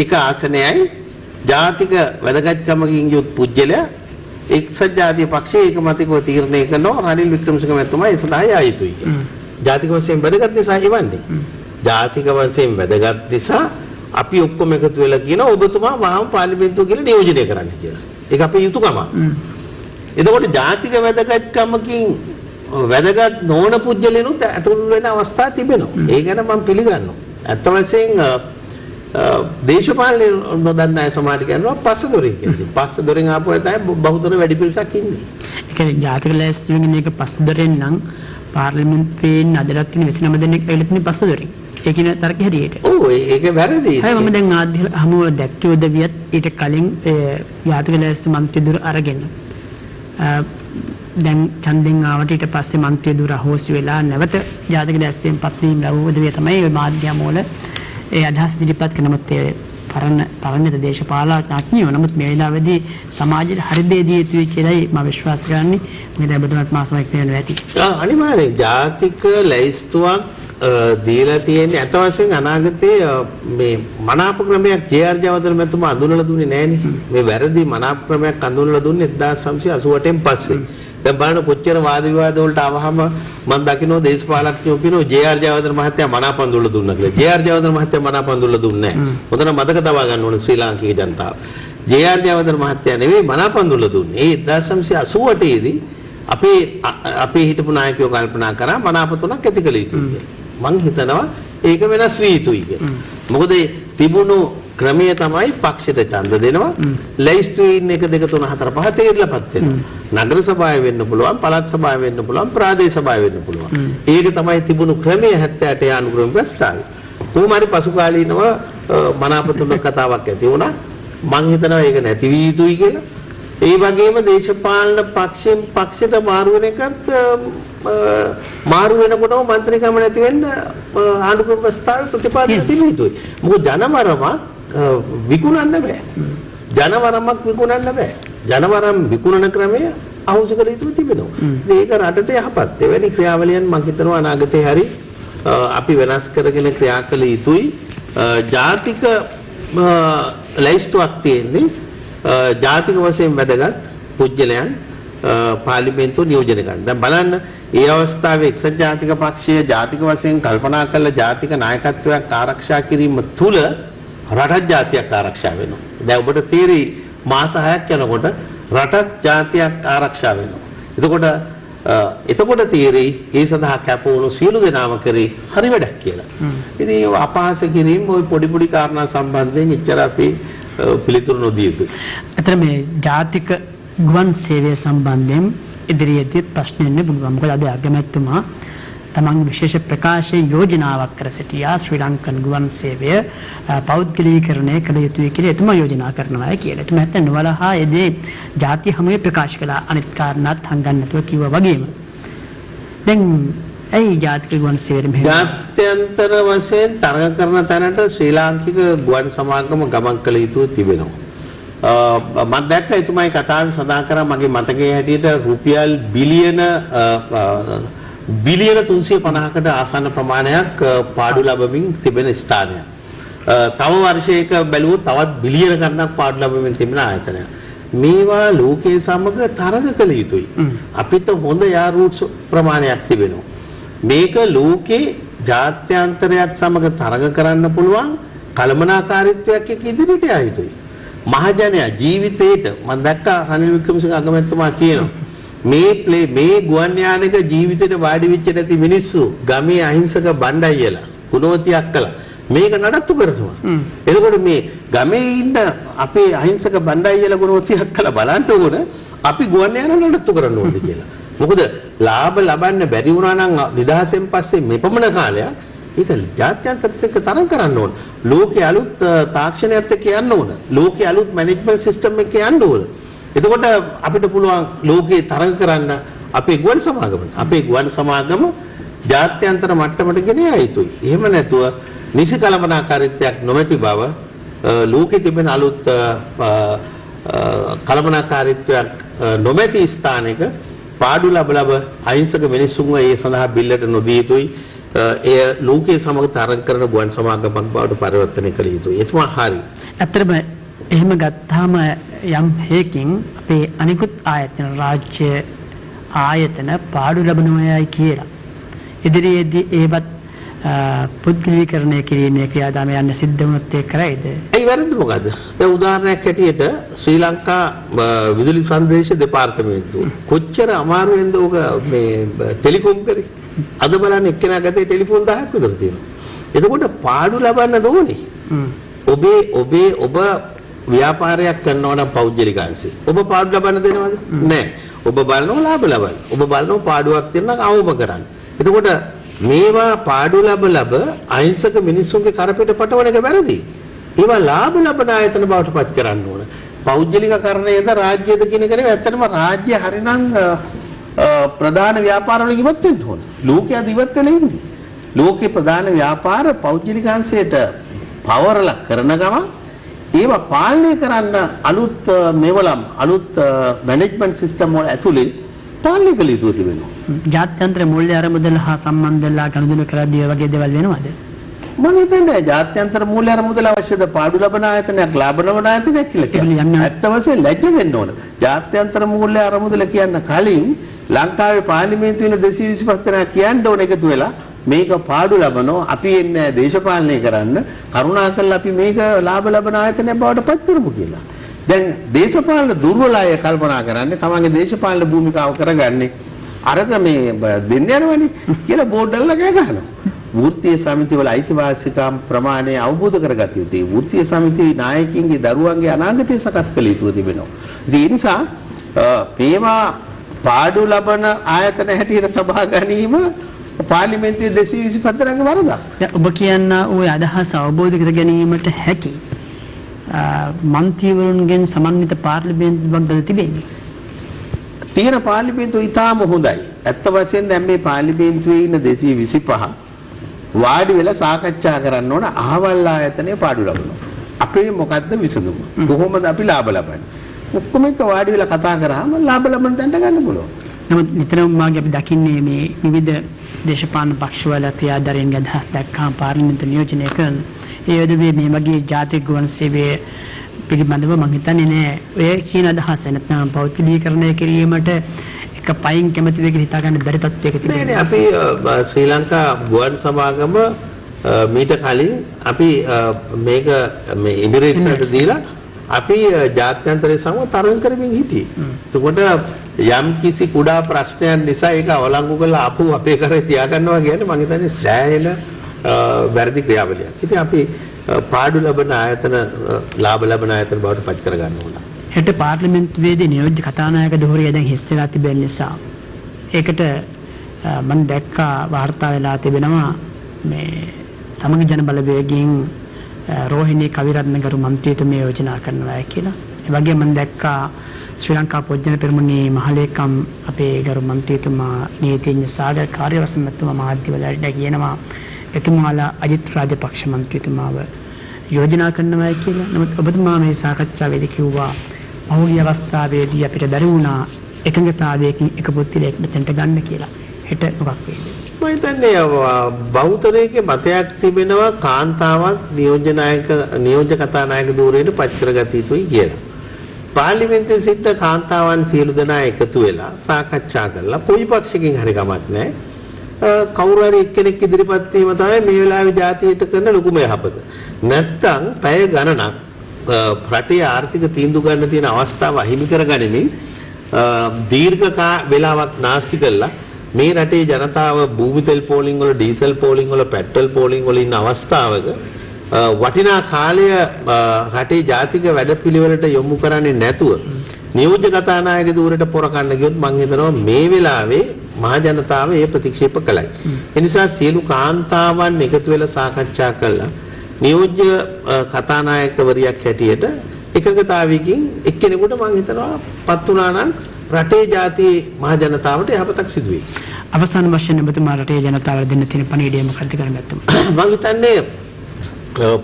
එක ආසනයයි ජාතික වැදගත්කමකින් යුත් පුජ්‍යලයා එක්සත් ජාතික පක්ෂයේ ඒකමතිකව තීරණය කරනවා රනිල් වික්‍රමසිංහ මැතිතුමා ඒ සඳහා යා යුතුයි කියලා. ජාතික වශයෙන් වැදගත් නිසා එවන්නේ. ජාතික වශයෙන් වැදගත් නිසා අපි ඔක්කොම එකතු වෙලා කියන ඔබතුමා වහම පාර්ලිමේන්තුව කියලා නියෝජනය කරන්න කියලා. ඒක අපේ යුතුයකම. එතකොට ජාතික වැදගත්කමකින් වැදගත් නොවන පුජ්‍යලෙනුත් ඇතුළු වෙන අවස්ථා තිබෙනවා. ඒ ගැන මම පිළිගන්නවා. අත්ත වශයෙන් දේශපාලන නොදන්න අය සමාජ කියනවා පස්ස දොරෙන් කියන්නේ. පස්ස දොරෙන් ආපු අය තමයි බහුතර වැඩි පිරිසක් ඉන්නේ. ඒ කියන්නේ ජාතික ලැයිස්තුවෙන් එක පස්ස දොරෙන් නම් පාර්ලිමේන්තුවෙන් අදලත් තියෙන 29 දෙනෙක් ඇවිල්ලා තියෙන පස්ස දොරෙන්. ඒ කියන තර්කය හරියට. ඔව් ඒක වැරදි. හරි මම දැන් ආද්‍ය හමුව දැක්කේ උදවියත් ඊට කලින් ජාතික ලැයිස්තු මන්ත්‍රී දුර අරගෙන දැන් ඡන්දෙන් ආවට ඊට පස්සේ මන්ත්‍රී දුර හොස් වෙලා නැවත ජාතික ලැයිස්තුවෙන් පත් වීම ලැබුව උදවිය තමයි මේ මාධ්‍යම වල ඒ අදහස් ඉදිරිපත් කරනමුත් ඒ පරණත දේශපාලඥයෝ නමුත් මේ වෙලාවේදී සමාජයේ හරි දේ දිය යුතුයි කියලායි මම විශ්වාස කරන්නේ. මොකද ඔබතුමාත් මාසමක් වෙනවා ඇති. අනිවාර්යයෙන් ජාතික ලැයිස්තුවක් දීලා තියෙන්නේ අත වශයෙන් අනාගතයේ මේ මනාප ක්‍රමයක් ජේ.ආර්. ජයවර්ධන මැතිතුමා අඳුනලා දුන්නේ නැහනේ. මේ වැරදි මනාප ක්‍රමයක් අඳුනලා දුන්නේ 1988න් පස්සේ. දැන් බලන්න කොච්චර වාද විවාද වලට ආවහම මම දකින්න දේශපාලඥයෝ කියනවා ජේ.ආර්. ජයවර්ධන මහත්තයා මනාප අඳුනලා දුන්නා කියලා. ජේ.ආර්. ජයවර්ධන මහත්තයා මනාප අඳුනලා දුන්නේ නැහැ. හොඳට මතක තබා ගන්න ඕනේ ශ්‍රී ලාංකික ජනතාව. ජේ.ආර්. ජයවර්ධන මහත්තයා නෙවෙයි මනාප අඳුනලා දුන්නේ. ඒ 1988 දී අපේ හිටපු නායකයෝ කල්පනා කරා මනාප තුනක් ඇති කළ යුතුයි කියලා. මං හිතනවා ඒක වෙනස් විය යුතුයි කියලා. මොකද තිබුණු ක්‍රමය තමයි පක්ෂයට ඡන්ද දෙනවා. ලැයිස්තුවේ ඉන්න 1 2 3 4 5 තේරිලාපත් වෙනවා. නගර සභාවේ වෙන්න පුළුවන්, පළාත් සභාවේ වෙන්න පුළුවන්, ප්‍රාදේශ සභාවේ වෙන්න පුළුවන්. ඒක තමයි තිබුණු ක්‍රමය 78 අනුග්‍රහ ප්‍රස්තාවය. කොහොම හරි පසු කාලීනව මනාප තුනක් කතාවක් ඇති වුණා. මං හිතනවා ඒක නැති විය යුතුයි කියලා. ඒ වගේම දේශපාලන පක්ෂයෙන් පක්ෂයට මාරු වෙන එකත් මාරු වෙනකොටම මන්ත්‍රීකම නැති වෙන්න ආණ්ඩුක්‍රම ප්‍රස්තාවයේ ප්‍රතිපාදනය තිබිය යුතුයි. මොකද ජනවරමක් විකුණන්න බෑ. ජනවරමක් විකුණන්න බෑ. ජනවරම් විකුණන ක්‍රමය අහුසු කළ යුතු තිබෙනවා. ඒක රටට යහපත්. එවැනි ක්‍රියාවලියන් මම හිතනවා අනාගතේ හරි අපි වෙනස් කරගෙන ක්‍රියා කළ යුතුයි. ජාතික ලැයිස්තුවක් තියෙන්නේ ජාතික වශයෙන් වැදගත් පුජ්‍යලයන් පාර්ලිමේන්තුව නියෝජනය කරන්න. දැන් බලන්න ඒ අවස්ථාවේ එක්සත් ජාතික පක්ෂය ජාතික වශයෙන් කල්පනා කළ ජාතික නායකත්වයක් ආරක්ෂා කිරීම තුළ රටක් ජාතියක් ආරක්ෂා වෙනවා. දැන් ඔබට තේරෙයි මාස 6ක් යනකොට රටක් ජාතියක් ආරක්ෂා වෙනවා. එතකොට තේරෙයි ඒ සඳහා කැප වුණු සියලු දෙනාම කරේ හරි වැඩක් කියලා. ඉතින් අපහාස කිරීම ওই පොඩි පොඩි කාරණා සම්බන්ධයෙන් එච්චර අපි පිළිතුරු නොදිය යුතුයි. අතර මේ ජාතික ගුවන් සේවය සම්බන්ධයෙන් ඉදිරියේදී ප්‍රශ්න එන්න පුළුවන්. මොකද අද අගමැතිතුමා තමන්ගේ විශේෂ ප්‍රකාශයේ යෝජනාවක් කර සිටියා ශ්‍රී ලංකන් ගුවන් සේවය පෞද්ගලීකරණය කළ යුතුයි කියලා එතුමා යෝජනා කරනවා කියලා. එතුමා නැත්නම් නොවලහා එදී ජාතිය හමුවේ ප්‍රකාශ කළා. අනිත් කාරණාත් හංගන්න නැතුව කිව්වා වගේම. දැන් ඇයි ජාතික ගුවන් සේවය මෙහෙම ජාත්‍යන්තර වශයෙන් තරඟ කරන තැනට ශ්‍රී ලාංකික ගුවන් සමාගම ගමන් කළ යුතු තිබෙනවා. මම දැක්ක එතුමායි කතාවේ සඳහන් කරා මගේ මතකයේ හැටියට රුපියල් බිලියන 350කට ආසන්න ප්‍රමාණයක් පාඩු ලැබමින් තිබෙන ස්ථානයක්. තව වර්ෂයක බැලුවොත් තවත් බිලියන ගණනක් පාඩු ලැබමින් තිබෙන ආයතනයක්. මේවා ලෝකයේ සමග තරඟ කළ යුතුයි. අපිට හොඳ යා රූට්ස් ප්‍රමාණයක් තිබෙනවා. මේක ලෝකේ ජාත්‍යන්තරයත් සමග තරඟ කරන්න පුළුවන් කළමනාකාරීත්වයක් එක්ක ඉදිරියට යා යුතුයි. මහජනයා ජීවිතේට මම දැක්කා රනිල් වික්‍රමසිංහ අගමැතිතුමා කියනවා මේ ගුවන් යානයක ජීවිතේට වාඩි වෙච්ච නැති මිනිස්සු ගමේ අහිංසක බණ්ඩයියලා ගුණවතියක් කළා මේක නඩත්තු කරනවා. එතකොට මේ ගමේ ඉන්න අපේ අහිංසක බණ්ඩයියලා ගුණවතියක් කළා බලන්න ඕන අපි ගුවන් යාන නඩත්තු කරන්න ඕනද කියලා. මොකද ලාභ ලබන්න බැරි වුණා නම් නිදහසෙන් පස්සේ මෙපමණ කාලයක් ඒක ජාත්‍යන්තරත් එක්ක තරඟ කරන්න ඕන. ලෝකයේ අලුත් තාක්ෂණයත් එක්ක යන්න ඕන. ලෝකයේ අලුත් මැනේජ්මන්ට් සිස්ටම් එකක යන්න ඕන. එතකොට අපිට පුළුවන් ලෝකේ තරඟ කරන්න අපේ ගුවන් සමාගම. අපේ ගුවන් සමාගම ජාත්‍යන්තර මට්ටමට ගෙන යා යුතුයි. එහෙම නැතුව නිසි කළමනාකාරීත්වයක් නොමැති බව ලෝකෙ තිබෙන අලුත් කළමනාකාරීත්වයක් නොමැති ස්ථානයක පාඩු ලබ අහිංසක මිනිසුන්ව ඒ සඳහා බිල්ලට නොදිය යුතුයි. එය ලෝකයේ සමග තරඟ කරන ගුවන් සමාගමක් බවට පරිවර්තනය කළ යුතුයි. එතුමා හරි. ඇත්තටම එහෙම ගත්තාම යම් හේකින් අපේ අනිකුත් ආයතන රාජ්‍ය ආයතන පාඩු ලබනවායි කියලා. ඉදිරියේදී ඒවත් පුද්ගලීකරණය කිරීමේ ක්‍රියාදාමය යන්න සිද්ධ වුණොත් ඒක කරයිද? ඒ වැරද්ද මොකද්ද? දැන් උදාහරණයක් හැටියට ශ්‍රී ලංකා විදුලි සංදේශ දෙපාර්තමේන්තුව කොච්චර අමාරුවෙන්ද ඔක මේ ටෙලිකොම් කරේ. අද බලන්න එක්කෙනා ගතේ ටෙලිෆෝන් 10ක් විතර තියෙනවා. එතකොට පාඩු ලබන්න ඕනේ. ඔබ ව්‍යාපාරයක් කරනවා නම් පෞද්ගලික අංශේ. ඔබ පාඩු ලබන්න දෙනවද? නැහැ. ඔබ බලනවා ලාභ ලබන්න. ඔබ බලනවා පාඩුවක් තියෙනවා නම් අවම කරන්න. එතකොට මේවා පාඩු ලබ අහිංසක මිනිස්සුන්ගේ කරපිට පටවන එක වැරදි. ඒවා ලාභ ලබන ආයතන බවට පත් කරන්න ඕන. පෞද්ගලිකකරණයද රාජ්‍යද කියන එක නෙවෙයි. ඇත්තටම රාජ්‍ය හරිනම් ප්‍රධාන ව්‍යාපාරවල ඉවත් වෙන්න ඕන. ලෝකයේ ඉවත් වෙලා ඉන්නේ. ලෝකේ ප්‍රධාන ව්‍යාපාර පෞද්ගලිකාංශයට පවරලා කරන ගමන් ඒවා පාලනය කරන්න අලුත් මෙවලම් අලුත් මැනේජ්මන්ට් සිස්ටම් වල ඇතුලේ පාලනය කළ යුතු තිබෙනවා. ජාත්‍යන්තර මූල්‍ය අරමුදල හා සම්බන්ධ වෙලා ගනුදෙනු කරද්දී වගේ දේවල් වෙනවද? මම හිතන්නේ ජාත්‍යන්තර මූල්‍ය අරමුදල අවශ්‍යද පාඩු ලබන ආයතනයක් ලාභ ලබන ආයතනයක් කියලා කියන්නේ. ඇත්ත වශයෙන් ලැජ්ජ වෙන්න ඕන. ජාත්‍යන්තර මූල්‍ය අරමුදල කියන්න කලින් ලංකාවේ පාර්ලිමේන්තුවේ 225 දෙනා කියන්න ඕන එකතු වෙලා මේක පාඩු ලබනවා අපි එන්නේ දේශපාලනය කරන්න කරුණාකරලා අපි මේක ලාභ ලබන ආයතනයක් බවට පත් කරමු කියලා. දැන් දේශපාලන දුර්වල අය කල්පනා කරන්නේ තමන්ගේ දේශපාලන භූමිකාව කරගන්නේ අරක මේ දෙන්න යනවනේ කියලා බෝඩ් වල ගහ ගන්නවා. වෘත්තීය සමිති වල අයිතිවාසිකම් ප්‍රමාණය අවබෝධ කරගත යුතුයි. වෘත්තීය සමිති නායකයින්ගේ දරුවන්ගේ අනාගතය සකස් කළ යුතු තිබෙනවා. ඒ නිසා මේවා පාඩු ලබන ආයතන හැටියට තබා ගැනීම පාර්ලිමේන්තුවේ 225 දෙනාගේ වරදක්. ඔබ කියන ওই අදහස අවබෝධ කර ගැනීමට හැකි මන්ත්‍රීවරුන්ගෙන් සමන්විත පාර්ලිමේන්තුවක් බල තිබෙන්නේ. තියෙන පාර්ලිමේන්තුව ඉතාම හොඳයි. ඇත්ත වශයෙන් දැන් මේ පාර්ලිමේන්තුවේ ඉන්න 225 වාඩි වෙලා සාකච්ඡා කරන්න ඕන අහවල් ආයතනයේ පාඩු ලබනවා. අපේ මොකද්ද විසඳුම? කොහොමද අපි ලාභ ලබන්නේ? ඔක්කොම එක වාඩි වෙලා කතා කරාම ලාභ ලබන තැනට ගන්න පුළුවන්. නමුත් නිතරම මාගේ අපි දකින්නේ මේ විවිධ දේශපාලන පක්ෂවල ක්‍රියාදාරීන්ගේ අදහස් දක්වාම පාර්ලිමේන්තු නියෝජනය කරන ඒ වෙලාවේ මේ වගේ ජාතික ගුවන් සේවය පිළිබඳව මම හිතන්නේ නෑ ඔය කියන අදහස නැත්නම් පෞද්ගලීකරණය කිරීමට එක පයින් කැමති වෙක හිතා ගන්න බැරි තත්ත්වයක තිබෙනවා. නෑ අපි ශ්‍රී ලංකා ගුවන් සමාගම මීට කලින් අපි මේක මේ ඉමිරේට්ස් වලට දීලා අපි ජාත්‍යන්තරයේ සමග තරඟ කරමින් හිටියේ. එතකොට යම් කිසි කුඩා ප්‍රශ්නයක් නිසා ඒක අවලංගු කරලා ආපහු අපේ කරේ තියාගන්නවා කියන්නේ මම හිතන්නේ සෑහෙන වැරදි ක්‍රියාවලියක්. ඉතින් අපි පාඩු ලබන ආයතන ලාභ ලබන ආයතන බවට පත් කර ගන්න ඕන. හෙට පාර්ලිමේන්තුවේදී නියෝජ්‍ය කතානායක ධූරය දැන් හිස් වෙලා තිබෙන නිසා ඒකට මම දැක්කා වාර්තා වෙලා තිබෙනවා මේ සමගි ජන බලවේගයෙන් රෝහිණී කවිරත්න ගරු මන්ත්‍රීතුමිය යෝජනා කරනවා කියලා. ඒ වගේම මම දැක්කා ශ්‍රී ලංකා පොජ්ජන පෙරමුණේ මහලේකම් අපේ ගරු මන්ත්‍රීතුමා නීතිඥ සාගර කාර්යවසම් මැතිතුමා මාධ්‍යවලට කියනවා එතුමාලා අජිත් රාජපක්ෂ මන්ත්‍රීතුමාව යෝජනා කරනවා කියලා. නමුත් ඔබතුමා මේ සාකච්ඡාවේදී කිව්වා පහුගිය අවස්ථාවේදී අපිට බැරි වුණා එකඟතාවයකින් එක පුත්තිලයක් මෙතනට ගන්න කියලා. හෙට මොකක් වෙයිද? මම හිතන්නේ බෞද්ධරයේ මතයක් තිබෙනවා කාන්තාවක් නියෝජ්‍ය කතානායක ධූරයට පත් කරගත යුතුයි කියලා. පාර්ලිමේන්තුවේ සිට කාන්තාවන් සියලු දෙනා එකතු වෙලා සාකච්ඡා කළා කොයි පක්ෂකින් හරි කමක් නැහැ. කවුරු හරි එක්කෙනෙක් ඉදිරිපත් වීම තමයි මේ වෙලාවේ ජාතියට කරන ලොකුම යහපත. නැත්තම් පැය ගණනක් රටේ ආර්ථික තීන්දුව ගන්න තියෙන අවස්ථාව අහිමි කරගනිමින් දීර්ඝ වේලාවක් නාස්ති කළා මේ රටේ ජනතාව භූමි තෙල් පෝලිං වල ඩීසල් පෝලිං වල පෙට්‍රල් පෝලිං වල ඉන්න අවස්ථාවක වටිනා කාලය රටේ ජාතික වැඩපිළිවෙලට යොමු කරන්නේ නැතුව නියෝජ්‍ය කතානායක ධූරයට පොර කන්න ගියොත් මම හිතනවා මේ වෙලාවේ මහ ජනතාව ඒ ප්‍රතික්ෂේප කළයි. ඒ නිසා සියලු කාන්තාවන් එකතු වෙලා සාකච්ඡා කළා නියෝජ්‍ය කතානායකවරියක් හැටියට එකඟතාවයකින් එක්කෙනෙකුට මම හිතනවා පත් වුණා නම් රටේ ජාතියේ මහ ජනතාවට යහපතක් සිදු වෙයි. අවසාන වශයෙන් ඔබතුමා රටේ ජනතාවට දෙන්න තියෙන පණිවිඩය මොකක්ද කරන්න නැත්තම්? මම හිතන්නේ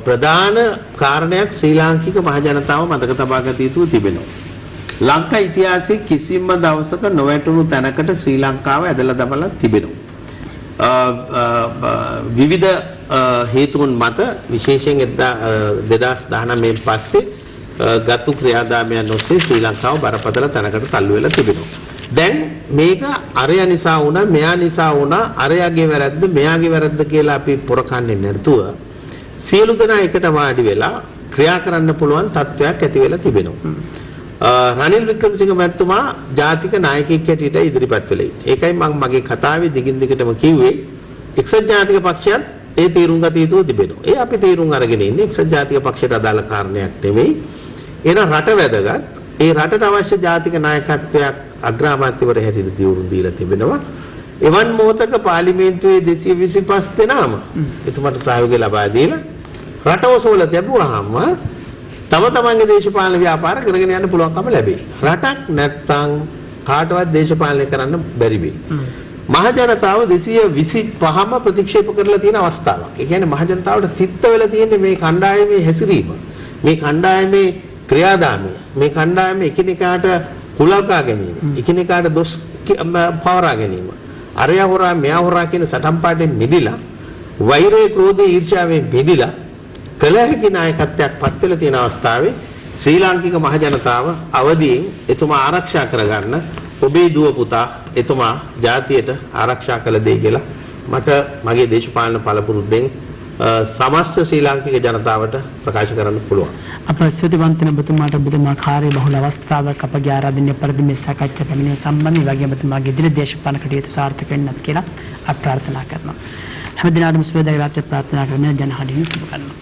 ප්‍රධාන කාරණයක් ශ්‍රී ලාංකික මහ ජනතාව මතක තබා ගත යුතු තිබෙනවා. ලංකා ඉතිහාසයේ කිසිම දවසක නොවැටුණු තැනකට ශ්‍රී ලංකාව ඇදලා දමලා තිබෙනවා. විවිධ හේතුන් මත විශේෂයෙන් 2019 පස්සේ ගතු ක්‍රියාදාමයන් ඔස්සේ ශ්‍රී ලංකාව බරපතල තැනකට තල්ලු වෙලා තිබෙනවා. දැන් මේක අරය නිසා වුණා මෙයා නිසා වුණා අරයාගේ වැරද්ද මෙයාගේ වැරද්ද කියලා අපි පොරකන්නේ නැතුව සියලු දෙනා එකට වාඩි වෙලා ක්‍රියා කරන්න පුළුවන් තත්ත්වයක් ඇති වෙලා තිබෙනවා. රනිල් වික්‍රමසිංහ මැතිතුමා ජාතික නායකයෙක් හැටියට ඉදිරිපත් වෙලා ඉන්නේ. ඒකයි මම මගේ කතාවේ දිගින් දිගටම කිව්වේ එක්සත් ජාතික පක්ෂයත් ඒ තීරුම් ගත යුතු තිබෙනවා. ඒ අපි තීරුම් අරගෙන ඉන්නේ එක්සත් ජාතික පක්ෂයට අදාළ කාරණයක් නෙවෙයි. එන රට වැදගත්. ඒ රටට අවශ්‍ය ජාතික නායකත්වයක් අග්‍රාමාත්‍යවර හැටියට දියුණු දීලා තිබෙනවා. එවන් මොහතක පාර්ලිමේන්තුවේ 225 දෙනාම එතුමාට සහයෝගය ලබා දීලා රට ඔසවල තිබුවාම තම තමන්ගේ දේශපාලන ව්‍යාපාර කරගෙන යන්න පුළුවන්කම ලැබෙයි. රටක් නැත්තම් කාටවත් දේශපාලනය කරන්න බැරි වෙයි. මහ ජනතාව 225ම ප්‍රතික්ෂේප කරලා තියෙන අවස්ථාවක්. ඒ කියන්නේ මහ ජනතාවට තිත්ත වෙලා තියෙන්නේ මේ කණ්ඩායමේ හැසිරීම. මේ කණ්ඩායමේ ක්‍රියාදාමය. මේ කණ්ඩායමේ එකිනෙකාට කුලකා ගැනීම. එකිනෙකාට දොස් පවරා ගැනීම. අරයා හොරා මෙයා හොරා කියන සටන් පාඩෙන් මිදිලා වෛරය ක්‍රෝධය ඊර්ෂ්‍යාවෙන් මිදිලා කළ හැකි නායකත්වයක් පත් වෙලා තියෙන අවස්ථාවේ ශ්‍රී ලාංකික මහ ජනතාව අවදියෙන් එතුමා ආරක්ෂා කරගන්න ඔබේ දුව පුතා එතුමා ජාතියට ආරක්ෂා කළ දෙයි කියලා මට මගේ දේශපාලන පළපුරුද්දෙන් සමස්ත ශ්‍රී ලාංකික ජනතාවට ප්‍රකාශ කරන්න පුළුවන්. අප ස්තුතිවන්තන ඔබතුමාට ඔබතුමා කාර්ය බහුල අවස්ථාවක් අපගේ ආරාධනය පරිදි මේ සාකච්ඡා පැමිණීම සම්බන්ධව වගේම ඔබතුමාගේ ඉදිරි දේශපාලන කටයුතු සාර්ථක වෙන්නත් කියලා අප ප්‍රාර්ථනා කරනවා. හැම දිනකටම සුවදායක රාත්‍රියක් ප්‍රාර්ථනා කරමින් ජනහඬින් සුබ කරනවා.